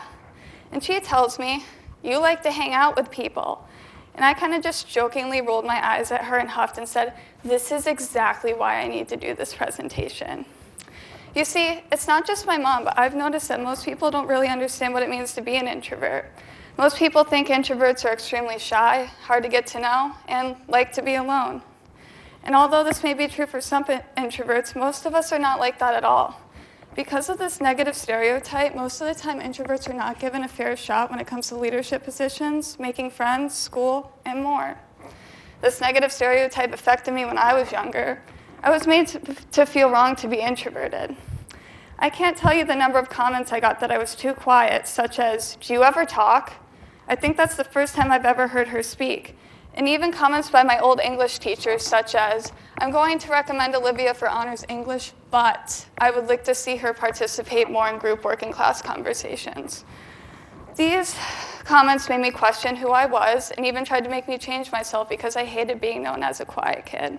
And she tells me, "You like to hang out with people." And I kind of just jokingly rolled my eyes at her and huffed and said, "This is exactly why I need to do this presentation." You see, it's not just my mom, but I've noticed that most people don't really understand what it means to be an introvert. Most people think introverts are extremely shy, hard to get to know, and like to be alone. And although this may be true for some introverts, most of us are not like that at all. Because of this negative stereotype, most of the time introverts are not given a fair shot when it comes to leadership positions, making friends, school, and more. This negative stereotype affected me when I was younger. I was made to feel wrong to be introverted. I can't tell you the number of comments I got that I was too quiet, such as, "Do you ever talk?" I think that's the first time I've ever heard her speak. And even comments by my old English teachers, such as, "I'm going to recommend Olivia for honors English, but I would like to see her participate more in group work and class conversations." These comments made me question who I was and even tried to make me change myself because I hated being known as a quiet kid.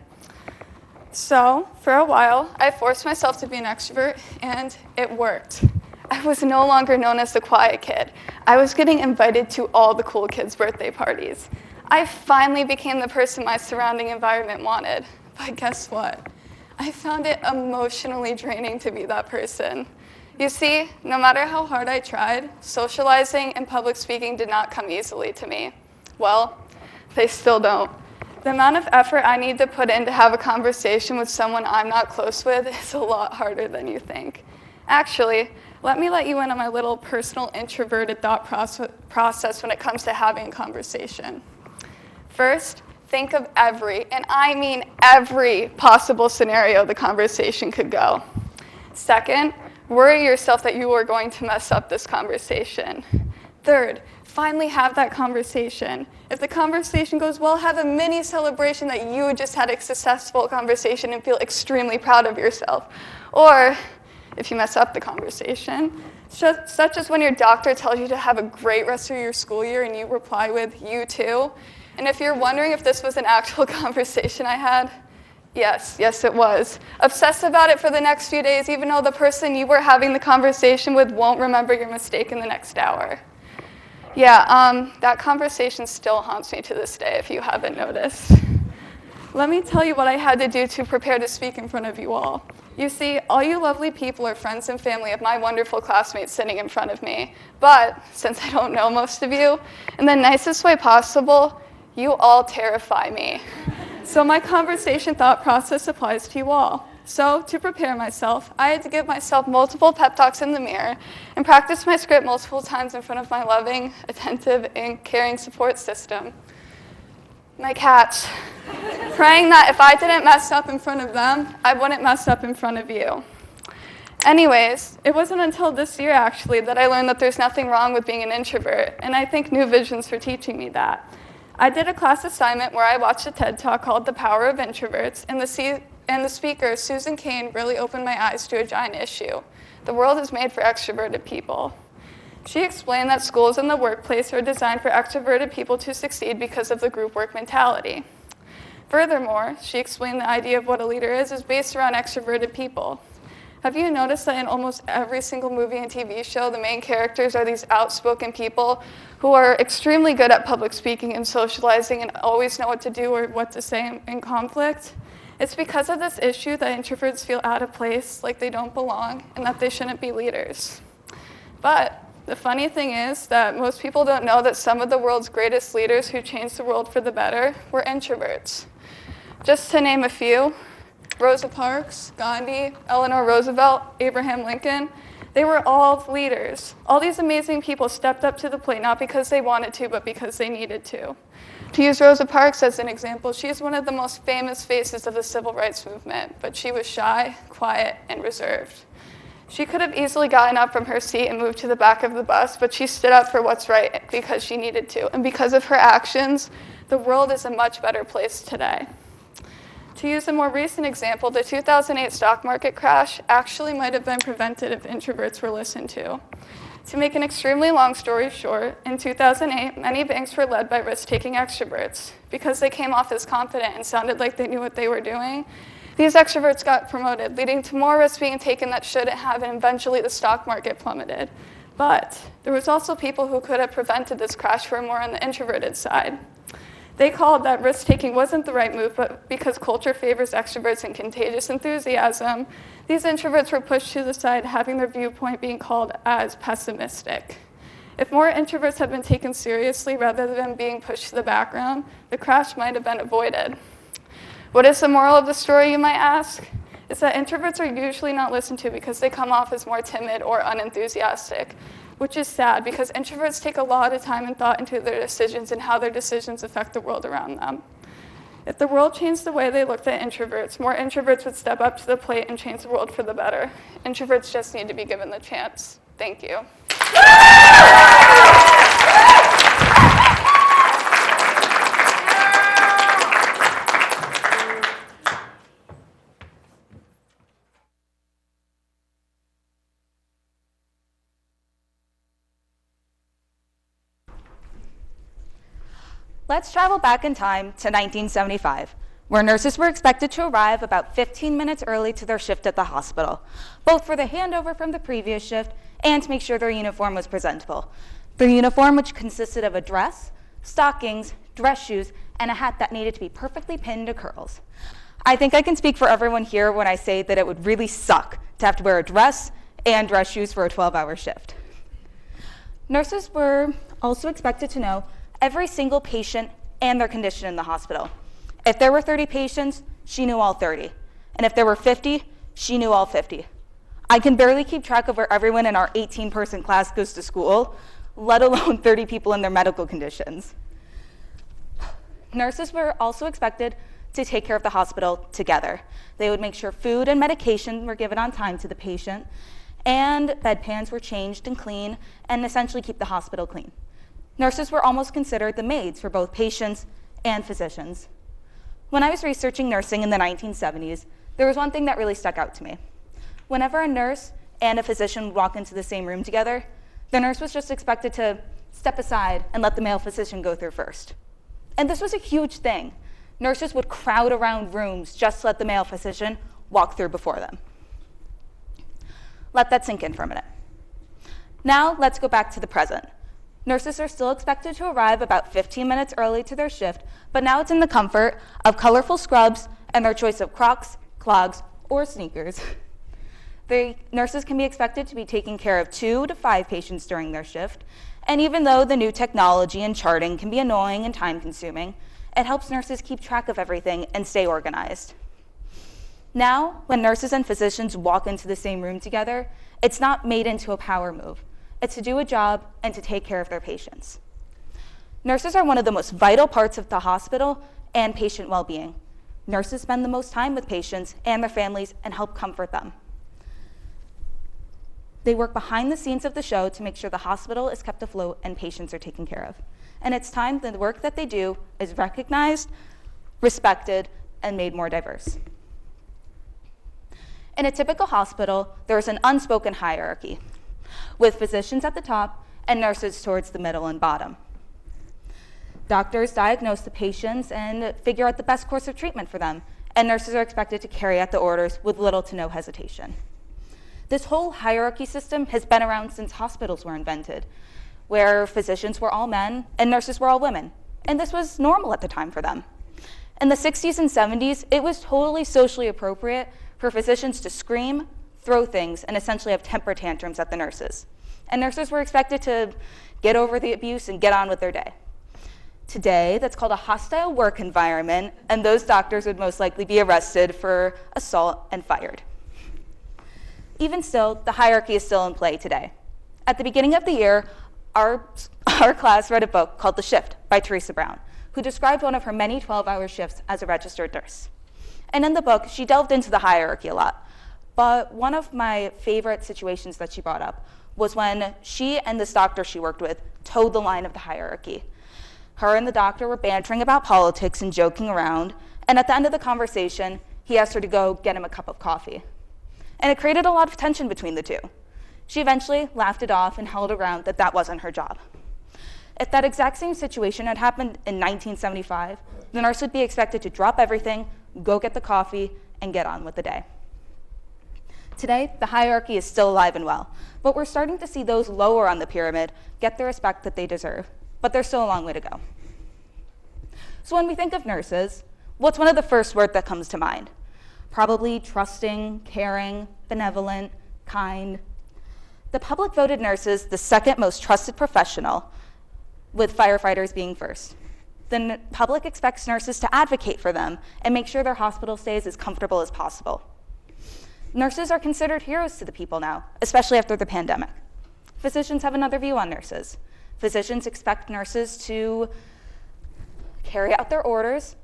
So, for a while, I forced myself to be an extrovert, and it worked. I was no longer known as the quiet kid. I was getting invited to all the cool kids' birthday parties. I finally became the person my surrounding environment wanted. But guess what? I found it emotionally draining to be that person. You see, no matter how hard I tried, socializing and public speaking did not come easily to me. Well, they still don't. The amount of effort I need to put in to have a conversation with someone I'm not close with is a lot harder than you think. Actually, let me let you in on my little personal introverted thought process when it comes to having a conversation. First, think of every, and I mean every, possible scenario the conversation could go. Second, worry yourself that you are going to mess up this conversation. Third, finally have that conversation. If the conversation goes well, have a mini celebration that you just had a successful conversation and feel extremely proud of yourself. Or, if you mess up the conversation, such as when your doctor tells you to have a great rest of your school year and you reply with, "You too." And if you're wondering if this was an actual conversation I had, yes, it was. Obsess about it for the next few days, even though the person you were having the conversation with won't remember your mistake in the next hour. Yeah, that conversation still haunts me to this day, if you haven't noticed. Let me tell you what I had to do to prepare to speak in front of you all. You see, all you lovely people are friends and family of my wonderful classmates sitting in front of me. But, since I don't know most of you, in the nicest way possible, you all terrify me. So my conversation thought process applies to you all. So, to prepare myself, I had to give myself multiple pep talks in the mirror and practice my script multiple times in front of my loving, attentive, and caring support system. My cats. Praying that if I didn't mess up in front of them, I wouldn't mess up in front of you. Anyways, it wasn't until this year, actually, that I learned that there's nothing wrong with being an introvert, and I thank New Visions for teaching me that. I did a class assignment where I watched a TED Talk called The Power of Introverts, and the speaker, Susan Cain, really opened my eyes to a giant issue. The world is made for extroverted people. She explained that schools and the workplace are designed for extroverted people to succeed because of the group work mentality. Furthermore, she explained the idea of what a leader is based around extroverted people. Have you noticed that in almost every single movie and TV show, the main characters are these outspoken people who are extremely good at public speaking and socializing and always know what to do or what to say in conflict? It's because of this issue that introverts feel out of place, like they don't belong, and that they shouldn't be leaders. But the funny thing is that most people don't know that some of the world's greatest leaders who changed the world for the better were introverts. Just to name a few, Rosa Parks, Gandhi, Eleanor Roosevelt, Abraham Lincoln, they were all leaders. All these amazing people stepped up to the plate not because they wanted to, but because they needed to. To use Rosa Parks as an example, she is one of the most famous faces of the civil rights movement, but she was shy, quiet, and reserved. She could have easily gotten up from her seat and moved to the back of the bus, but she stood up for what's right because she needed to. And because of her actions, the world is a much better place today. To use a more recent example, the 2008 stock market crash actually might have been prevented if introverts were listened to. To make an extremely long story short, in 2008, many banks were led by risk-taking extroverts. Because they came off as confident and sounded like they knew what they were doing, these extroverts got promoted, leading to more risk being taken that shouldn't have, and eventually the stock market plummeted. But there was also people who could have prevented this crash who were more on the introverted side. They called that risk-taking wasn't the right move, but because culture favors extroverts and contagious enthusiasm, these introverts were pushed to the side, having their viewpoint being called as pessimistic. If more introverts had been taken seriously rather than being pushed to the background, the crash might have been avoided. What is the moral of the story, you might ask? It's that introverts are usually not listened to because they come off as more timid or unenthusiastic, which is sad because introverts take a lot of time and thought into their decisions and how their decisions affect the world around them. If the world changed the way they looked at introverts, more introverts would step up to the plate and change the world for the better. Introverts just need to be given the chance. Thank you. Let's travel back in time to 1975, where nurses were expected to arrive about 15 minutes early to their shift at the hospital, both for the handover from the previous shift and to make sure their uniform was presentable. Their uniform, which consisted of a dress, stockings, dress shoes, and a hat that needed to be perfectly pinned to curls. I think I can speak for everyone here when I say that it would really suck to have to wear a dress and dress shoes for a 12-hour shift. Nurses were also expected to know every single patient and their condition in the hospital. If there were 30 patients, she knew all 30. And if there were 50, she knew all 50. I can barely keep track of where everyone in our 18-person class goes to school, let alone 30 people and their medical conditions. Nurses were also expected to take care of the hospital together. They would make sure food and medication were given on time to the patient, and bedpans were changed and clean, and essentially keep the hospital clean. Nurses were almost considered the maids for both patients and physicians. When I was researching nursing in the 1970s, there was one thing that really stuck out to me. Whenever a nurse and a physician would walk into the same room together, the nurse was just expected to step aside and let the male physician go through first. And this was a huge thing. Nurses would crowd around rooms just to let the male physician walk through before them. Let that sink in for a minute. Now let's go back to the present. Nurses are still expected to arrive about 15 minutes early to their shift, but now it's in the comfort of colorful scrubs and their choice of Crocs, clogs, or sneakers. The nurses can be expected to be taking care of 2 to 5 patients during their shift, and even though the new technology and charting can be annoying and time-consuming, it helps nurses keep track of everything and stay organized. Now, when nurses and physicians walk into the same room together, it's not made into a power move. It's to do a job and to take care of their patients. Nurses are one of the most vital parts of the hospital and patient well-being. Nurses spend the most time with patients and their families and help comfort them. They work behind the scenes of the show to make sure the hospital is kept afloat and patients are taken care of. And it's time that the work that they do is recognized, respected, and made more diverse. In a typical hospital, there is an unspoken hierarchy, with physicians at the top and nurses towards the middle and bottom. Doctors diagnose the patients and figure out the best course of treatment for them, and nurses are expected to carry out the orders with little to no hesitation. This whole hierarchy system has been around since hospitals were invented, where physicians were all men and nurses were all women, and this was normal at the time for them. In the 60s and 70s, it was totally socially appropriate for physicians to scream, throw things, and essentially have temper tantrums at the nurses. And nurses were expected to get over the abuse and get on with their day. Today, that's called a hostile work environment, and those doctors would most likely be arrested for assault and fired. Even still, the hierarchy is still in play today. At the beginning of the year, our class read a book called The Shift by Teresa Brown, who described one of her many 12-hour shifts as a registered nurse. And in the book, she delved into the hierarchy a lot. But one of my favorite situations that she brought up was when she and this doctor she worked with towed the line of the hierarchy. Her and the doctor were bantering about politics and joking around, And at the end of the conversation, he asked her to go get him a cup of coffee. And it created a lot of tension between the two. She eventually laughed it off and held around that wasn't her job. If that exact same situation had happened in 1975, the nurse would be expected to drop everything, go get the coffee, and get on with the day. Today, the hierarchy is still alive and well, but we're starting to see those lower on the pyramid get the respect that they deserve, but there's still a long way to go. So when we think of nurses, what's one of the first words that comes to mind? Probably trusting, caring, benevolent, kind. The public voted nurses the second most trusted professional, with firefighters being first. The public expects nurses to advocate for them and make sure their hospital stay is as comfortable as possible. Nurses are considered heroes to the people now, especially after the pandemic. Physicians have another view on nurses. Physicians expect nurses to carry out their orders,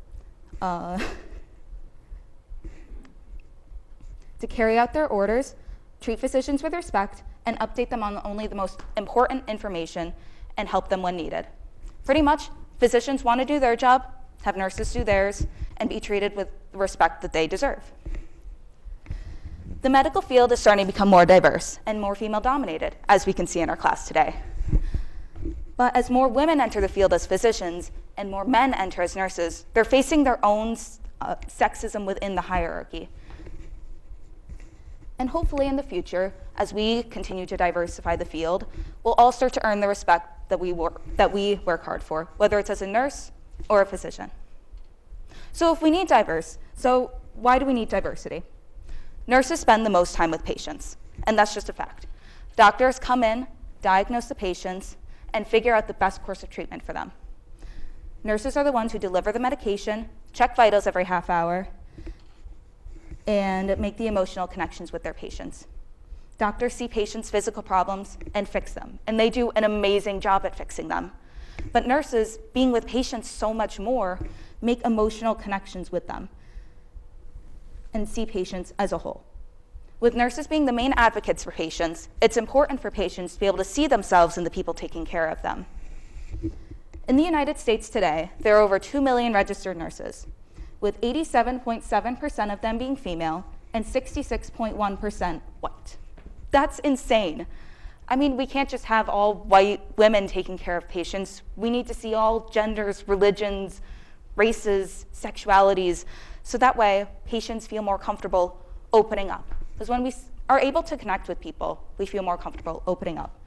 treat physicians with respect, and update them on only the most important information and help them when needed. Pretty much, physicians want to do their job, have nurses do theirs, and be treated with the respect that they deserve. The medical field is starting to become more diverse and more female-dominated, as we can see in our class today. But as more women enter the field as physicians and more men enter as nurses, they're facing their own sexism within the hierarchy. And hopefully in the future, as we continue to diversify the field, we'll all start to earn the respect that we work hard for, whether it's as a nurse or a physician. So why do we need diversity? Nurses spend the most time with patients, and that's just a fact. Doctors come in, diagnose the patients, and figure out the best course of treatment for them. Nurses are the ones who deliver the medication, check vitals every half hour, and make the emotional connections with their patients. Doctors see patients' physical problems and fix them, and they do an amazing job at fixing them. But nurses, being with patients so much more, make emotional connections with them and see patients as a whole. With nurses being the main advocates for patients, it's important for patients to be able to see themselves in the people taking care of them. In the United States today, there are over 2 million registered nurses, with 87.7% of them being female and 66.1% white. That's insane. I mean, we can't just have all white women taking care of patients. We need to see all genders, religions, races, sexualities, so that way patients feel more comfortable opening up. Because when we are able to connect with people, we feel more comfortable opening up.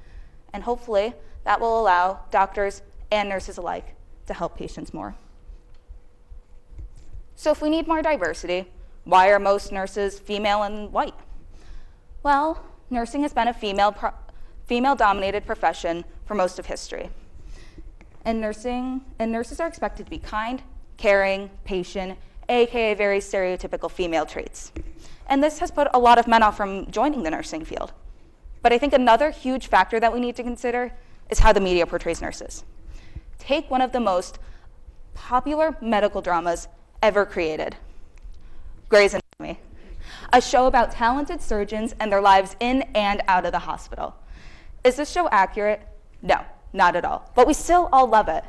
And hopefully that will allow doctors and nurses alike to help patients more. So if we need more diversity, why are most nurses female and white? Well, nursing has been a female-dominated profession for most of history. And nurses are expected to be kind, caring, patient, aka very stereotypical female traits. And this has put a lot of men off from joining the nursing field. But I think another huge factor that we need to consider is how the media portrays nurses. Take one of the most popular medical dramas ever created, Grey's Anatomy, a show about talented surgeons and their lives in and out of the hospital. Is this show accurate? No, not at all. But we still all love it.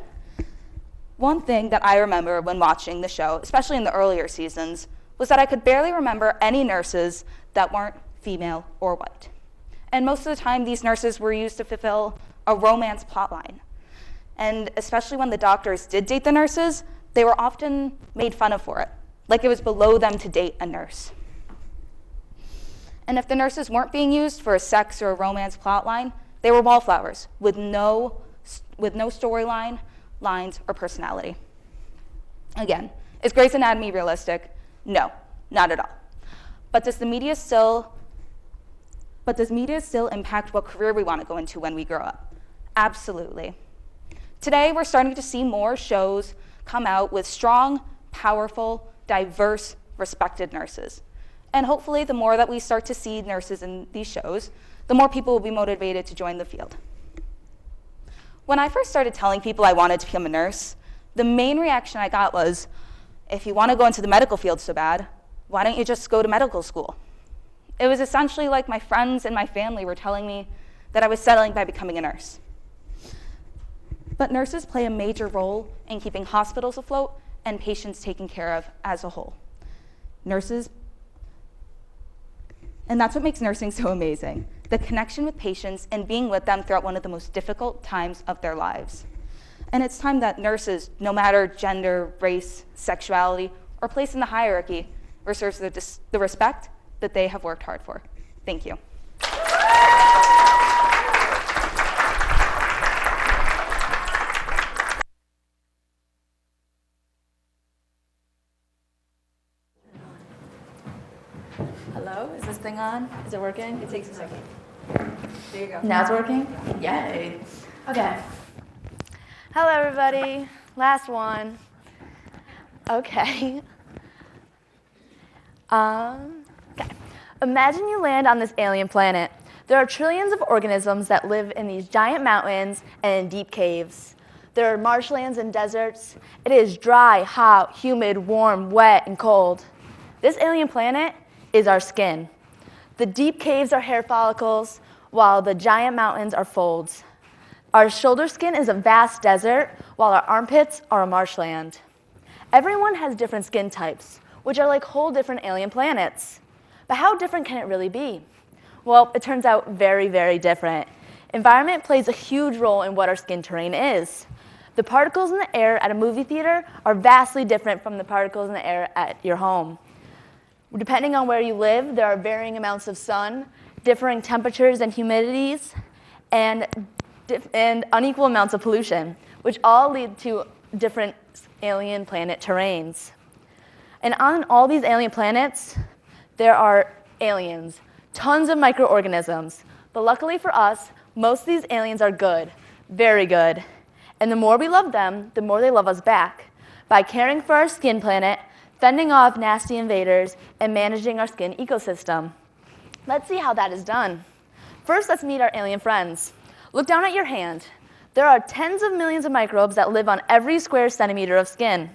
One thing that I remember when watching the show, especially in the earlier seasons, was that I could barely remember any nurses that weren't female or white. And most of the time, these nurses were used to fulfill a romance plotline. And especially when the doctors did date the nurses, they were often made fun of for it, like it was below them to date a nurse. And if the nurses weren't being used for a sex or a romance plotline, they were wallflowers with no storyline, lines, or personality. Again, is Grey's Anatomy realistic? No, not at all. But does media still impact what career we want to go into when we grow up? Absolutely. Today, we're starting to see more shows come out with strong, powerful, diverse, respected nurses. And hopefully, the more that we start to see nurses in these shows, the more people will be motivated to join the field. When I first started telling people I wanted to become a nurse, the main reaction I got was, if you want to go into the medical field so bad, why don't you just go to medical school? It was essentially like my friends and my family were telling me that I was settling by becoming a nurse. But nurses play a major role in keeping hospitals afloat and patients taken care of as a whole. Nurses, and that's what makes nursing so amazing, the connection with patients and being with them throughout one of the most difficult times of their lives. And it's time that nurses, no matter gender, race, sexuality, or place in the hierarchy, receive the respect that they have worked hard for. Thank you. Hello, is this thing on? Is it working? It takes a second. There you go. Now it's working? Yay. Okay. Hello, everybody. Last one. Okay. Okay. Imagine you land on this alien planet. There are trillions of organisms that live in these giant mountains and in deep caves. There are marshlands and deserts. It is dry, hot, humid, warm, wet, and cold. This alien planet is our skin. The deep caves are hair follicles, while the giant mountains are folds. Our shoulder skin is a vast desert, while our armpits are a marshland. Everyone has different skin types, which are like whole different alien planets. But how different can it really be? Well, it turns out very, very different. Environment plays a huge role in what our skin terrain is. The particles in the air at a movie theater are vastly different from the particles in the air at your home. Depending on where you live, there are varying amounts of sun, differing temperatures and humidities, and unequal amounts of pollution, which all lead to different alien planet terrains. And on all these alien planets, there are aliens, tons of microorganisms. But luckily for us, most of these aliens are good, very good. And the more we love them, the more they love us back, by caring for our skin planet, fending off nasty invaders, and managing our skin ecosystem. Let's see how that is done. First, let's meet our alien friends. Look down at your hand. There are tens of millions of microbes that live on every square centimeter of skin.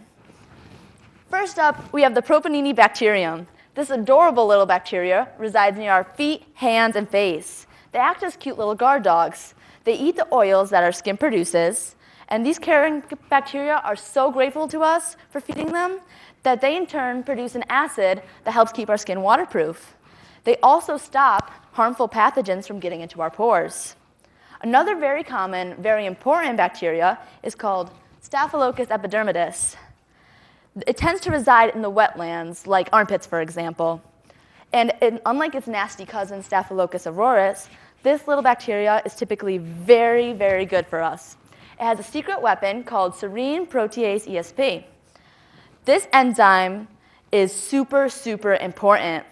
First up, we have the Propanini bacterium. This adorable little bacteria resides near our feet, hands, and face. They act as cute little guard dogs. They eat the oils that our skin produces, and these caring bacteria are so grateful to us for feeding them that they in turn produce an acid that helps keep our skin waterproof. They also stop harmful pathogens from getting into our pores. Another very common, very important bacteria is called Staphylococcus epidermidis. It tends to reside in the wetlands, like armpits, for example. And unlike its nasty cousin, Staphylococcus aureus, this little bacteria is typically very, very good for us. It has a secret weapon called serine protease ESP. This enzyme is super, super important.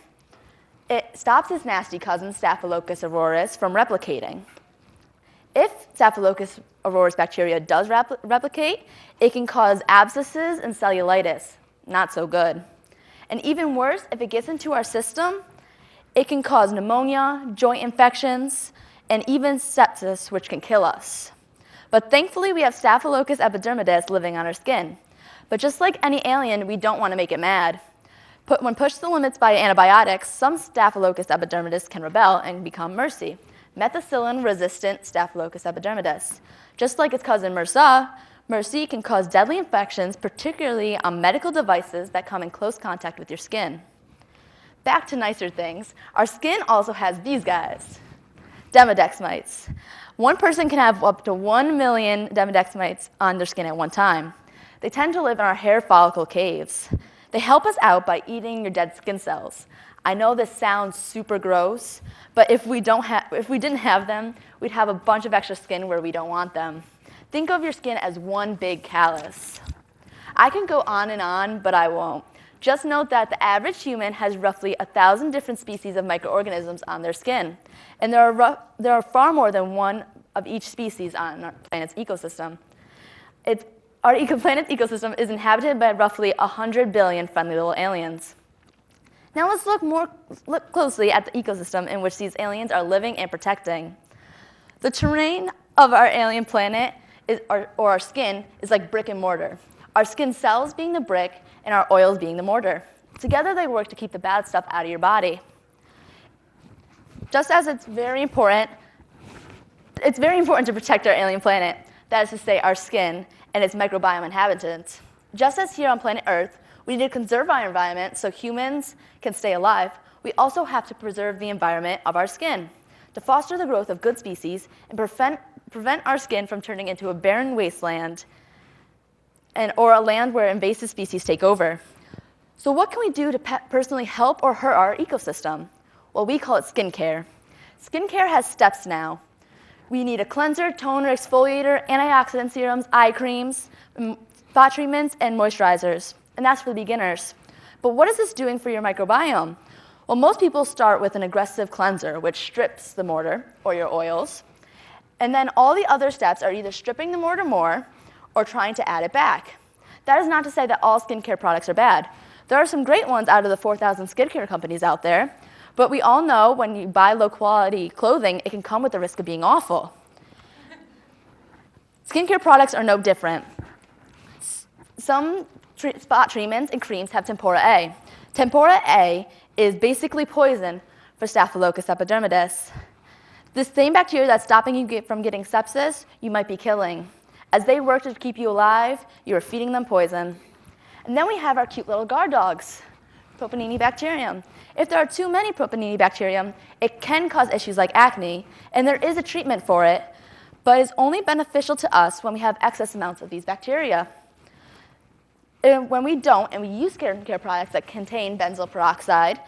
It stops its nasty cousin, Staphylococcus aureus, from replicating. If Staphylococcus aureus bacteria does replicate, it can cause abscesses and cellulitis. Not so good. And even worse, if it gets into our system, it can cause pneumonia, joint infections, and even sepsis, which can kill us. But thankfully, we have Staphylococcus epidermidis living on our skin. But just like any alien, we don't want to make it mad. When pushed to the limits by antibiotics, some Staphylococcus epidermidis can rebel and become MRSA, methicillin-resistant Staphylococcus epidermidis. Just like its cousin MRSA can cause deadly infections, particularly on medical devices that come in close contact with your skin. Back to nicer things, our skin also has these guys, Demodex mites. One person can have up to 1 million Demodex mites on their skin at one time. They tend to live in our hair follicle caves. They help us out by eating your dead skin cells. I know this sounds super gross, but if we didn't have them, we'd have a bunch of extra skin where we don't want them. Think of your skin as one big callus. I can go on, but I won't. Just note that the average human has roughly 1,000 different species of microorganisms on their skin, and there are far more than one of each species on our planet's ecosystem. Our planet's ecosystem is inhabited by roughly 100 billion friendly little aliens. Now let's look closely at the ecosystem in which these aliens are living and protecting. The terrain of our alien planet, or our skin, is like brick and mortar. Our skin cells being the brick and our oils being the mortar. Together they work to keep the bad stuff out of your body. Just as it's very important to protect our alien planet, that is to say our skin and its microbiome inhabitants. Just as here on planet Earth, we need to conserve our environment so humans can stay alive, we also have to preserve the environment of our skin to foster the growth of good species and prevent our skin from turning into a barren wasteland or a land where invasive species take over. So what can we do to personally help or hurt our ecosystem? Well, we call it skincare. Skincare has steps now. We need a cleanser, toner, exfoliator, antioxidant serums, eye creams, spot treatments, and moisturizers. And that's for the beginners. But what is this doing for your microbiome? Well, most people start with an aggressive cleanser, which strips the mortar or your oils. And then all the other steps are either stripping the mortar more or trying to add it back. That is not to say that all skincare products are bad. There are some great ones out of the 4,000 skincare companies out there, but we all know when you buy low-quality clothing, it can come with the risk of being awful. Skincare products are no different. Some spot treatments and creams have tempura A. Tempura A is basically poison for Staphylococcus epidermidis. The same bacteria that's stopping you from getting sepsis, you might be killing. As they work to keep you alive, you are feeding them poison. And then we have our cute little guard dogs, Propanini bacterium. If there are too many Propanini bacterium, it can cause issues like acne, and there is a treatment for it, but it's only beneficial to us when we have excess amounts of these bacteria. And when we don't, and we use skincare products that contain benzoyl peroxide,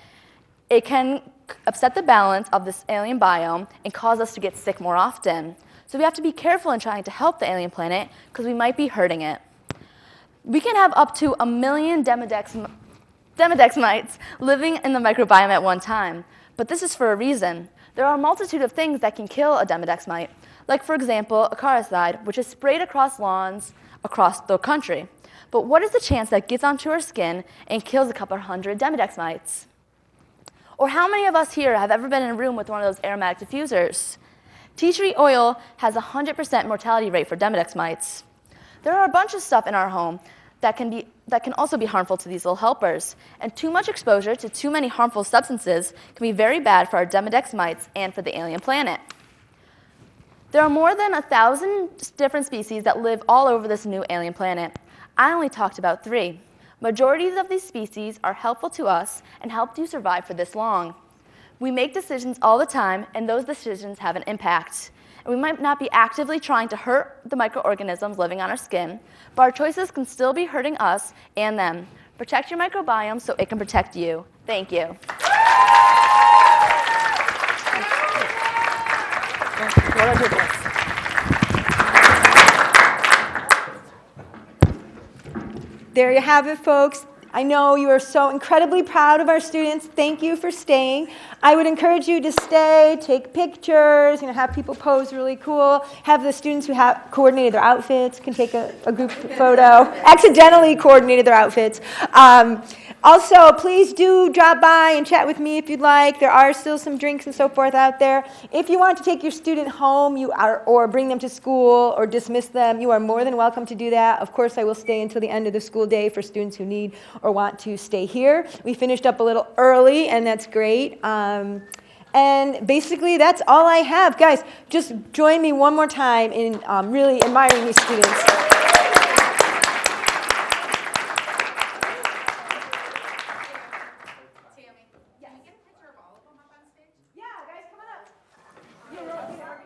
it can upset the balance of this alien biome and cause us to get sick more often. So we have to be careful in trying to help the alien planet because we might be hurting it. We can have up to 1 million Demodex mites living in the microbiome at one time, but this is for a reason. There are a multitude of things that can kill a Demodex mite, like, for example, acaricide, which is sprayed across lawns across the country. But what is the chance that gets onto our skin and kills a couple hundred Demodex mites? Or how many of us here have ever been in a room with one of those aromatic diffusers? Tea tree oil has a 100% mortality rate for Demodex mites. There are a bunch of stuff in our home that can also be harmful to these little helpers, and too much exposure to too many harmful substances can be very bad for our Demodex mites and for the alien planet. There are more than 1,000 different species that live all over this new alien planet. I only talked about 3. Majorities of these species are helpful to us and helped you survive for this long. We make decisions all the time, and those decisions have an impact. And we might not be actively trying to hurt the microorganisms living on our skin, but our choices can still be hurting us and them. Protect your microbiome so it can protect you. Thank you. There you have it, folks. I know you are so incredibly proud of our students. Thank you for staying. I would encourage you to stay, take pictures, have people pose really cool, have the students who have coordinated their outfits can take a group photo, accidentally coordinated their outfits. Also, please do drop by and chat with me if you'd like. There are still some drinks and so forth out there. If you want to take your student home or bring them to school or dismiss them, you are more than welcome to do that. Of course, I will stay until the end of the school day for students who need or want to stay here. We finished up a little early, and that's great. And basically, that's all I have. Guys, just join me one more time in really admiring these students. Yeah, guys, come on up.